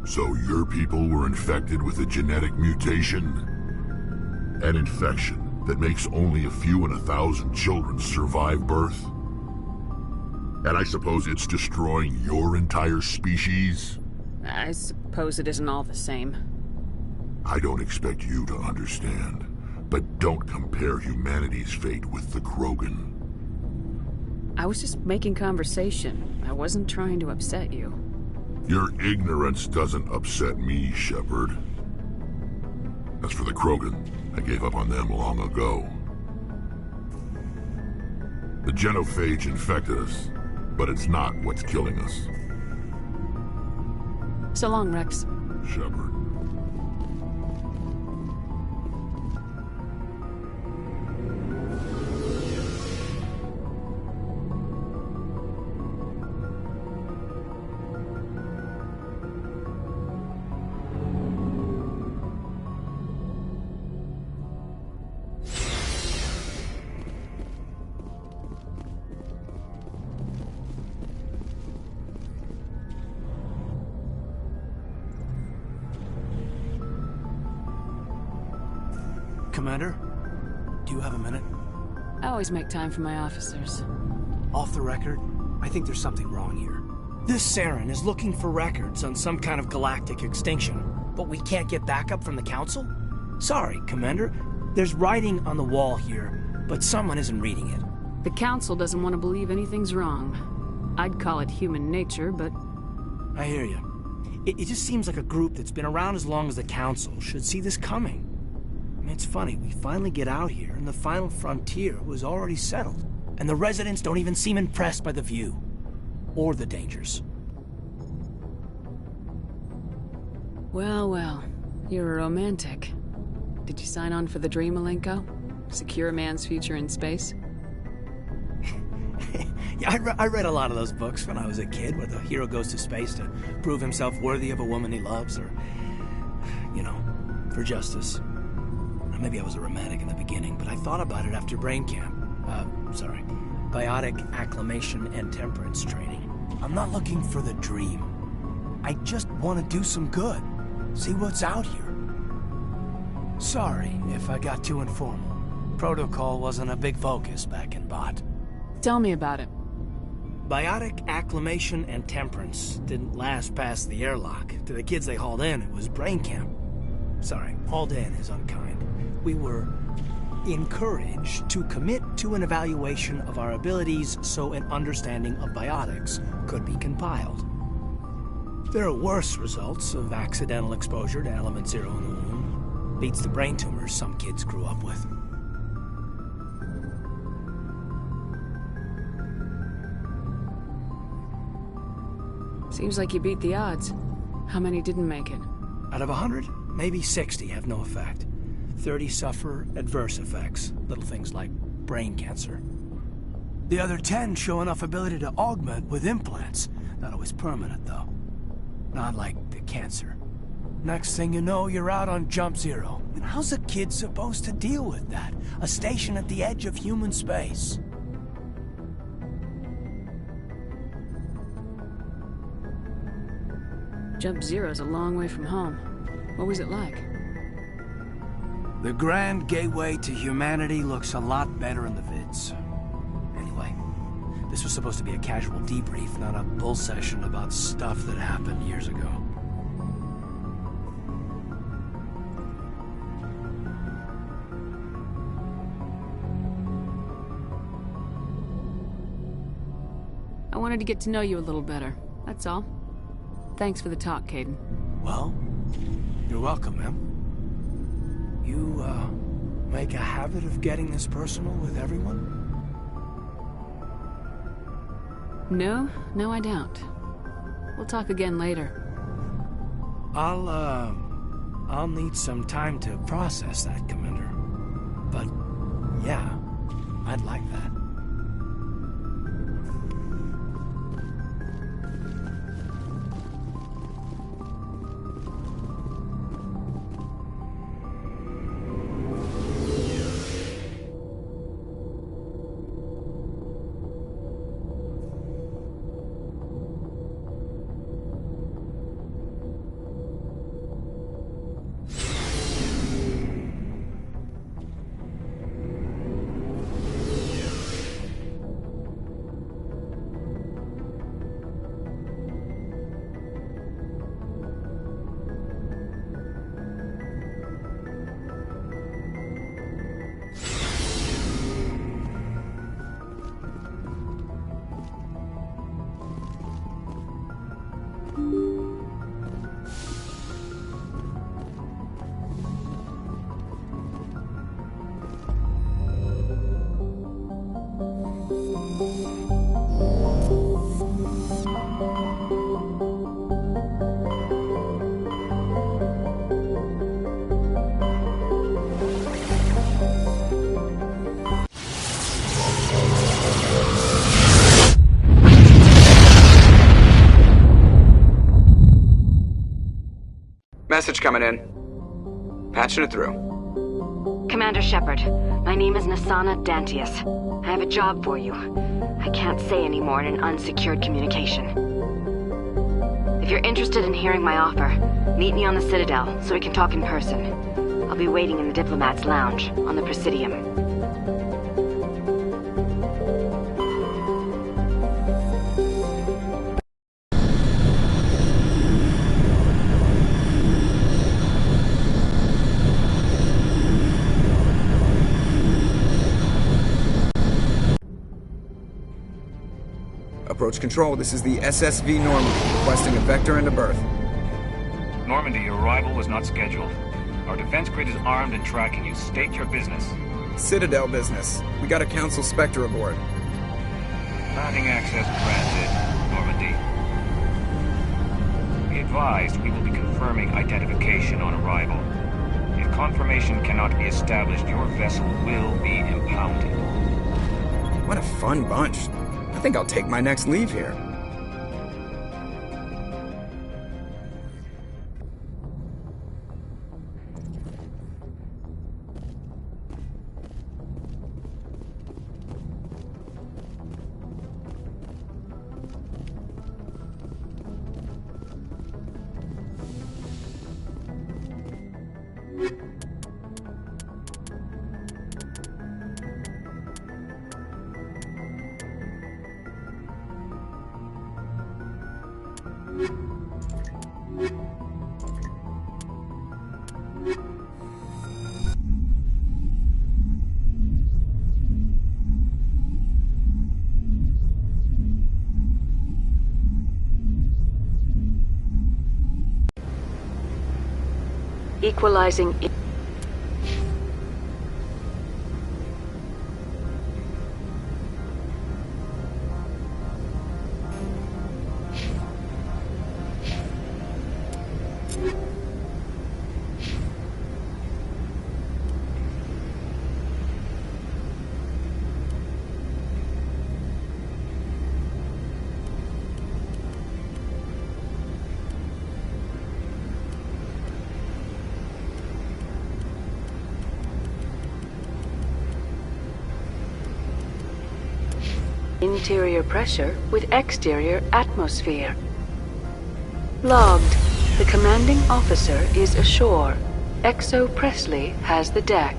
So your people were infected with a genetic mutation? An infection that makes only a few in 1,000 children survive birth? And I suppose it's destroying your entire species? I suppose it isn't all the same. I don't expect you to understand, but don't compare humanity's fate with the Krogan. I was just making conversation. I wasn't trying to upset you. Your ignorance doesn't upset me, Shepard. As for the Krogan, I gave up on them long ago. The genophage infected us, but it's not what's killing us. So long, Rex. Shepard. Commander, do you have a minute? I always make time for my officers. Off the record, I think there's something wrong here. This Saren is looking for records on some kind of galactic extinction, but we can't get backup from the Council? Sorry, Commander. There's writing on the wall here, but someone isn't reading it. The Council doesn't want to believe anything's wrong. I'd call it human nature, but... I hear you. It just seems like a group that's been around as long as the Council should see this coming. I mean, it's funny, we finally get out here, and the final frontier was already settled. And the residents don't even seem impressed by the view. Or the dangers. Well, well. You're a romantic. Did you sign on for the dream, Malenko? Secure a man's future in space? Yeah, I read a lot of those books when I was a kid, where the hero goes to space to prove himself worthy of a woman he loves, or, you know, for justice. Maybe I was a romantic in the beginning, but I thought about it after brain camp. Biotic acclimation and temperance training. I'm not looking for the dream. I just want to do some good. See what's out here. Sorry if I got too informal. Protocol wasn't a big focus back in Bot. Tell me about it. Biotic acclimation and temperance didn't last past the airlock. To the kids they hauled in, it was brain camp. Sorry, hauled in is unkind. We were encouraged to commit to an evaluation of our abilities so an understanding of biotics could be compiled. There are worse results of accidental exposure to Element Zero in the womb. Beats the brain tumors some kids grew up with. Seems like you beat the odds. How many didn't make it? Out of 100, maybe 60 have no effect. 30 suffer adverse effects, little things like brain cancer. The other 10 show enough ability to augment with implants. Not always permanent, though. Not like the cancer. Next thing you know, you're out on Jump Zero. And how's a kid supposed to deal with that? A station at the edge of human space. Jump Zero's a long way from home. What was it like? The grand gateway to humanity looks a lot better in the vids. Anyway, this was supposed to be a casual debrief, not a bull session about stuff that happened years ago. I wanted to get to know you a little better, that's all. Thanks for the talk, Kaidan. Well, you're welcome, ma'am. You, make a habit of getting this personal with everyone? No, I don't. We'll talk again later. I'll need some time to process that, Commander. But, yeah, I'd like that. Message coming in. Patching it through. Commander Shepard, my name is Nassana Dantius. I have a job for you. I can't say any more in an unsecured communication. If you're interested in hearing my offer, meet me on the Citadel so we can talk in person. I'll be waiting in the Diplomat's Lounge on the Presidium. Approach control, this is the SSV Normandy, requesting a vector and a berth. Normandy, your arrival was not scheduled. Our defense grid is armed and tracking you. State your business. Citadel business. We got a Council Spectre aboard. Landing access granted, Normandy. Be advised, we will be confirming identification on arrival. If confirmation cannot be established, your vessel will be impounded. What a fun bunch. I think I'll take my next leave here. equalizing... Interior pressure with exterior atmosphere. Logged. The commanding officer is ashore. Exo Presley has the deck.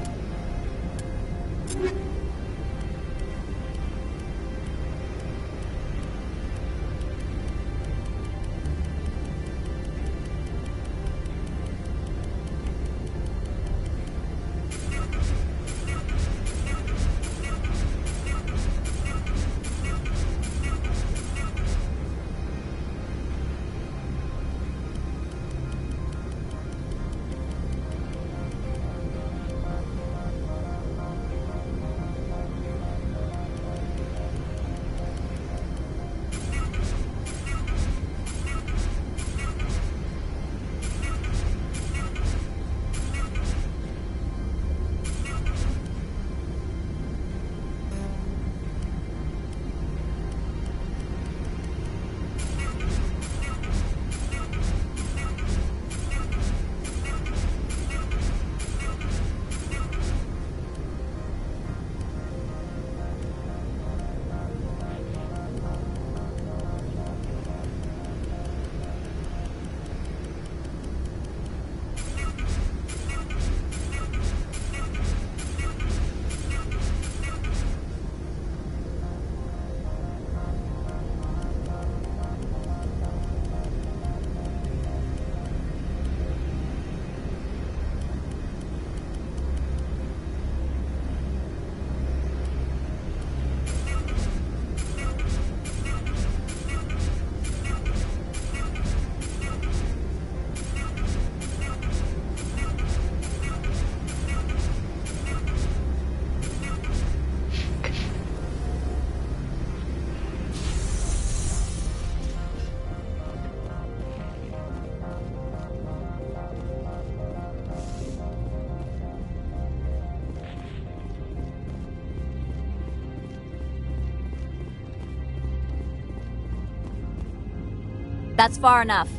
That's far enough.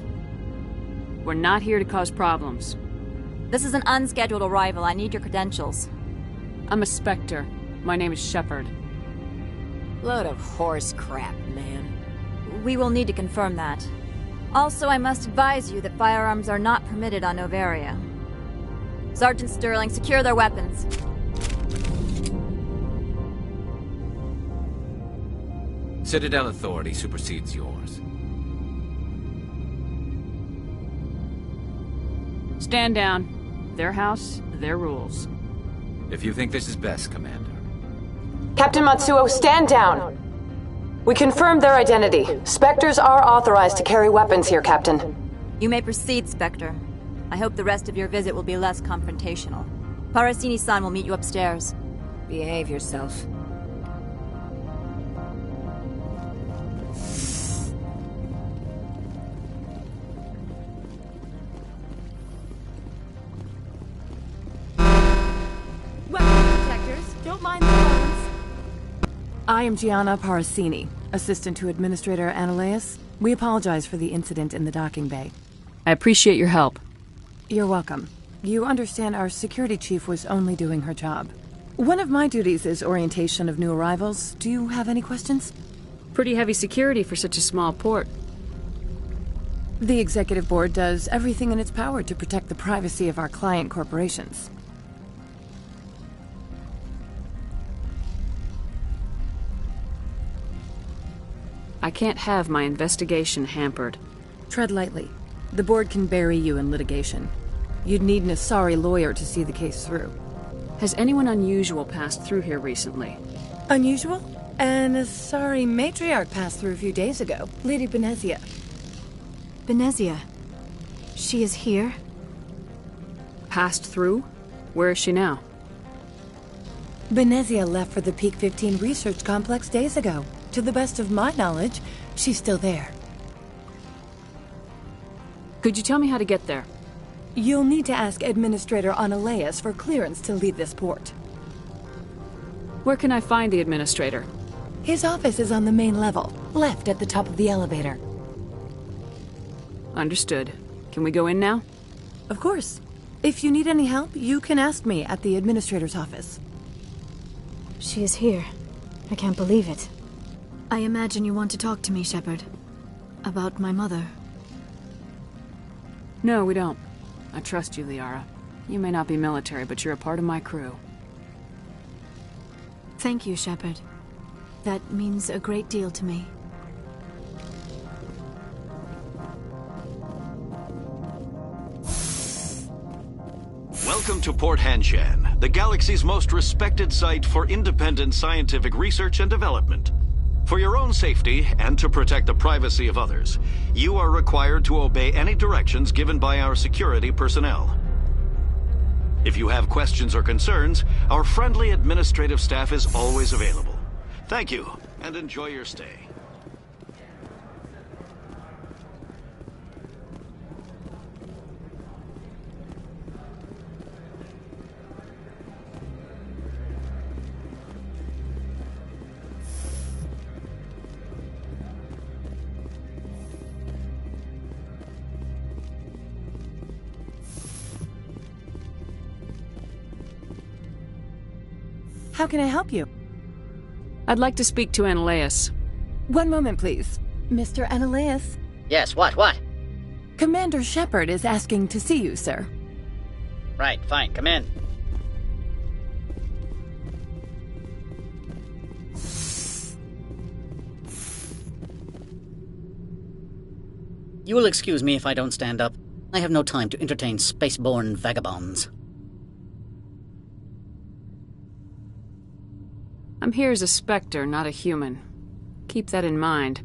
We're not here to cause problems. This is an unscheduled arrival. I need your credentials. I'm a Spectre. My name is Shepard. Load of horse crap, man. We will need to confirm that. Also, I must advise you that firearms are not permitted on Noveria. Sergeant Sterling, secure their weapons. Citadel authority supersedes yours. Stand down. Their house, their rules. If you think this is best, Commander. Captain Matsuo, stand down! We confirmed their identity. Spectres are authorized to carry weapons here, Captain. You may proceed, Spectre. I hope the rest of your visit will be less confrontational. Parasini-san will meet you upstairs. Behave yourself. I am Gianna Parasini, assistant to Administrator Analeus. We apologize for the incident in the docking bay. I appreciate your help. You're welcome. You understand our security chief was only doing her job. One of my duties is orientation of new arrivals. Do you have any questions? Pretty heavy security for such a small port. The Executive Board does everything in its power to protect the privacy of our client corporations. I can't have my investigation hampered. Tread lightly. The board can bury you in litigation. You'd need an Asari lawyer to see the case through. Has anyone unusual passed through here recently? Unusual? An Asari matriarch passed through a few days ago. Lady Benezia. Benezia? She is here? passed through? Where is she now? Benezia left for the Peak 15 research complex days ago. To the best of my knowledge, she's still there. Could you tell me how to get there? You'll need to ask Administrator Analeas for clearance to leave this port. Where can I find the Administrator? His office is on the main level, left at the top of the elevator. Understood. Can we go in now? Of course. If you need any help, you can ask me at the Administrator's office. She is here. I can't believe it. I imagine you want to talk to me, Shepard. About my mother. No, we don't. I trust you, Liara. You may not be military, but you're a part of my crew. Thank you, Shepard. That means a great deal to me. Welcome to Port Hanshan, the galaxy's most respected site for independent scientific research and development. For your own safety, and to protect the privacy of others, you are required to obey any directions given by our security personnel. If you have questions or concerns, our friendly administrative staff is always available. Thank you, and enjoy your stay. How can I help you? I'd like to speak to Analeas. One moment, please. Mr. Analeas? Yes, what? Commander Shepard is asking to see you, sir. Right, fine, come in. You will excuse me if I don't stand up. I have no time to entertain spaceborne vagabonds. I'm here as a Spectre, not a human. Keep that in mind.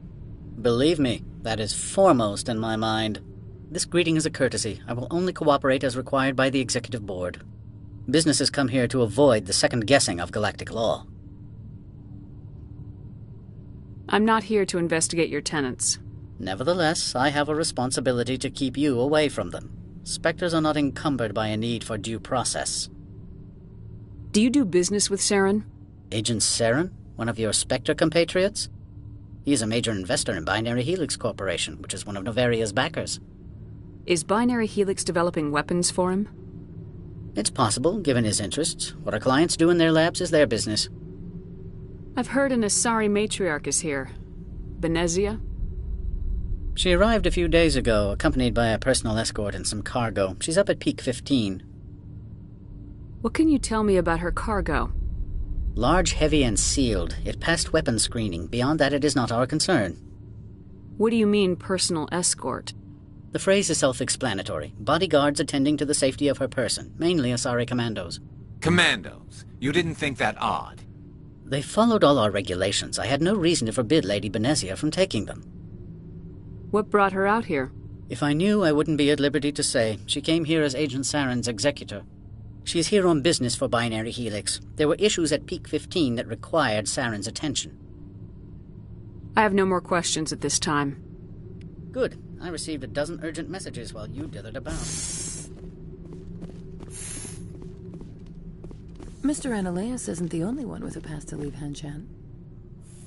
Believe me, that is foremost in my mind. This greeting is a courtesy. I will only cooperate as required by the Executive Board. Businesses come here to avoid the second-guessing of galactic law. I'm not here to investigate your tenants. Nevertheless, I have a responsibility to keep you away from them. Spectres are not encumbered by a need for due process. Do you do business with Saren? Agent Saren? One of your Spectre compatriots? He is a major investor in Binary Helix Corporation, which is one of Novaria's backers. Is Binary Helix developing weapons for him? It's possible, given his interests. What our clients do in their labs is their business. I've heard an Asari matriarch is here. Benezia? She arrived a few days ago, accompanied by a personal escort and some cargo. She's up at Peak 15. What can you tell me about her cargo? Large, heavy, and sealed. It passed weapons screening. Beyond that, it is not our concern. What do you mean, personal escort? The phrase is self-explanatory. Bodyguards attending to the safety of her person, mainly Asari commandos. Commandos? You didn't think that odd? They followed all our regulations. I had no reason to forbid Lady Benezia from taking them. What brought her out here? If I knew, I wouldn't be at liberty to say. She came here as Agent Saren's executor. She's here on business for Binary Helix. There were issues at Peak 15 that required Saren's attention. I have no more questions at this time. Good. I received a dozen urgent messages while you dithered about. Mr. Analeas isn't the only one with a pass to leave Hanshan.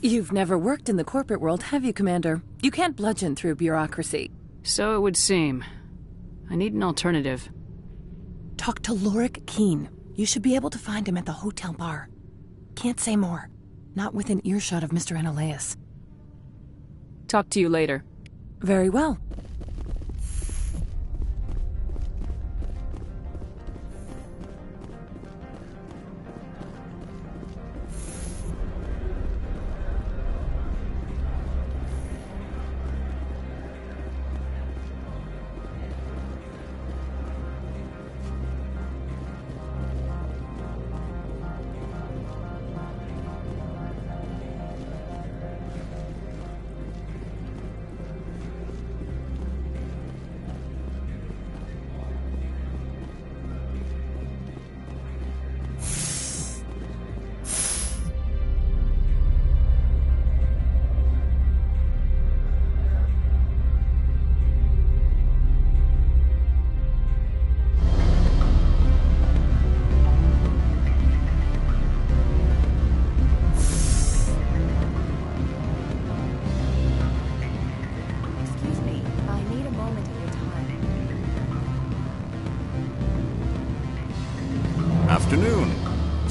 You've never worked in the corporate world, have you, Commander? You can't bludgeon through bureaucracy. So it would seem. I need an alternative. Talk to Lorik Keen. You should be able to find him at the hotel bar. Can't say more. Not within earshot of Mr. Analeas. Talk to you later. Very well.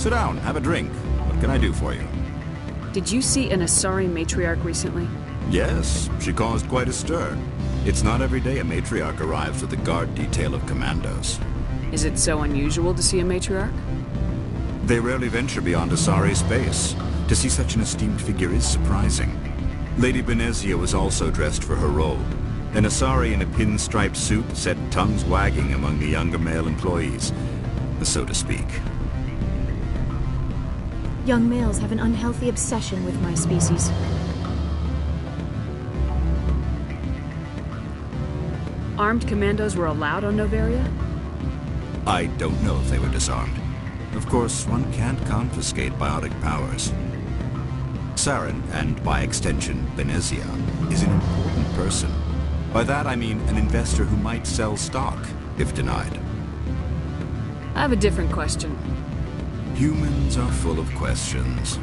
Sit down, have a drink. What can I do for you? Did you see an Asari matriarch recently? Yes, she caused quite a stir. It's not every day a matriarch arrives with a guard detail of commandos. Is it so unusual to see a matriarch? They rarely venture beyond Asari space. To see such an esteemed figure is surprising. Lady Benezia was also dressed for her role. An Asari in a pinstriped suit set tongues wagging among the younger male employees, so to speak. Young males have an unhealthy obsession with my species. Armed commandos were allowed on Noveria? I don't know if they were disarmed. Of course, one can't confiscate biotic powers. Saren, and by extension, Benezia, is an important person. By that I mean an investor who might sell stock, if denied. I have a different question. Humans are full of questions.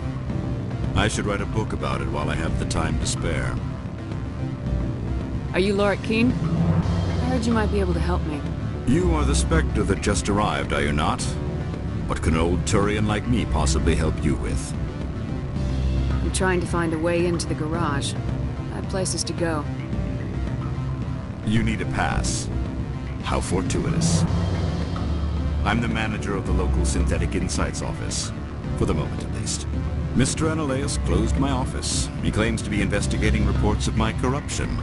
I should write a book about it while I have the time to spare. Are you Lorik Quiin? I heard you might be able to help me. You are the Spectre that just arrived, are you not? What can an old Turian like me possibly help you with? I'm trying to find a way into the garage. I have places to go. You need a pass. How fortuitous. I'm the manager of the local Synthetic Insights office. For the moment, at least. Mr. Analeus closed my office. He claims to be investigating reports of my corruption.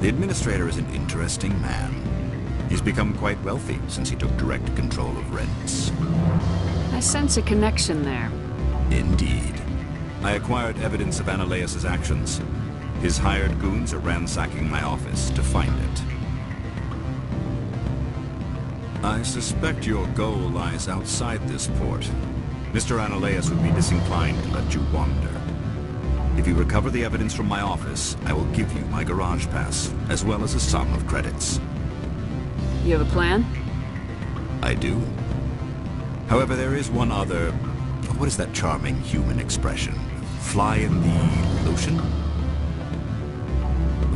The administrator is an interesting man. He's become quite wealthy since he took direct control of rents. I sense a connection there. Indeed. I acquired evidence of Analeus' actions. His hired goons are ransacking my office to find it. I suspect your goal lies outside this port. Mr. Analeus would be disinclined to let you wander. If you recover the evidence from my office, I will give you my garage pass, as well as a sum of credits. You have a plan? I do. However, there is one other... What is that charming human expression? Fly in the lotion?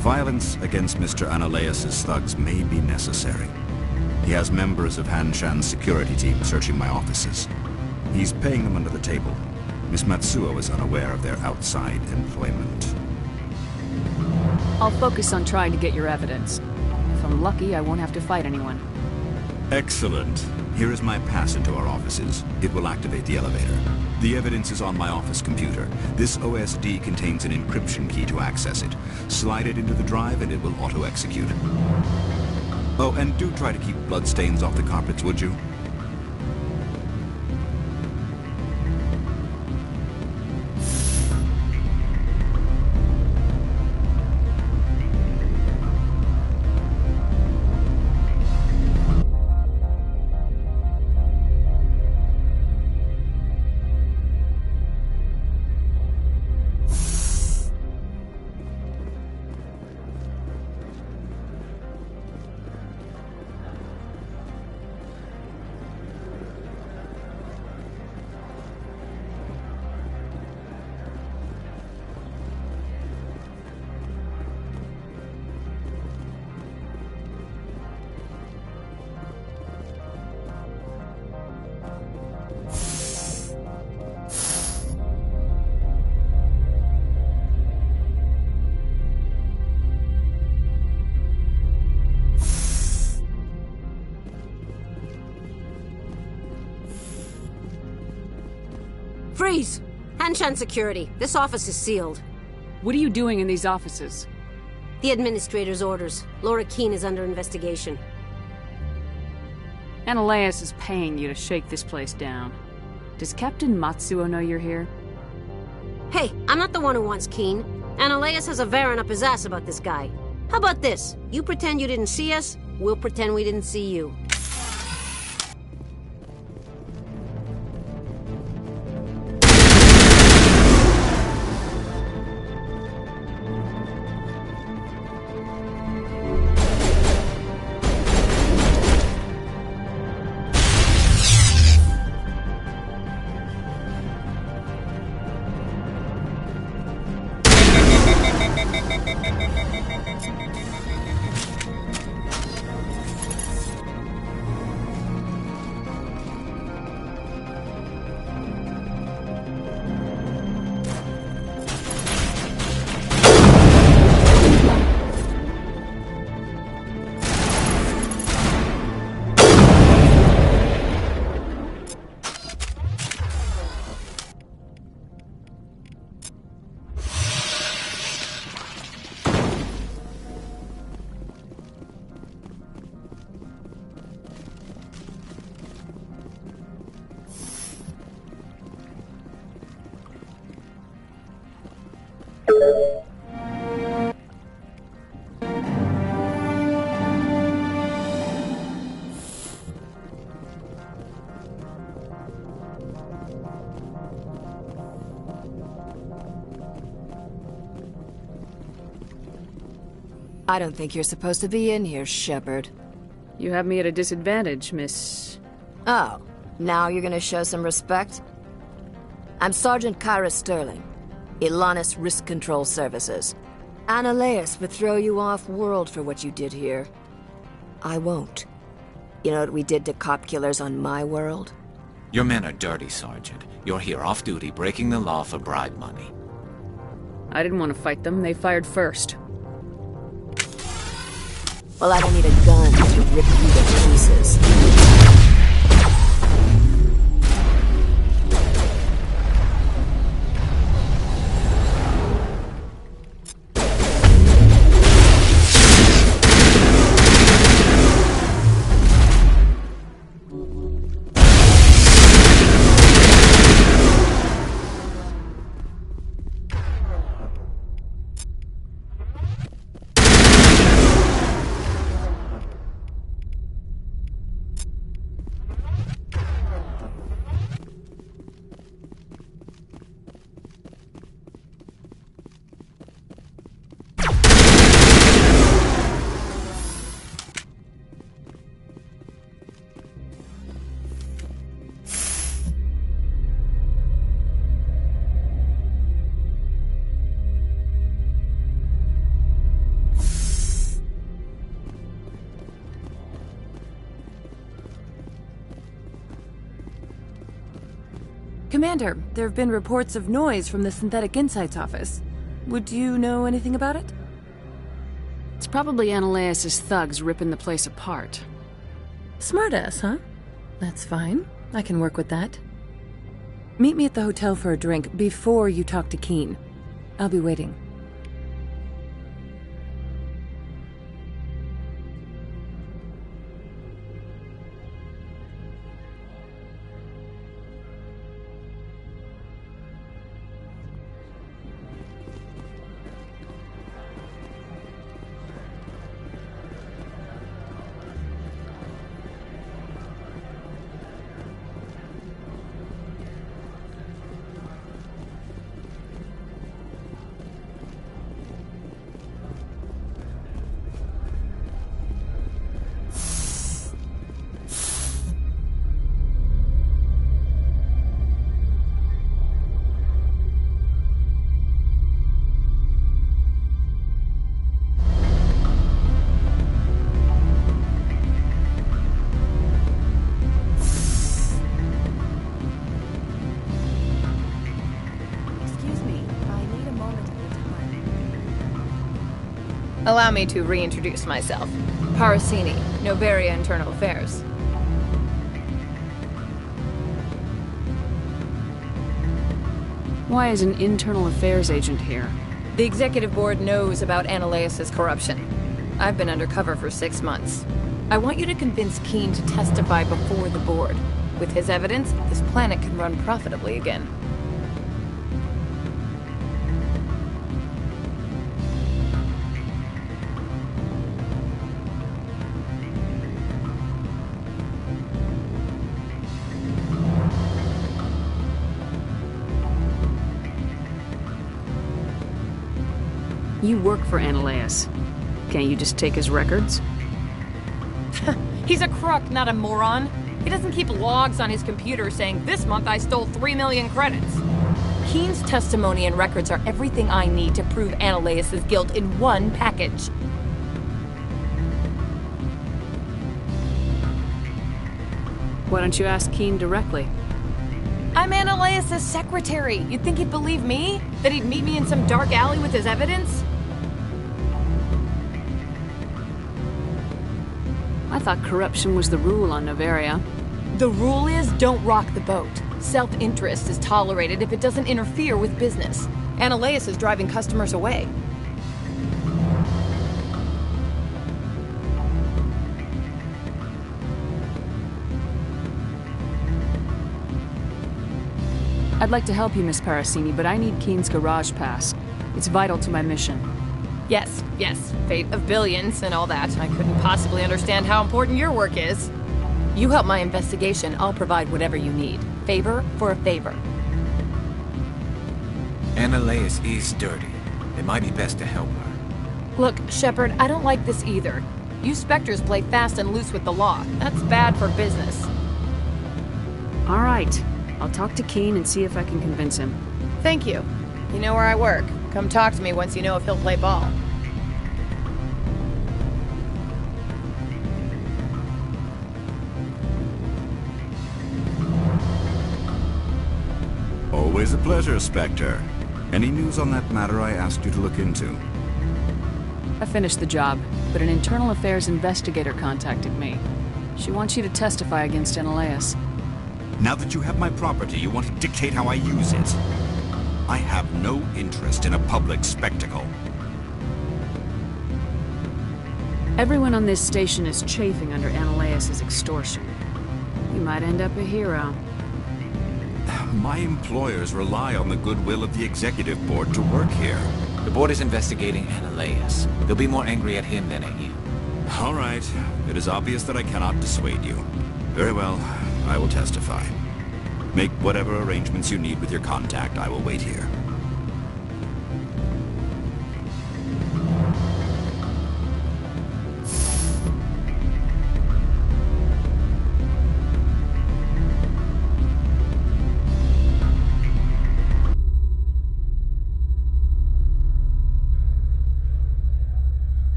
Violence against Mr. Analeus' thugs may be necessary. He has members of Hanshan's security team searching my offices. He's paying them under the table. Miss Matsuo is unaware of their outside employment. I'll focus on trying to get your evidence. If I'm lucky, I won't have to fight anyone. Excellent. Here is my pass into our offices. It will activate the elevator. The evidence is on my office computer. This OSD contains an encryption key to access it. Slide it into the drive and it will auto-execute. Oh, and do try to keep bloodstains off the carpets, would you? Freeze! Hanshan Security. This office is sealed. What are you doing in these offices? The administrator's orders. Lorik Quiin is under investigation. Analeus is paying you to shake this place down. Does Captain Matsuo know you're here? Hey, I'm not the one who wants Quiin. Analeus has a Varen up his ass about this guy. How about this? You pretend you didn't see us, we'll pretend we didn't see you. I don't think you're supposed to be in here, Shepard. You have me at a disadvantage, Miss... Oh, now you're gonna show some respect? I'm Sergeant Kyra Sterling, Ilanis Risk Control Services. Analeas would throw you off-world for what you did here. I won't. You know what we did to cop killers on my world? Your men are dirty, Sergeant. You're here off-duty, breaking the law for bribe money. I didn't want to fight them. They fired first. Well, I don't need a gun to rip you to pieces. Commander, there have been reports of noise from the Synthetic Insights office. Would you know anything about it? It's probably Analeas' thugs ripping the place apart. Smartass, huh? That's fine. I can work with that. Meet me at the hotel for a drink before you talk to Keen. I'll be waiting. Allow me to reintroduce myself. Parasini, Noveria Internal Affairs. Why is an internal affairs agent here? The executive board knows about Analeas' corruption. I've been undercover for 6 months. I want you to convince Keen to testify before the board. With his evidence, this planet can run profitably again. You work for Analeas. Can't you just take his records? He's a crook, not a moron. He doesn't keep logs on his computer saying, "This month I stole 3 million credits." Keen's testimony and records are everything I need to prove Analeas' guilt in one package. Why don't you ask Keen directly? I'm Analeas' secretary. You'd think he'd believe me? That he'd meet me in some dark alley with his evidence? I thought corruption was the rule on Noveria. The rule is, don't rock the boat. Self-interest is tolerated if it doesn't interfere with business. Analeas is driving customers away. I'd like to help you, Miss Parasini, but I need Keen's garage pass. It's vital to my mission. Yes, fate of billions and all that. I couldn't possibly understand how important your work is. You help my investigation, I'll provide whatever you need. Favor for a favor. Annaleas is dirty. It might be best to help her. Look, Shepard, I don't like this either. You Spectres play fast and loose with the law. That's bad for business. All right. I'll talk to Keen and see if I can convince him. Thank you. You know where I work. Come talk to me once you know if he'll play ball. Always a pleasure, Spectre. Any news on that matter I asked you to look into? I finished the job, but an internal affairs investigator contacted me. She wants you to testify against Annaleas. Now that you have my property, you want to dictate how I use it. I have no interest in a public spectacle. Everyone on this station is chafing under Annaleas' extortion. You might end up a hero. My employers rely on the goodwill of the executive board to work here. The board is investigating Annaleas. They'll be more angry at him than at you. All right. It is obvious that I cannot dissuade you. Very well. I will testify. Make whatever arrangements you need with your contact. I will wait here.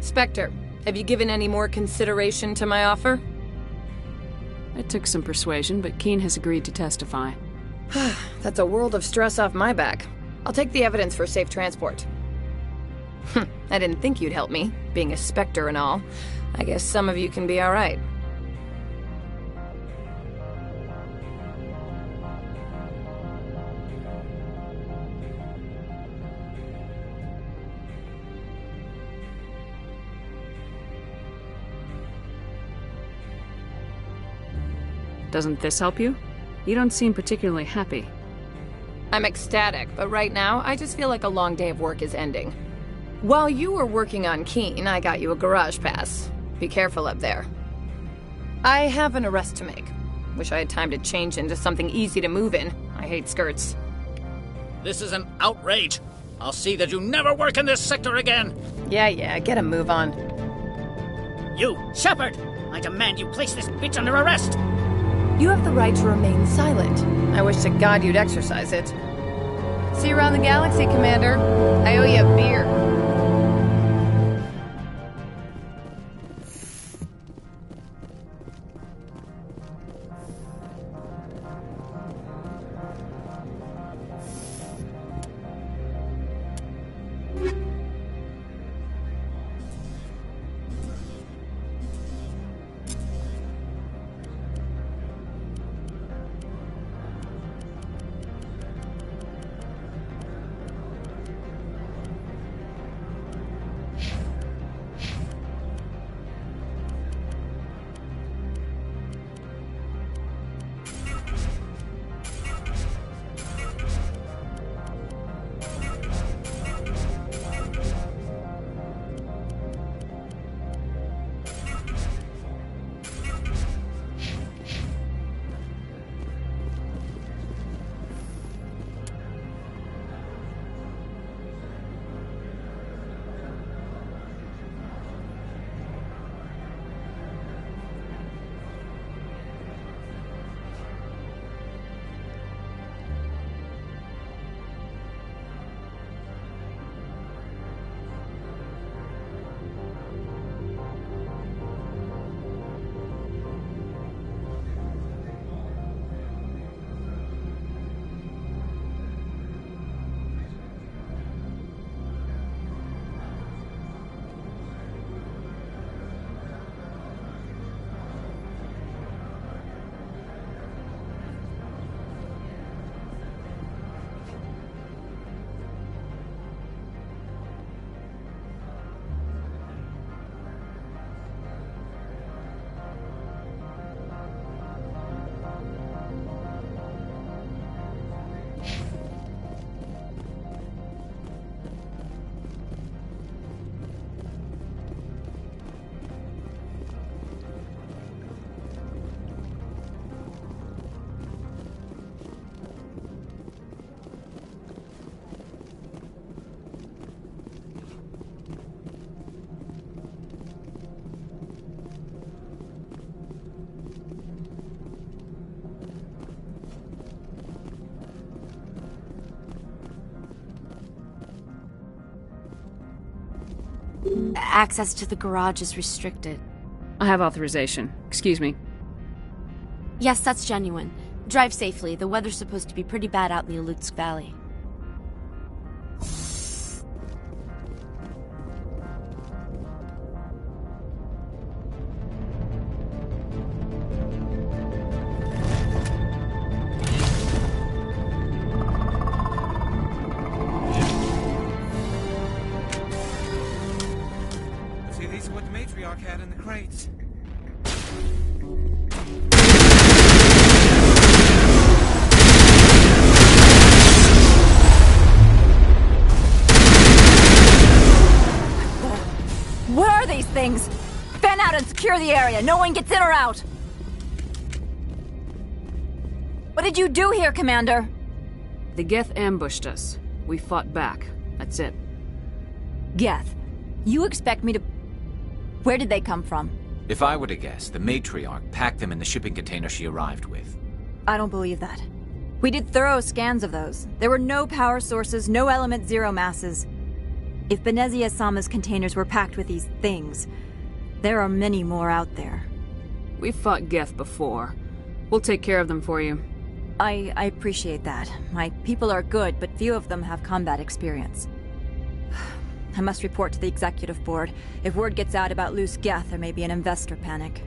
Spectre, have you given any more consideration to my offer? It took some persuasion, but Keen has agreed to testify. That's a world of stress off my back. I'll take the evidence for safe transport. I didn't think you'd help me, being a Spectre and all. I guess some of you can be alright. Doesn't this help you? You don't seem particularly happy. I'm ecstatic, but right now, I just feel like a long day of work is ending. While you were working on Keen, I got you a garage pass. Be careful up there. I have an arrest to make. Wish I had time to change into something easy to move in. I hate skirts. This is an outrage. I'll see that you never work in this sector again. Yeah, get a move on. You, Shepard! I demand you place this bitch under arrest! You have the right to remain silent. I wish to God you'd exercise it. See you around the galaxy, Commander. I owe you a beer. Access to the garage is restricted. I have authorization. Excuse me. Yes, that's genuine. Drive safely. The weather's supposed to be pretty bad out in the Alutsk Valley. See, these are what the matriarch had in the crates. What are these things? Fan out and secure the area. No one gets in or out. What did you do here, Commander? The Geth ambushed us. We fought back. That's it. Geth, you expect me to... Where did they come from? If I were to guess, the matriarch packed them in the shipping container she arrived with. I don't believe that. We did thorough scans of those. There were no power sources, no element zero masses. If Benezia Sama's containers were packed with these things, there are many more out there. We've fought Geth before. We'll take care of them for you. I appreciate that. My people are good, but few of them have combat experience. I must report to the executive board. If word gets out about loose Geth, there may be an investor panic.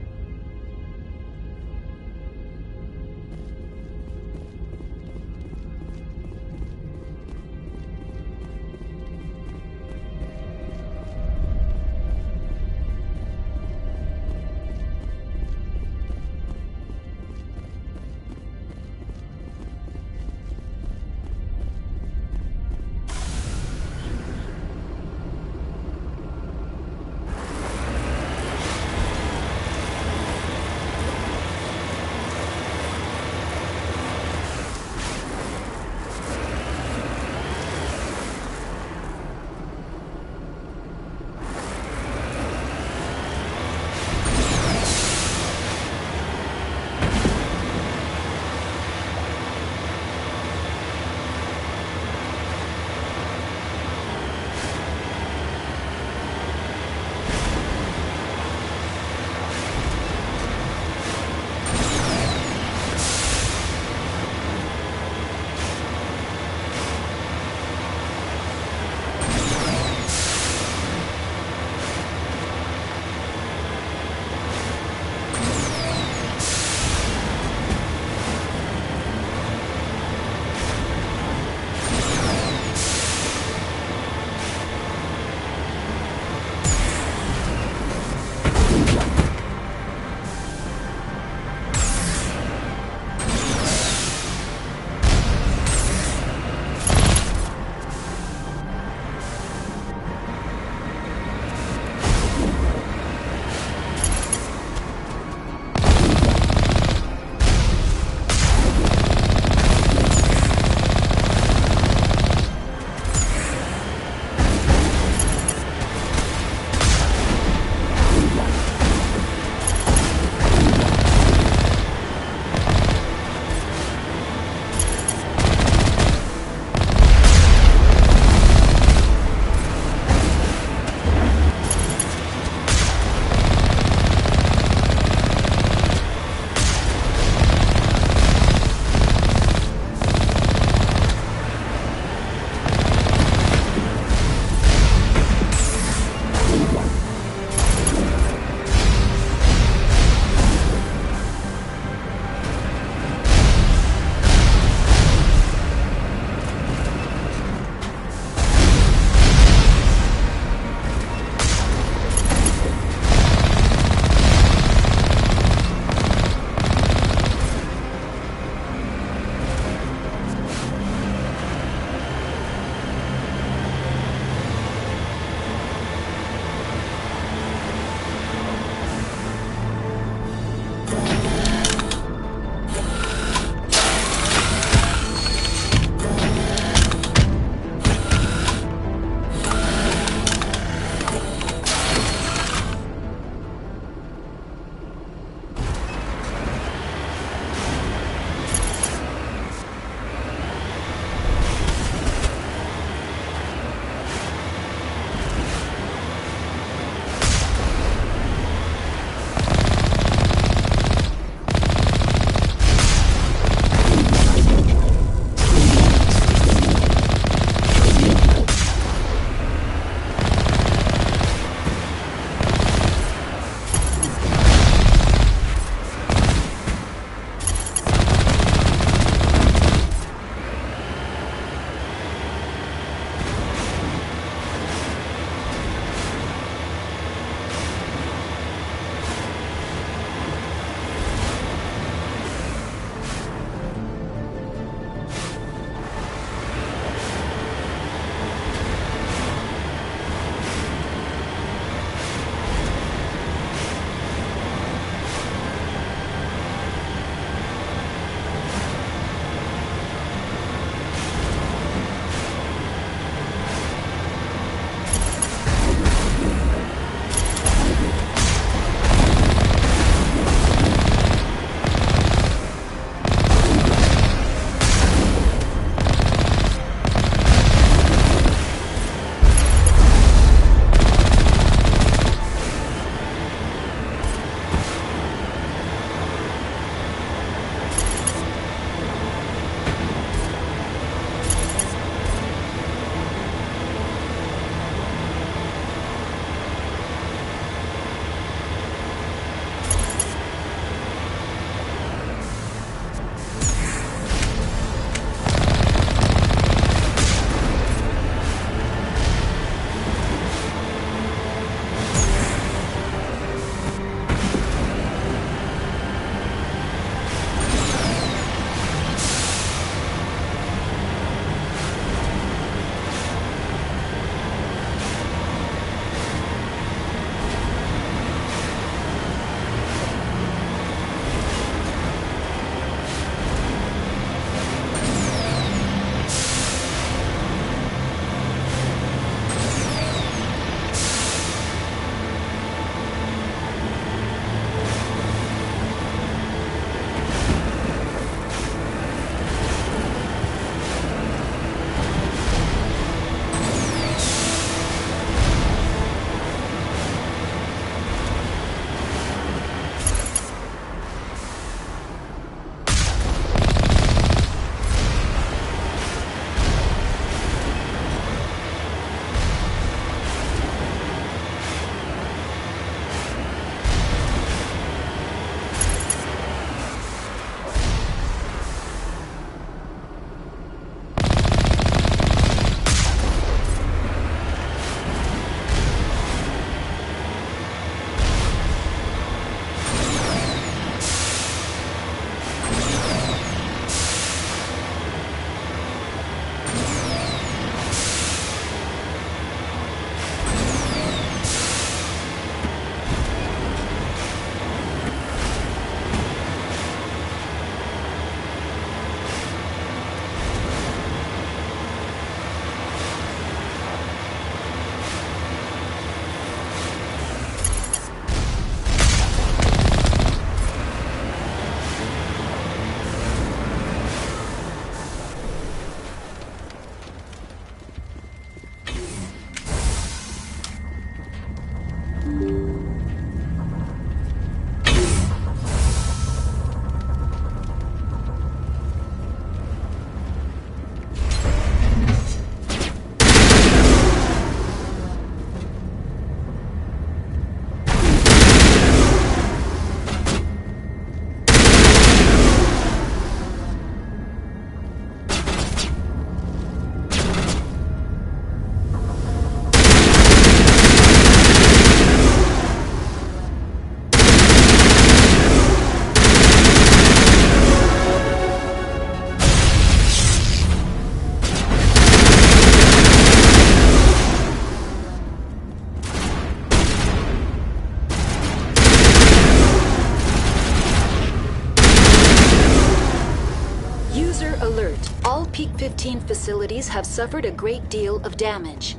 facilities have suffered a great deal of damage.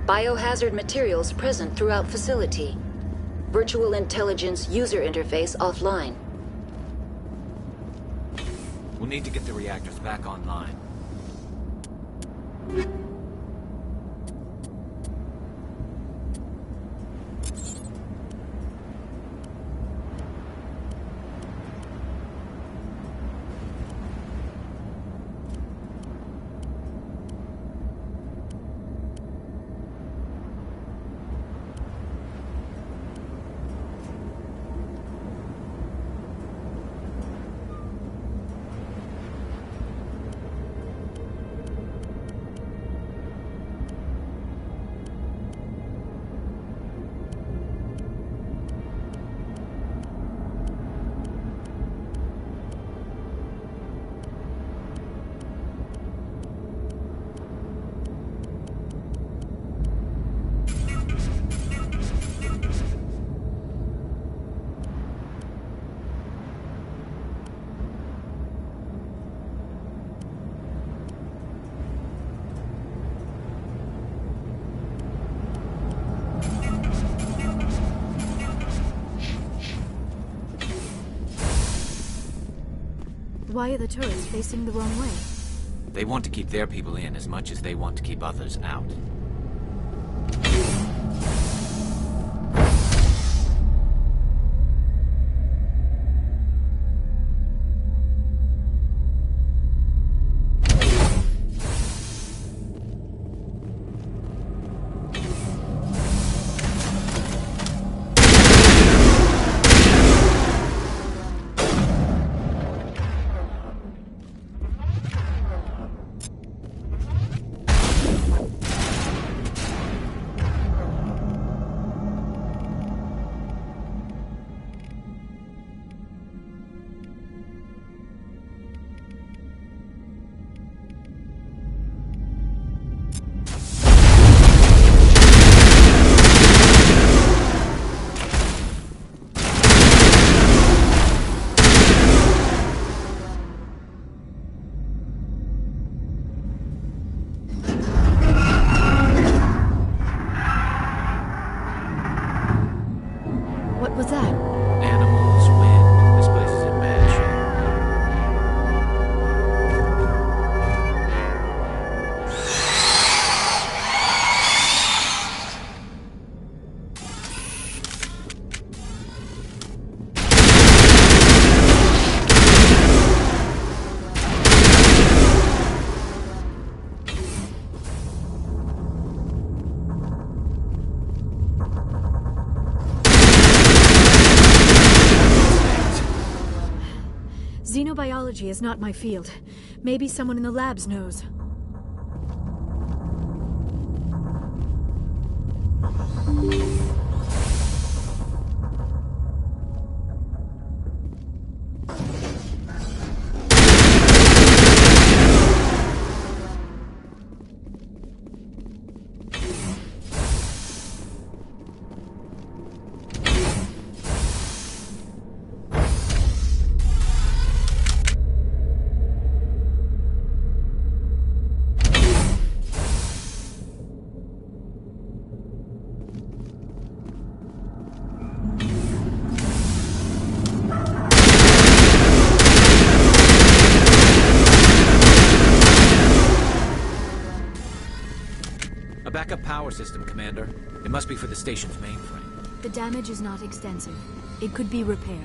Biohazard materials present throughout facility. Virtual intelligence user interface offline. We'll need to get the reactors back online. Why are the turrets facing the wrong way? They want to keep their people in as much as they want to keep others out. What was that? Animals, wind. This place is in bad Xenobiology is not my field. Maybe someone in the labs knows. Backup power system, Commander. It must be for the station's mainframe. The damage is not extensive. It could be repaired.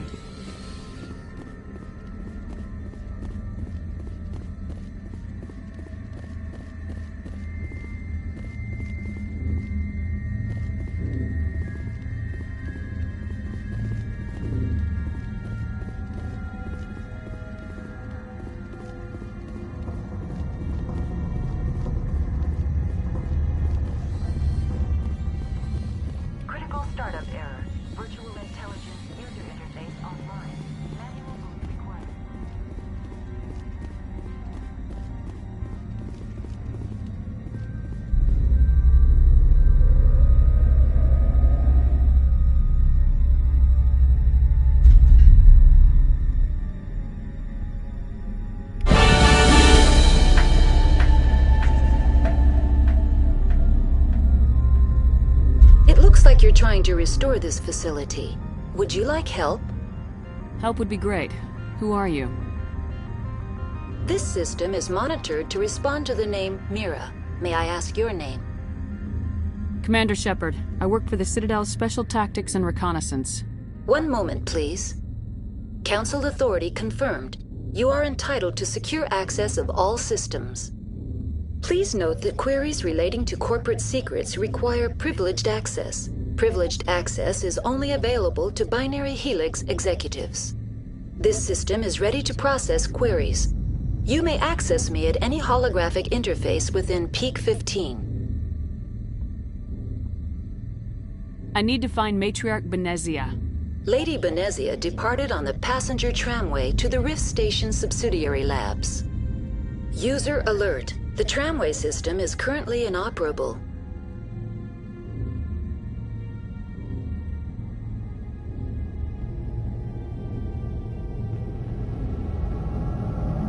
Startup error. Virtual intelligence user interface online. you're trying to restore this facility. Would you like help? Help would be great. Who are you? This system is monitored to respond to the name Mira. May I ask your name? Commander Shepard. I work for the Citadel's Special Tactics and Reconnaissance. One moment, please. Council authority confirmed. You are entitled to secure access of all systems. Please note that queries relating to corporate secrets require privileged access. Privileged access is only available to Binary Helix executives. This system is ready to process queries. You may access me at any holographic interface within Peak 15. I need to find Matriarch Benezia. Lady Benezia departed on the passenger tramway to the Rift Station subsidiary labs. User alert. The tramway system is currently inoperable.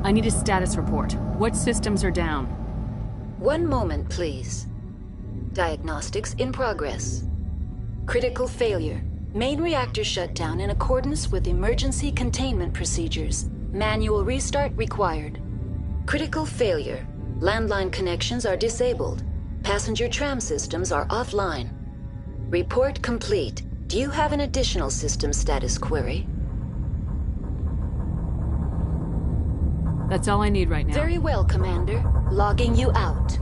I need a status report. What systems are down? One moment, please. Diagnostics in progress. Critical failure. Main reactor shut down in accordance with emergency containment procedures. Manual restart required. Critical failure. Landline connections are disabled. Passenger tram systems are offline. Report complete. Do you have an additional system status query? That's all I need right now. Very well, Commander. Logging you out.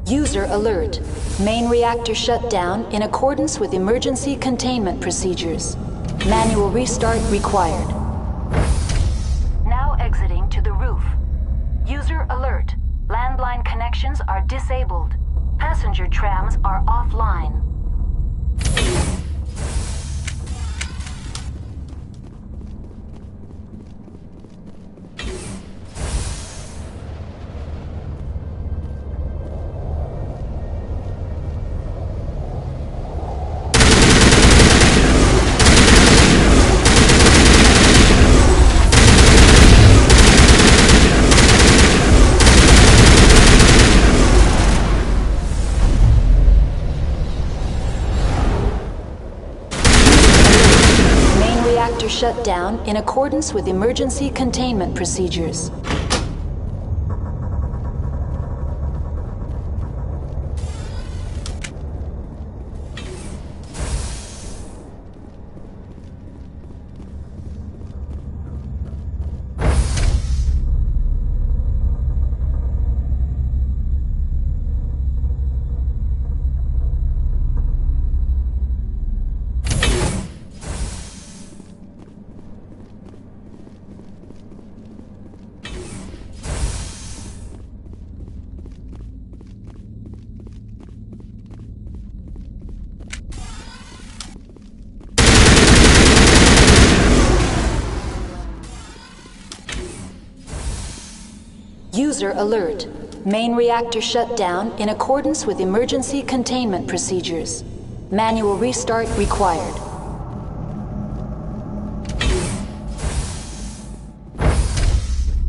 User alert. Main reactor shut down in accordance with emergency containment procedures. Manual restart required. Now exiting to the roof. User alert. Landline connections are disabled. Passenger trams are offline. Shut down in accordance with emergency containment procedures. User alert. Main reactor shut down in accordance with emergency containment procedures. Manual restart required.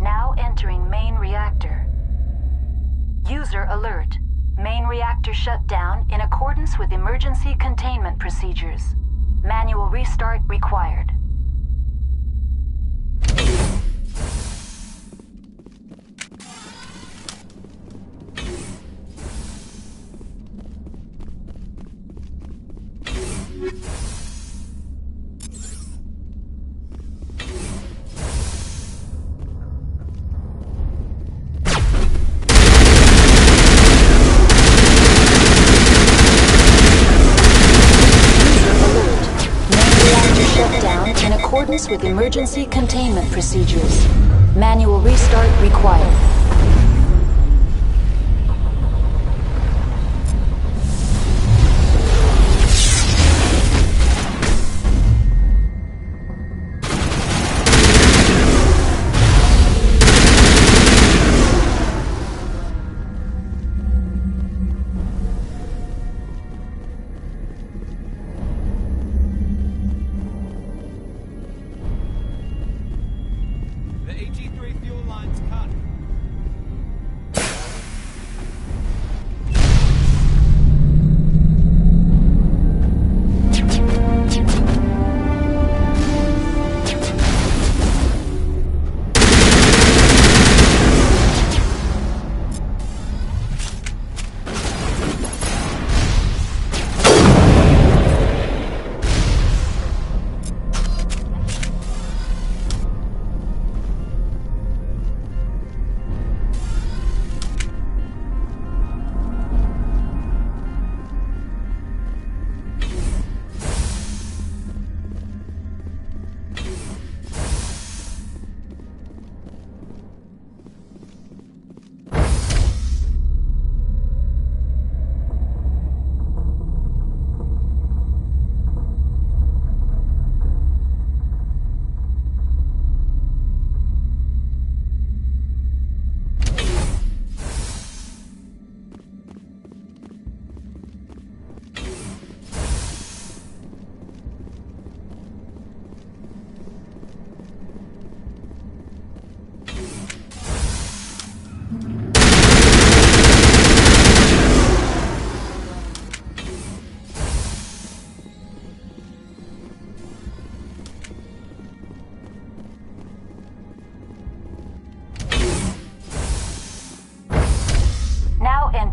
Now entering main reactor. User alert. Main reactor shut down in accordance with emergency containment procedures. Manual restart required. With emergency containment procedures. Manual restart required.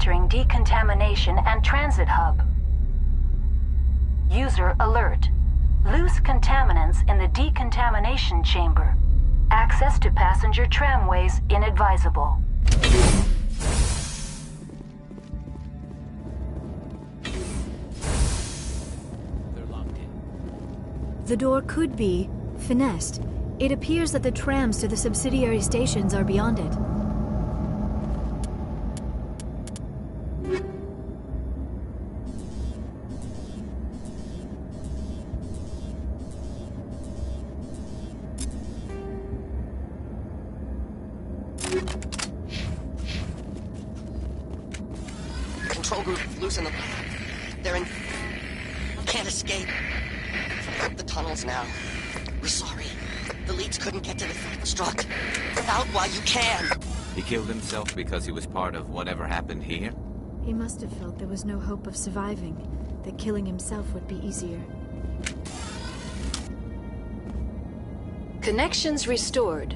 entering decontamination and transit hub. User alert. Loose contaminants in the decontamination chamber. Access to passenger tramways inadvisable. The door could be finessed. It appears that the trams to the subsidiary stations are beyond it. Control group, loosen them. They're in... Can't escape. The tunnels now. We're sorry. The leads couldn't get to the struck. Out while you can. He killed himself because he was part of whatever happened here? He must have felt there was no hope of surviving, that killing himself would be easier. Connections restored.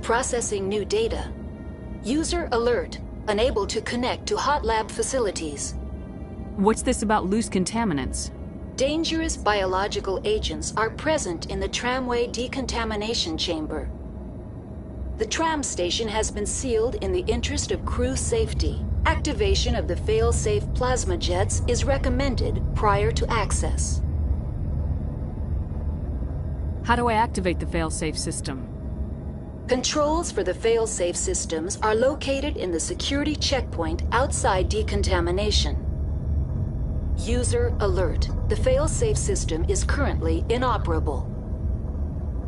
Processing new data. User alert. Unable to connect to hot lab facilities. What's this about loose contaminants? Dangerous biological agents are present in the tramway decontamination chamber. The tram station has been sealed in the interest of crew safety. Activation of the fail-safe plasma jets is recommended prior to access. How do I activate the fail-safe system? Controls for the fail-safe systems are located in the security checkpoint outside decontamination. User alert. The fail-safe system is currently inoperable.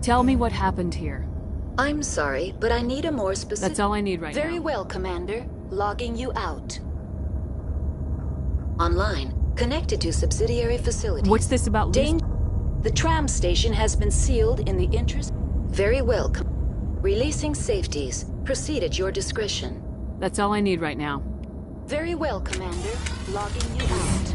Tell me what happened here. I'm sorry, but I need a more specific... That's all I need right now. Very well, Commander. Logging you out. Online. Connected to subsidiary facilities. What's this about The tram station has been sealed in the interest... Very well, Releasing safeties. Proceed at your discretion. That's all I need right now. Very well, Commander. Logging you out.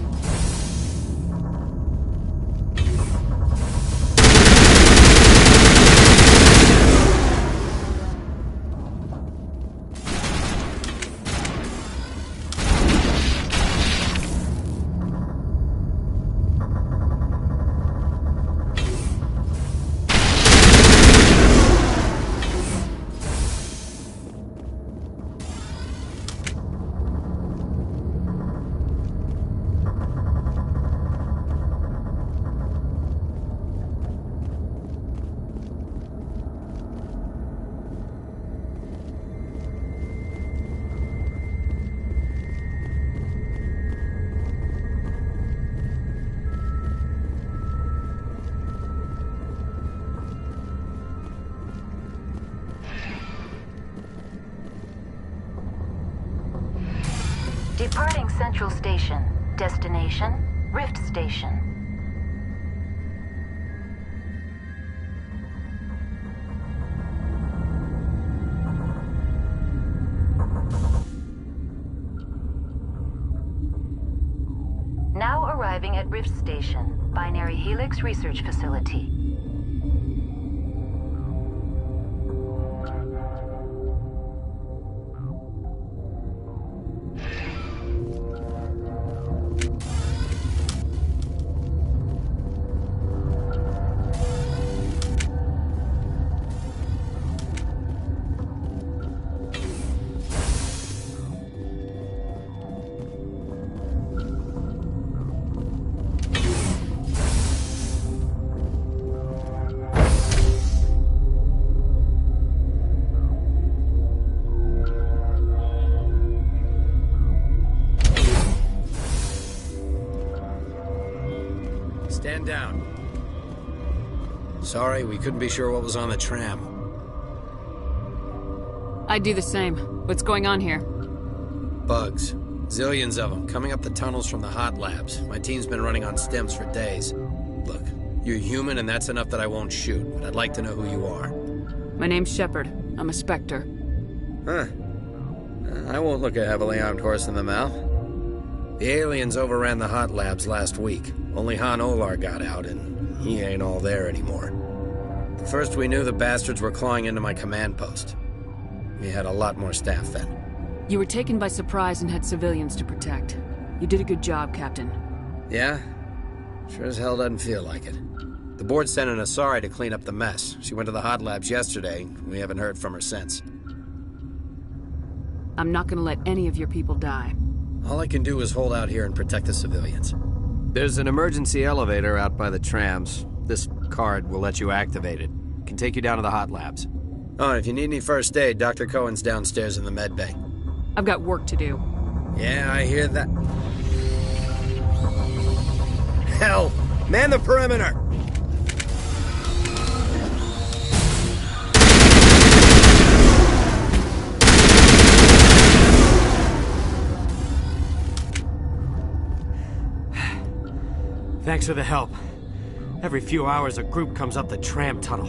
Departing Central Station. Destination, Rift Station. Now arriving at Rift Station, Binary Helix Research Facility. Stand down. Sorry, we couldn't be sure what was on the tram. I'd do the same. What's going on here? Bugs. Zillions of them, coming up the tunnels from the hot labs. My team's been running on stems for days. Look, you're human and that's enough that I won't shoot, but I'd like to know who you are. My name's Shepard. I'm a Spectre. Huh. I won't look a heavily armed horse in the mouth. The aliens overran the hot labs last week. Only Han Olar got out, and he ain't all there anymore. First we knew the bastards were clawing into my command post. We had a lot more staff then. You were taken by surprise and had civilians to protect. You did a good job, Captain. Yeah? Sure as hell doesn't feel like it. The board sent an Asari to clean up the mess. She went to the hot labs yesterday. We haven't heard from her since. I'm not gonna let any of your people die. All I can do is hold out here and protect the civilians. There's an emergency elevator out by the trams. This card will let you activate it. Can take you down to the hot labs. Oh, and if you need any first aid, Dr. Cohen's downstairs in the med bay. I've got work to do. Yeah, I hear that. Hell! Man the perimeter! Thanks for the help. Every few hours, a group comes up the tram tunnel.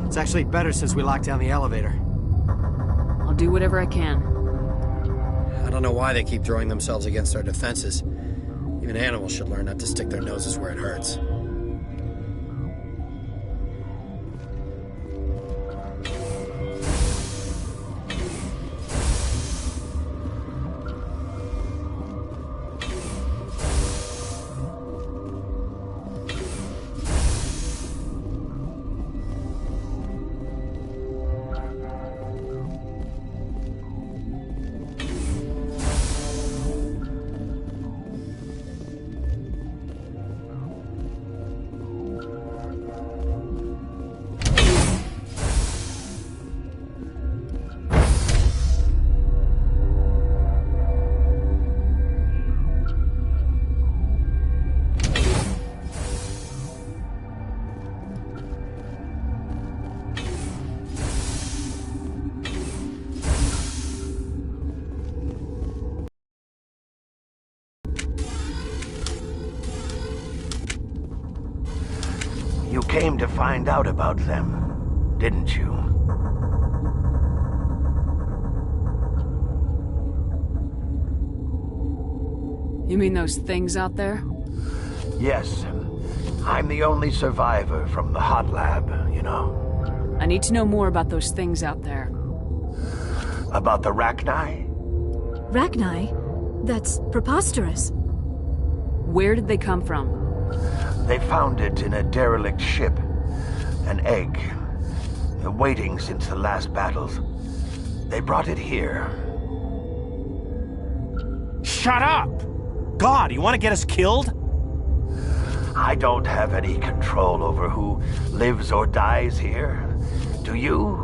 It's actually better since we locked down the elevator. I'll do whatever I can. I don't know why they keep throwing themselves against our defenses. Even animals should learn not to stick their noses where it hurts. You came to find out about them, didn't you? You mean those things out there? Yes. I'm the only survivor from the hot lab, you know. I need to know more about those things out there. About the Rachni? Rachni? That's preposterous. Where did they come from? They found it in a derelict ship. An egg. Waiting since the last battles. They brought it here. Shut up! God, you want to get us killed? I don't have any control over who lives or dies here. Do you?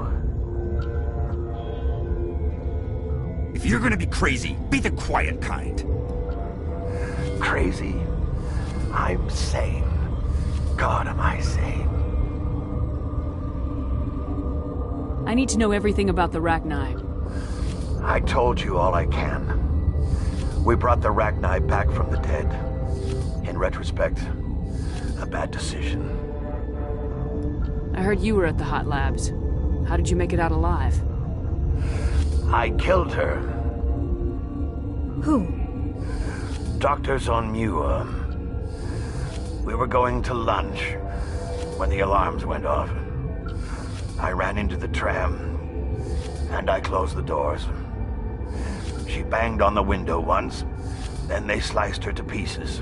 If you're gonna be crazy, be the quiet kind. Crazy? I'm sane. God, am I sane? I need to know everything about the Rachni. I told you all I can. We brought the Rachni back from the dead. In retrospect, a bad decision. I heard you were at the hot labs. How did you make it out alive? I killed her. Who? Doctors on Muir. We were going to lunch when the alarms went off. I ran into the tram, and I closed the doors. She banged on the window once, then they sliced her to pieces.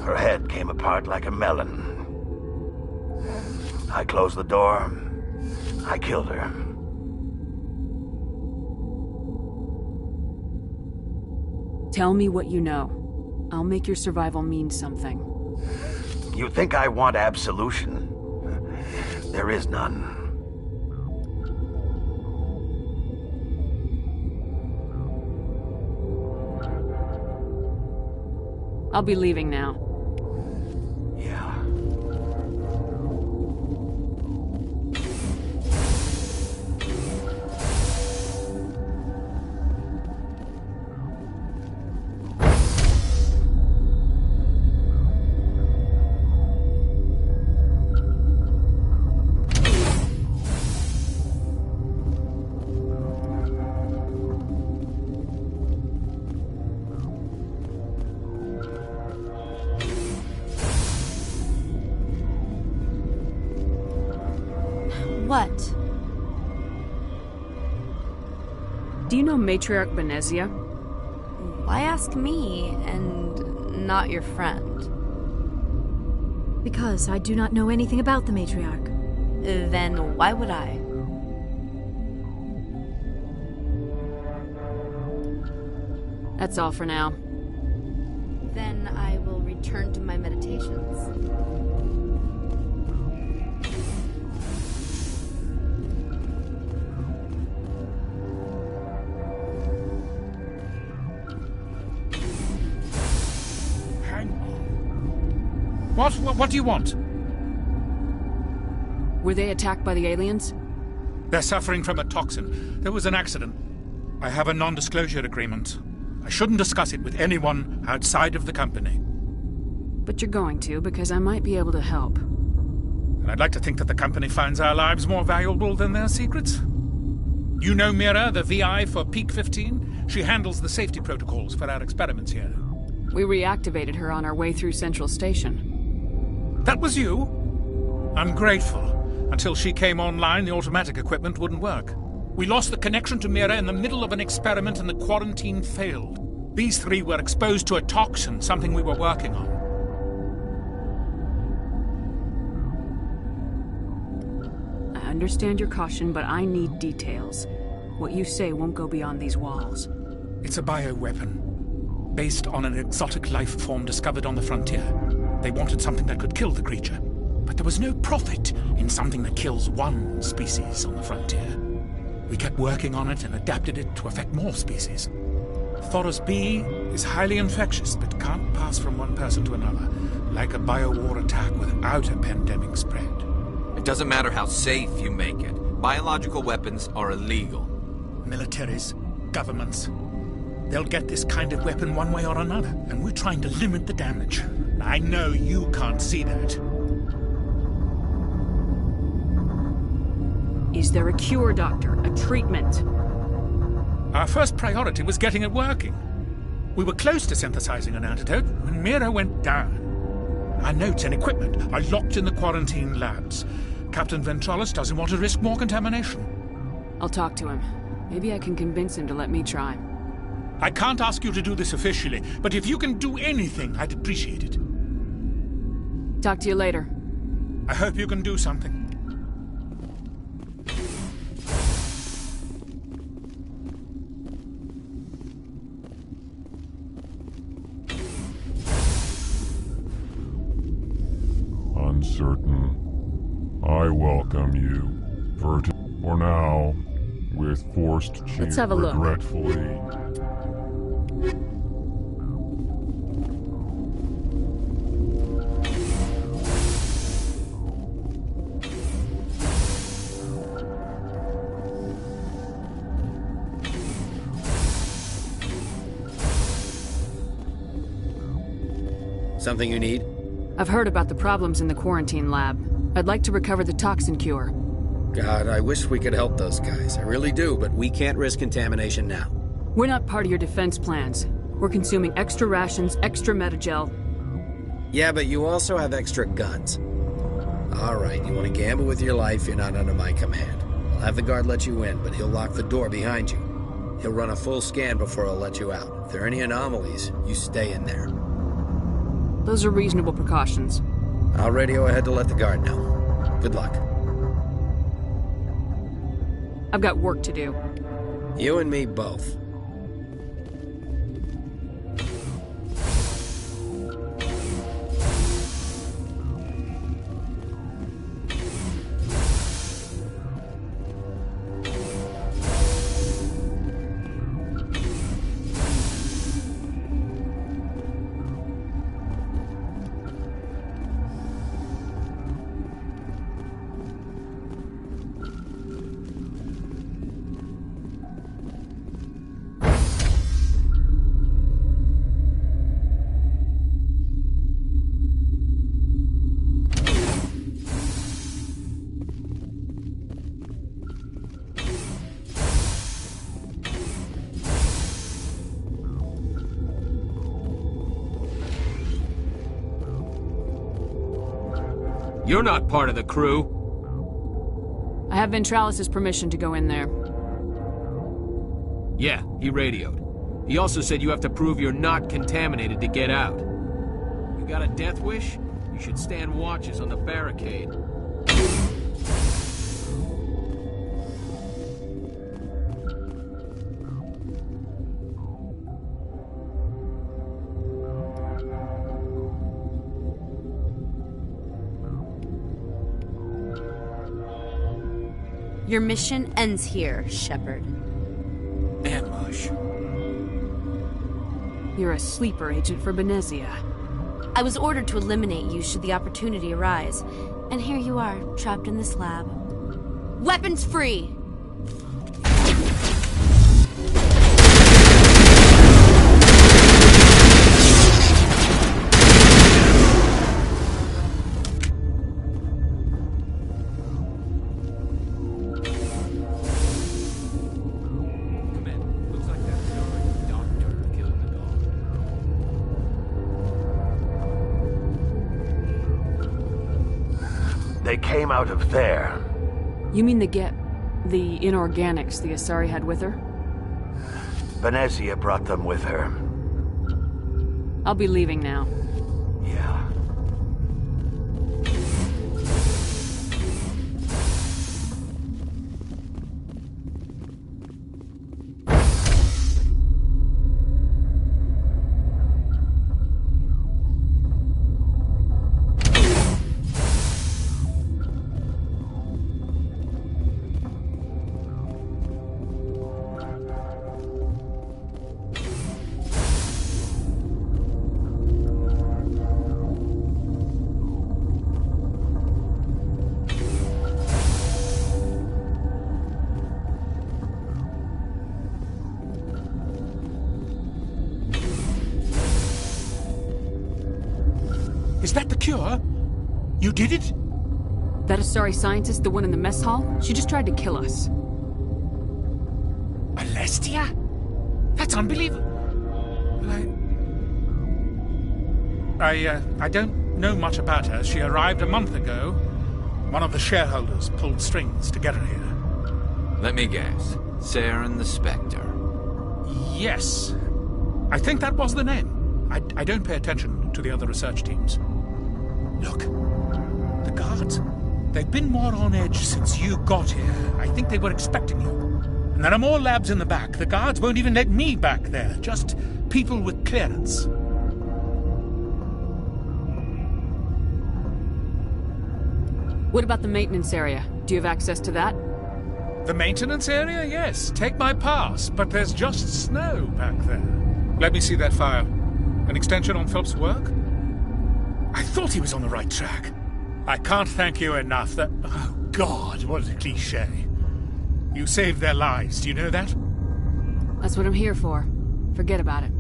Her head came apart like a melon. I closed the door. I killed her. Tell me what you know. I'll make your survival mean something. You think I want absolution? There is none. I'll be leaving now. Do you know Matriarch Benezia? Why ask me and not your friend? Because I do not know anything about the Matriarch. Then why would I? That's all for now. Then I will return to my meditations. What do you want? Were they attacked by the aliens? They're suffering from a toxin. There was an accident. I have a non-disclosure agreement. I shouldn't discuss it with anyone outside of the company. But you're going to, because I might be able to help. And I'd like to think that the company finds our lives more valuable than their secrets. You know Mira, the VI for Peak 15? She handles the safety protocols for our experiments here. We reactivated her on our way through Central Station. That was you? I'm grateful. Until she came online, the automatic equipment wouldn't work. We lost the connection to Mira in the middle of an experiment and the quarantine failed. These three were exposed to a toxin, something we were working on. I understand your caution, but I need details. What you say won't go beyond these walls. It's a bioweapon, based on an exotic life form discovered on the frontier. They wanted something that could kill the creature, but there was no profit in something that kills one species on the frontier. We kept working on it and adapted it to affect more species. Thoros B is highly infectious, but can't pass from one person to another, like a biowar attack without a pandemic spread. It doesn't matter how safe you make it. Biological weapons are illegal. Militaries, governments, they'll get this kind of weapon one way or another, and we're trying to limit the damage. I know you can't see that. Is there a cure, Doctor? A treatment? Our first priority was getting it working. We were close to synthesizing an antidote when Mira went down. Our notes and equipment are locked in the quarantine labs. Captain Ventralis doesn't want to risk more contamination. I'll talk to him. Maybe I can convince him to let me try. I can't ask you to do this officially, but if you can do anything, I'd appreciate it. Talk to you later. I hope you can do something. Uncertain. I welcome you. For now, with forced cheer. Let's have a look. Regretfully. Something you need? I've heard about the problems in the quarantine lab. I'd like to recover the toxin cure. God, I wish we could help those guys. I really do, but we can't risk contamination now. We're not part of your defense plans. We're consuming extra rations, extra Metagel. Yeah, but you also have extra guns. All right, you want to gamble with your life, you're not under my command. I'll have the guard let you in, but he'll lock the door behind you. He'll run a full scan before he'll let you out. If there are any anomalies, you stay in there. Those are reasonable precautions. I'll radio ahead to let the guard know. Good luck. I've got work to do. You and me both. You're not part of the crew. I have Ventralis' permission to go in there. Yeah, he radioed. He also said you have to prove you're not contaminated to get out. You got a death wish? You should stand watches on the barricade. Your mission ends here, Shepard. Ambush. You're a sleeper agent for Benezia. I was ordered to eliminate you should the opportunity arise. And here you are, trapped in this lab. Weapons free! They came out of there. You mean the inorganics the Asari had with her? Benezia brought them with her. I'll be leaving now. Yeah. Is that the cure? You did it? That Asari scientist, the one in the mess hall? She just tried to kill us. Alestia? That's unbelievable. I don't know much about her. She arrived a month ago. One of the shareholders pulled strings to get her here. Let me guess. Saren the Spectre. Yes. I think that was the name. I don't pay attention to the other research teams. Look, the guards. They've been more on edge since you got here. I think they were expecting you. And there are more labs in the back. The guards won't even let me back there. Just people with clearance. What about the maintenance area? Do you have access to that? The maintenance area? Yes. Take my pass. But there's just snow back there. Let me see that file. An extension on Phelps' work? I thought he was on the right track. I can't thank you enough that... Oh, God, what a cliché. You saved their lives, do you know that? That's what I'm here for. Forget about it.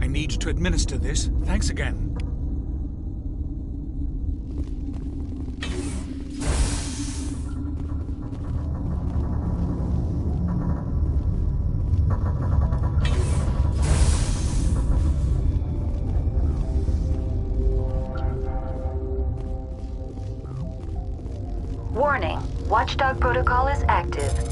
I need to administer this. Thanks again. Warning, Watchdog protocol is active.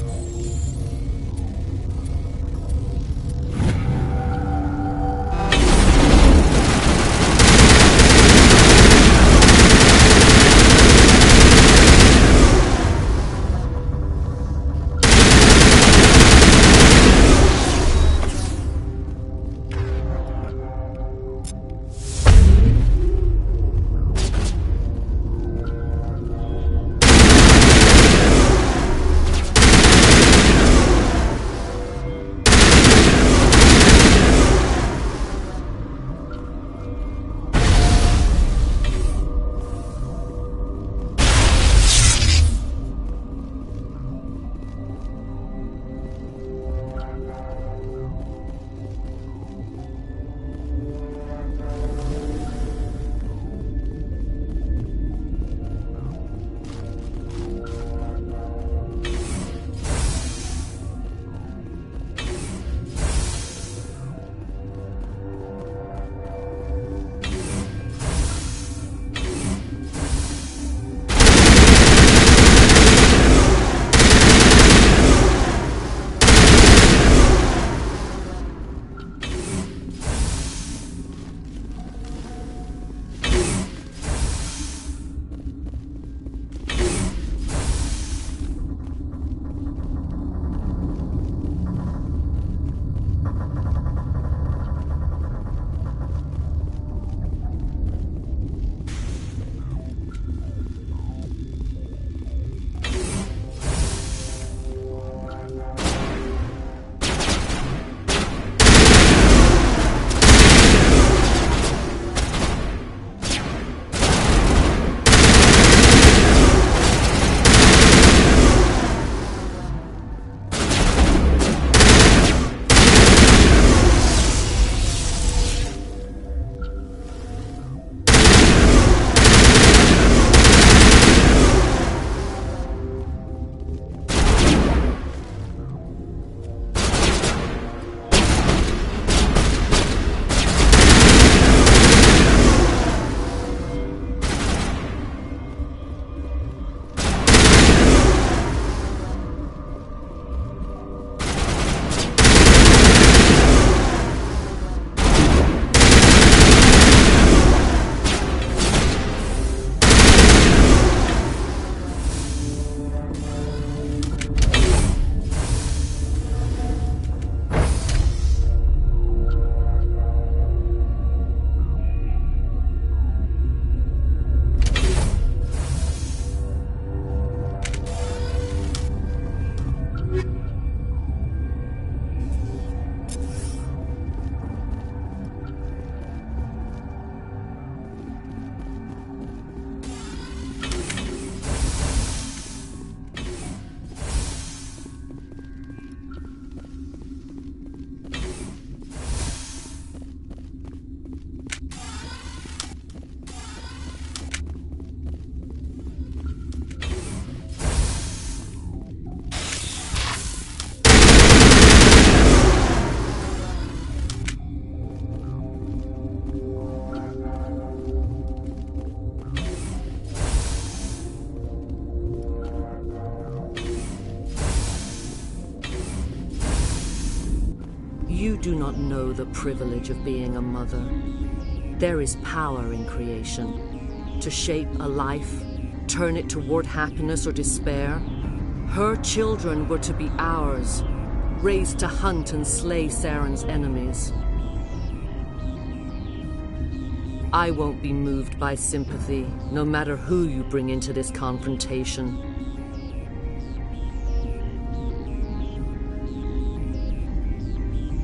You do not know the privilege of being a mother. There is power in creation. To shape a life, turn it toward happiness or despair. Her children were to be ours, raised to hunt and slay Saren's enemies. I won't be moved by sympathy, no matter who you bring into this confrontation.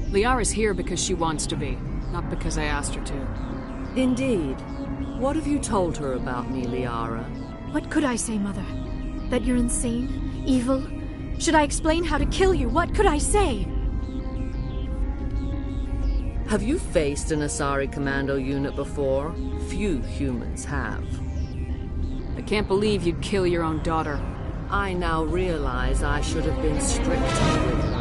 Liara's here because she wants to be, not because I asked her to. Indeed. What have you told her about me, Liara? What could I say, Mother? That you're insane? Evil? Should I explain how to kill you? What could I say? Have you faced an Asari commando unit before? Few humans have. I can't believe you'd kill your own daughter. I now realize I should have been stricter with her.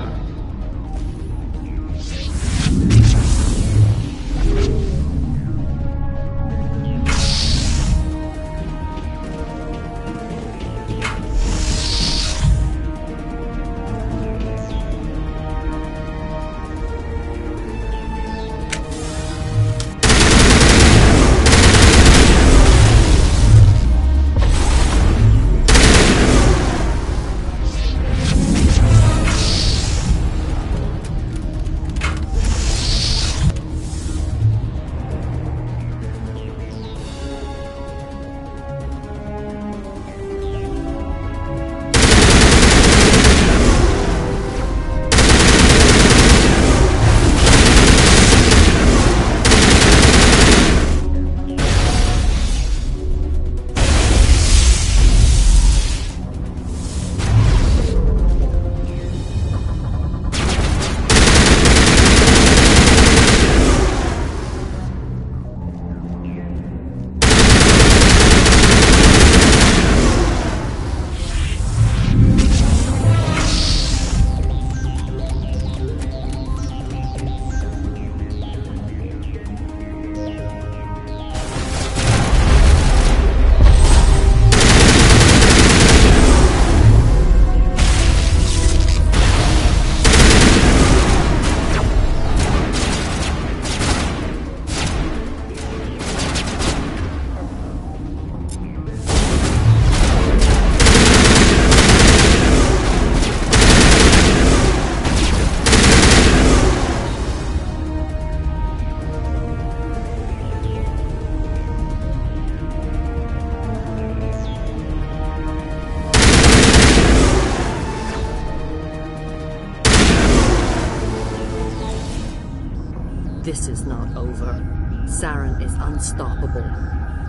This is not over. Saren is unstoppable.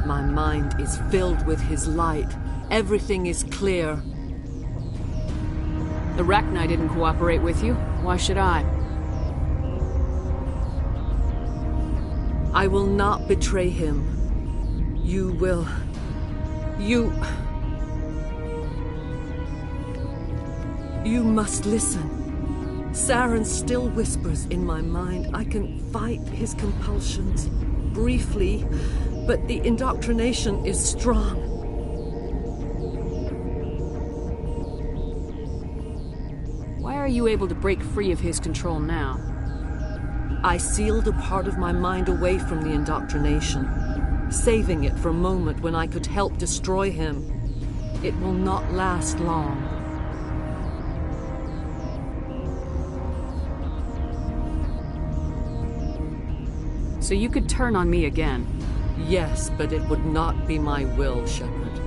My mind is filled with his light. Everything is clear. The Rachni didn't cooperate with you. Why should I? I will not betray him. You will... You must listen. Saren still whispers in my mind. I can fight his compulsions, briefly, but the indoctrination is strong. Why are you able to break free of his control now? I sealed a part of my mind away from the indoctrination, saving it for a moment when I could help destroy him. It will not last long. So you could turn on me again? Yes, but it would not be my will, Shepard.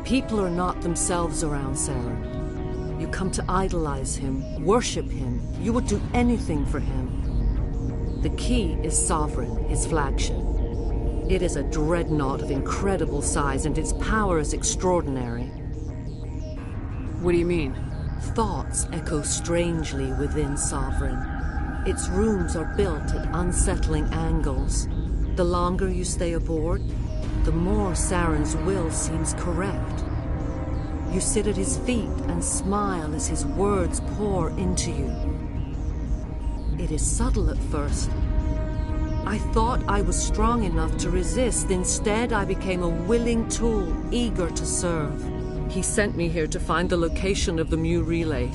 People are not themselves around Saren. You come to idolize him, worship him. You would do anything for him. The key is Sovereign, his flagship. It is a dreadnought of incredible size, and its power is extraordinary. What do you mean? Thoughts echo strangely within Sovereign. Its rooms are built at unsettling angles. The longer you stay aboard, the more Saren's will seems correct. You sit at his feet and smile as his words pour into you. It is subtle at first. I thought I was strong enough to resist. Instead, I became a willing tool, eager to serve. He sent me here to find the location of the Mu relay.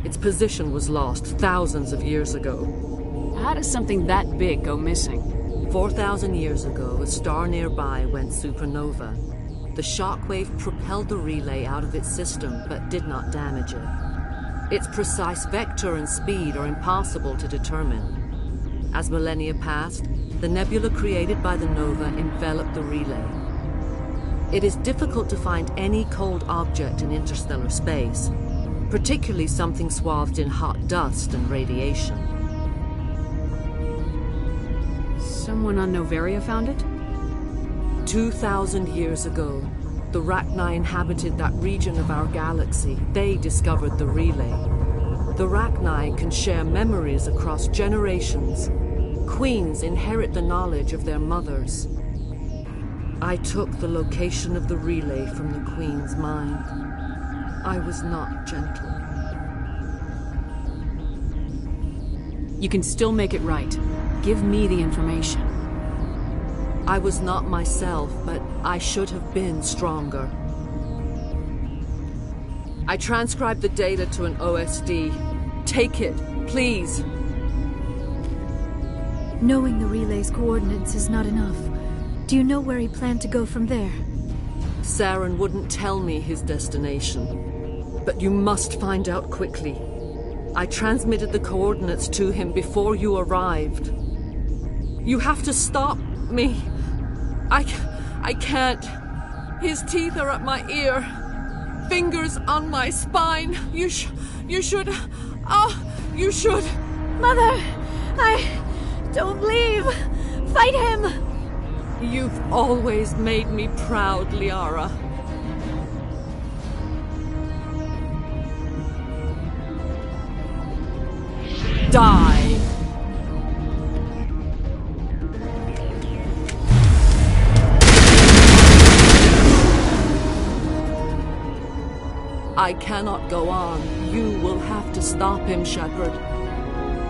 Its position was lost thousands of years ago. How does something that big go missing? 4,000 years ago, a star nearby went supernova. The shockwave propelled the relay out of its system, but did not damage it. Its precise vector and speed are impossible to determine. As millennia passed, the nebula created by the nova enveloped the relay. It is difficult to find any cold object in interstellar space, particularly something swathed in hot dust and radiation. Someone on Noveria found it? 2,000 years ago, the Rachni inhabited that region of our galaxy. They discovered the relay. The Rachni can share memories across generations. Queens inherit the knowledge of their mothers. I took the location of the relay from the Queen's mind. I was not gentle. You can still make it right. Give me the information. I was not myself, but I should have been stronger. I transcribed the data to an OSD. Take it, please. Knowing the relay's coordinates is not enough. Do you know where he planned to go from there? Saren wouldn't tell me his destination. But you must find out quickly. I transmitted the coordinates to him before you arrived. You have to stop me. I can't. His teeth are at my ear. Fingers on my spine. You should... Oh, you should... Mother! Don't leave! Fight him! You've always made me proud, Liara. Die! I cannot go on. You will have to stop him, Shepard.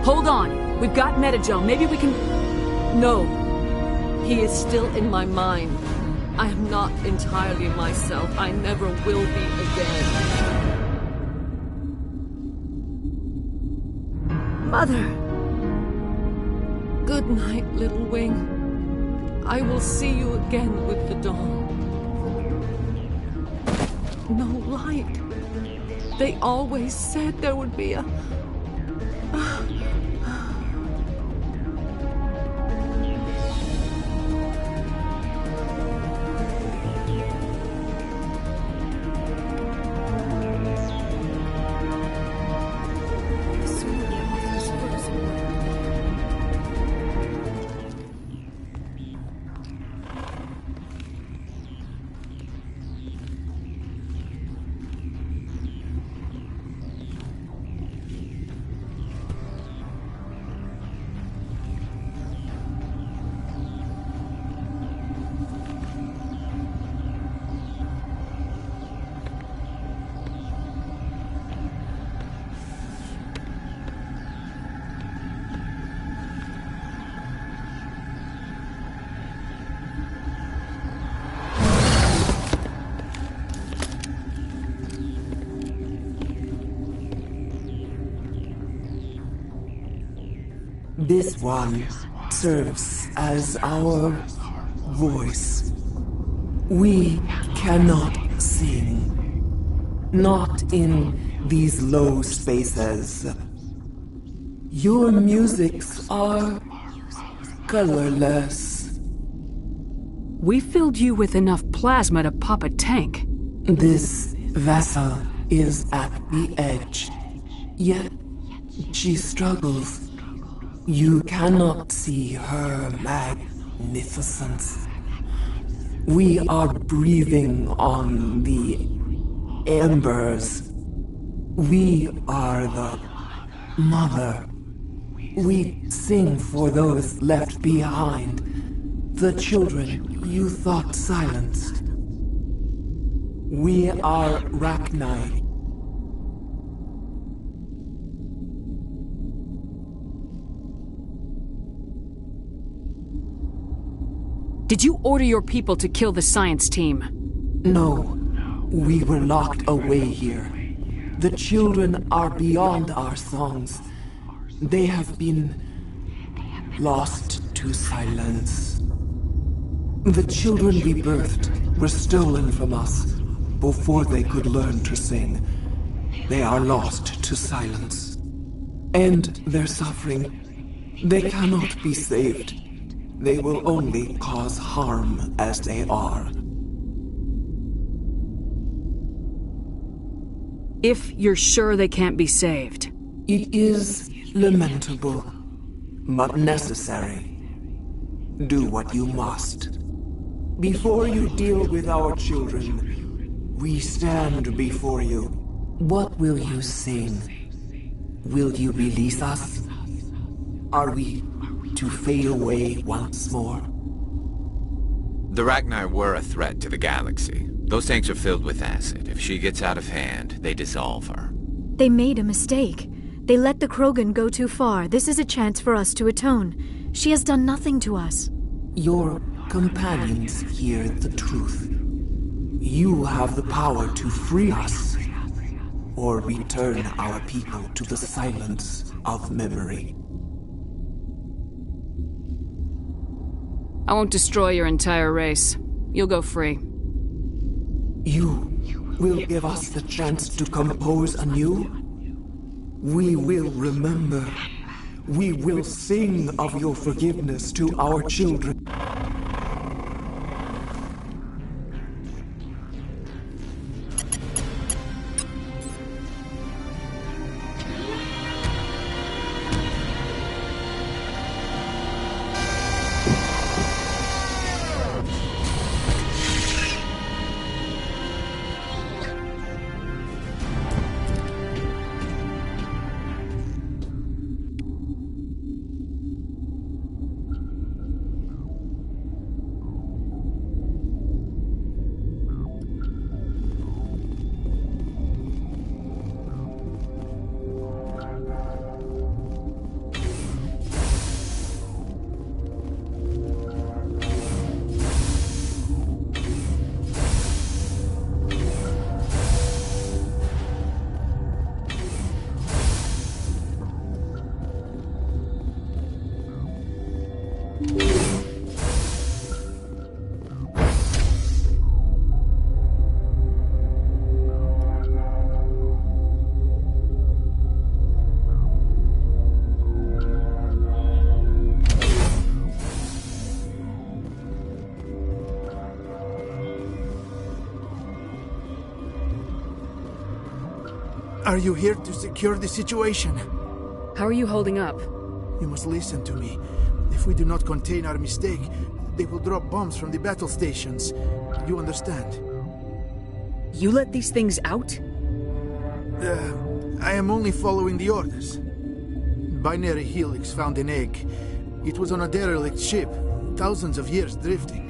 Hold on. We've got Metagel. Maybe we can... No. He is still in my mind. I am not entirely myself. I never will be again. Mother! Good night, little wing. I will see you again with the dawn. No light. They always said there would be a... This one serves as our voice. We cannot sing. Not in these low spaces. Your musics are colorless. We filled you with enough plasma to pop a tank. This vessel is at the edge, yet she struggles. You cannot see her magnificence. We are breathing on the embers. We are the mother. We sing for those left behind, the children you thought silenced. We are Rachni. Did you order your people to kill the science team? No. We were locked away here. The children are beyond our songs. They have been lost to silence. The children we birthed were stolen from us before they could learn to sing. They are lost to silence. And their suffering, they cannot be saved. They will only cause harm as they are. If you're sure they can't be saved. It is lamentable, but necessary. Do what you must. Before you deal with our children, we stand before you. What will you sing? Will you release us? Are we to fade away once more? The Rachni were a threat to the galaxy. Those tanks are filled with acid. If she gets out of hand, they dissolve her. They made a mistake. They let the Krogan go too far. This is a chance for us to atone. She has done nothing to us. Your companions hear the truth. You have the power to free us, or return our people to the silence of memory. I won't destroy your entire race. You'll go free. You will give us the chance to compose anew? We will remember. We will sing of your forgiveness to our children. Are you here to secure the situation? How are you holding up? You must listen to me. If we do not contain our mistake, they will drop bombs from the battle stations. You understand? You let these things out? I am only following the orders. Binary Helix found an egg. It was on a derelict ship, thousands of years drifting.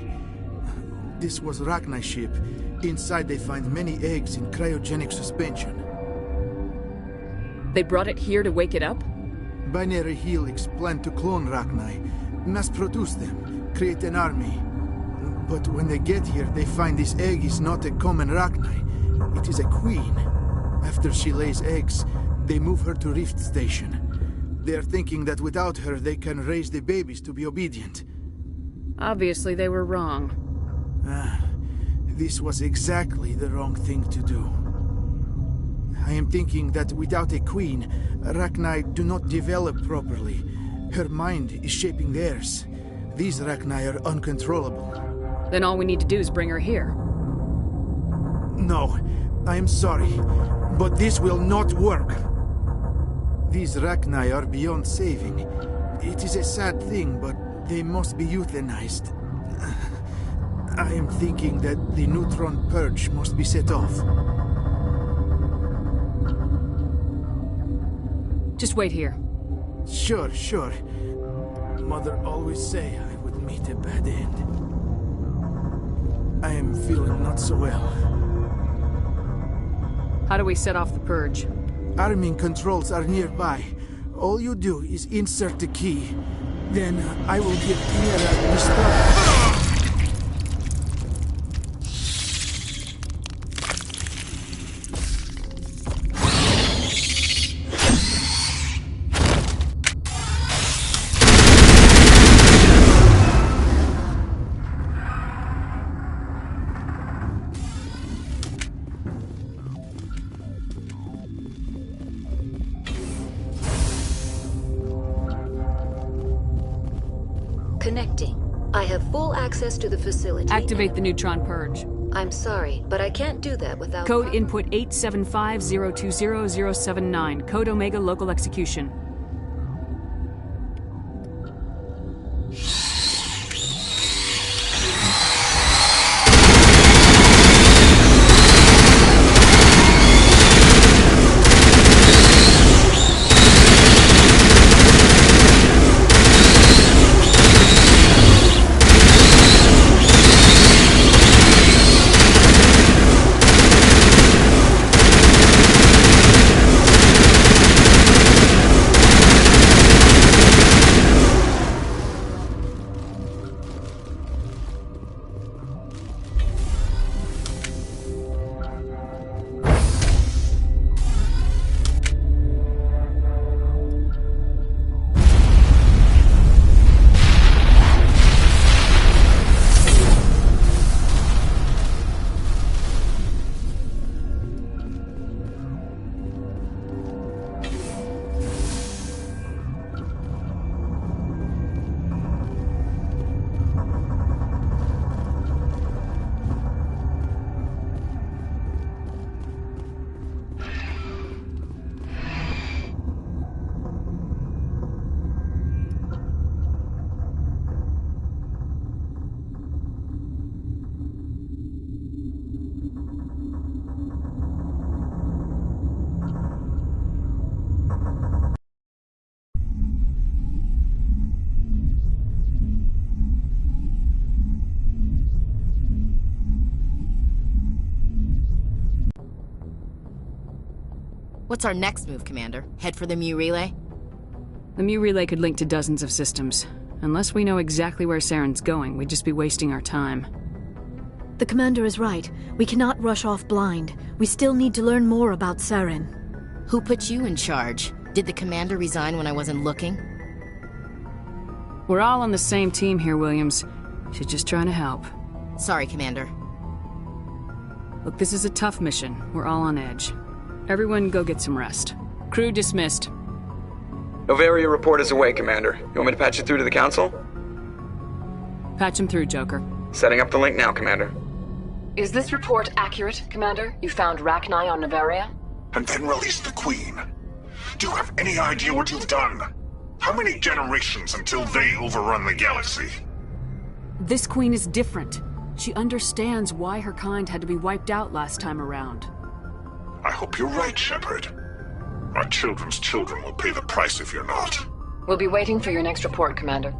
This was Rachni's ship. Inside they find many eggs in cryogenic suspension. They brought it here to wake it up? Binary Helix planned to clone Rachni, mass-produce them, create an army. But when they get here, they find this egg is not a common Rachni. It is a queen. After she lays eggs, they move her to Rift Station. They are thinking that without her, they can raise the babies to be obedient. Obviously, they were wrong. This was exactly the wrong thing to do. I am thinking that without a queen, Rachni do not develop properly. Her mind is shaping theirs. These Rachni are uncontrollable. Then all we need to do is bring her here. No, I am sorry. But this will not work. These Rachni are beyond saving. It is a sad thing, but they must be euthanized. I am thinking that the neutron purge must be set off. Just wait here. Sure. Mother always say I would meet a bad end. I am feeling not so well. How do we set off the purge? Arming controls are nearby. All you do is insert the key. Then I will give Kira the start. Connecting. I have full access to the facility. Activate the neutron purge. I'm sorry, but I can't do that without... Code input 875-020-079. Code Omega local execution. What's our next move, Commander? Head for the Mu Relay? The Mu Relay could link to dozens of systems. Unless we know exactly where Saren's going, we'd just be wasting our time. The Commander is right. We cannot rush off blind. We still need to learn more about Saren. Who put you in charge? Did the Commander resign when I wasn't looking? We're all on the same team here, Williams. She's just trying to help. Sorry, Commander. Look, this is a tough mission. We're all on edge. Everyone go get some rest. Crew dismissed. Novaria report is away, Commander. You want me to patch it through to the Council? Patch him through, Joker. Setting up the link now, Commander. Is this report accurate, Commander? You found Rachni on Novaria? And then released the Queen. Do you have any idea what you've done? How many generations until they overrun the galaxy? This Queen is different. She understands why her kind had to be wiped out last time around. I hope you're right, Shepard. My children's children will pay the price if you're not. We'll be waiting for your next report, Commander.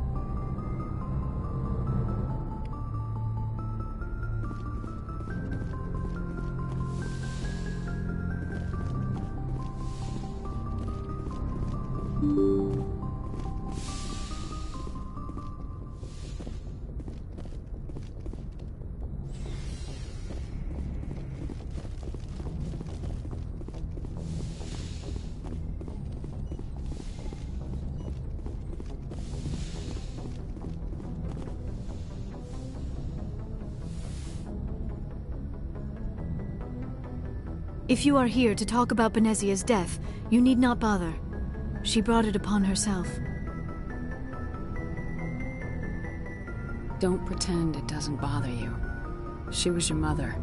If you are here to talk about Benezia's death, you need not bother. She brought it upon herself. Don't pretend it doesn't bother you. She was your mother.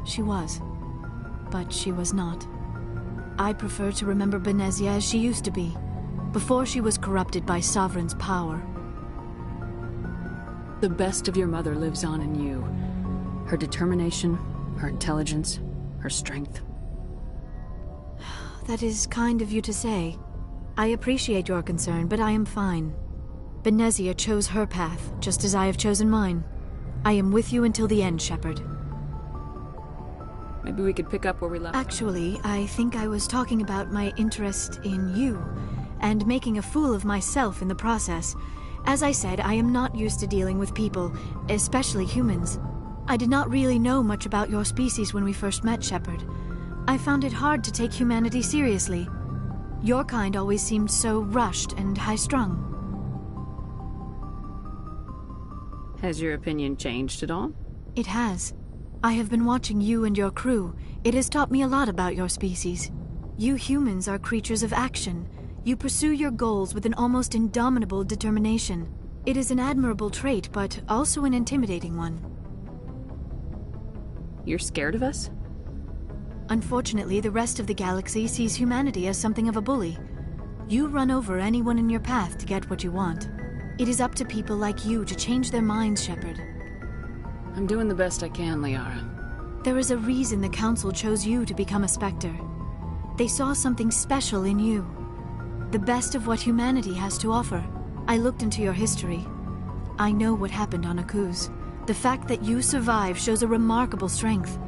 She was. but she was not. I prefer to remember Benezia as she used to be, before she was corrupted by Sovereign's power. The best of your mother lives on in you. Her determination, her intelligence, her strength. That is kind of you to say. I appreciate your concern, but I am fine. Benezia chose her path, just as I have chosen mine. I am with you until the end, Shepard. Maybe we could pick up where we left. Actually, I think I was talking about my interest in you, and making a fool of myself in the process. As I said, I am not used to dealing with people, especially humans. I did not really know much about your species when we first met, Shepard. I found it hard to take humanity seriously. Your kind always seemed so rushed and high-strung. Has your opinion changed at all? It has. I have been watching you and your crew. It has taught me a lot about your species. You humans are creatures of action. You pursue your goals with an almost indomitable determination. It is an admirable trait, but also an intimidating one. You're scared of us? Unfortunately, the rest of the galaxy sees humanity as something of a bully. You run over anyone in your path to get what you want. It is up to people like you to change their minds, Shepard. I'm doing the best I can, Liara. There is a reason the Council chose you to become a Spectre. They saw something special in you. The best of what humanity has to offer. I looked into your history. I know what happened on Akuz. The fact that you survived shows a remarkable strength.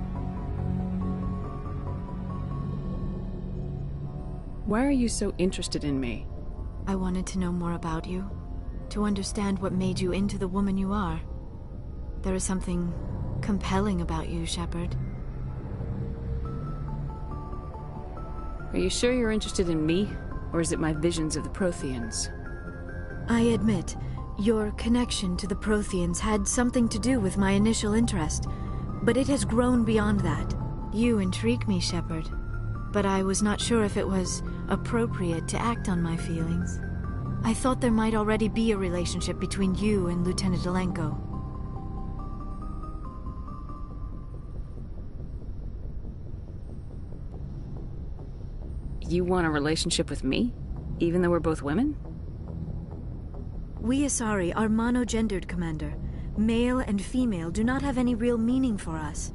Why are you so interested in me? I wanted to know more about you. To understand what made you into the woman you are. There is something compelling about you, Shepard. Are you sure you're interested in me? Or is it my visions of the Protheans? I admit, your connection to the Protheans had something to do with my initial interest, but it has grown beyond that. You intrigue me, Shepard, but I was not sure if it was appropriate to act on my feelings. I thought there might already be a relationship between you and Lieutenant Alenko. You want a relationship with me? Even though we're both women? We Asari are monogendered, Commander. Male and female do not have any real meaning for us.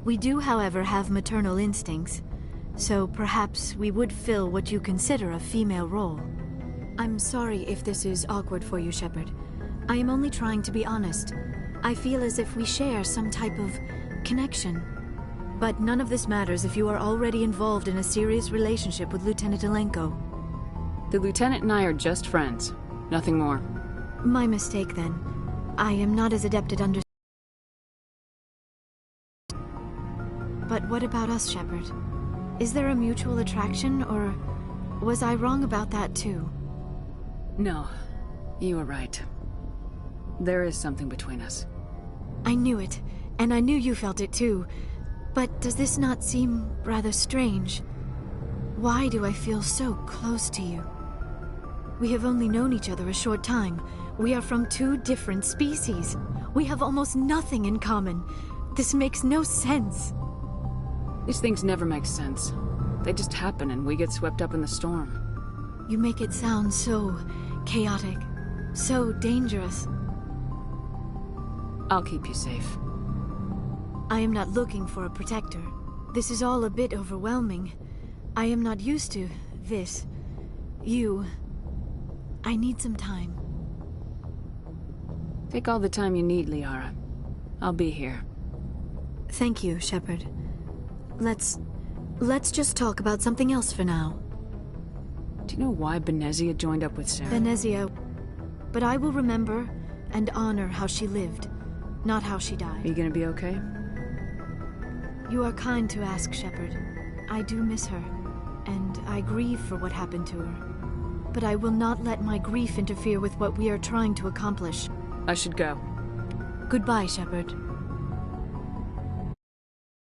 We do, however, have maternal instincts, so perhaps we would fill what you consider a female role. I'm sorry if this is awkward for you, Shepard. I am only trying to be honest. I feel as if we share some type of connection. But none of this matters if you are already involved in a serious relationship with Lieutenant Alenko. The Lieutenant and I are just friends. Nothing more. My mistake, then. I am not as adept at understanding. But what about us, Shepard? Is there a mutual attraction, or was I wrong about that too? No, you were right. There is something between us. I knew it, and I knew you felt it too. But does this not seem rather strange? Why do I feel so close to you? We have only known each other a short time. We are from two different species. We have almost nothing in common. This makes no sense. These things never make sense. They just happen and we get swept up in the storm. You make it sound so chaotic, so dangerous. I'll keep you safe. I am not looking for a protector. This is all a bit overwhelming. I am not used to this. You. I need some time. Take all the time you need, Liara. I'll be here. Thank you, Shepard. Let's just talk about something else for now. Do you know why Benezia joined up with Saren? Benezia. But I will remember and honor how she lived, not how she died. Are you gonna be okay? You are kind to ask, Shepard. I do miss her, and I grieve for what happened to her. But I will not let my grief interfere with what we are trying to accomplish. I should go. Goodbye, Shepard.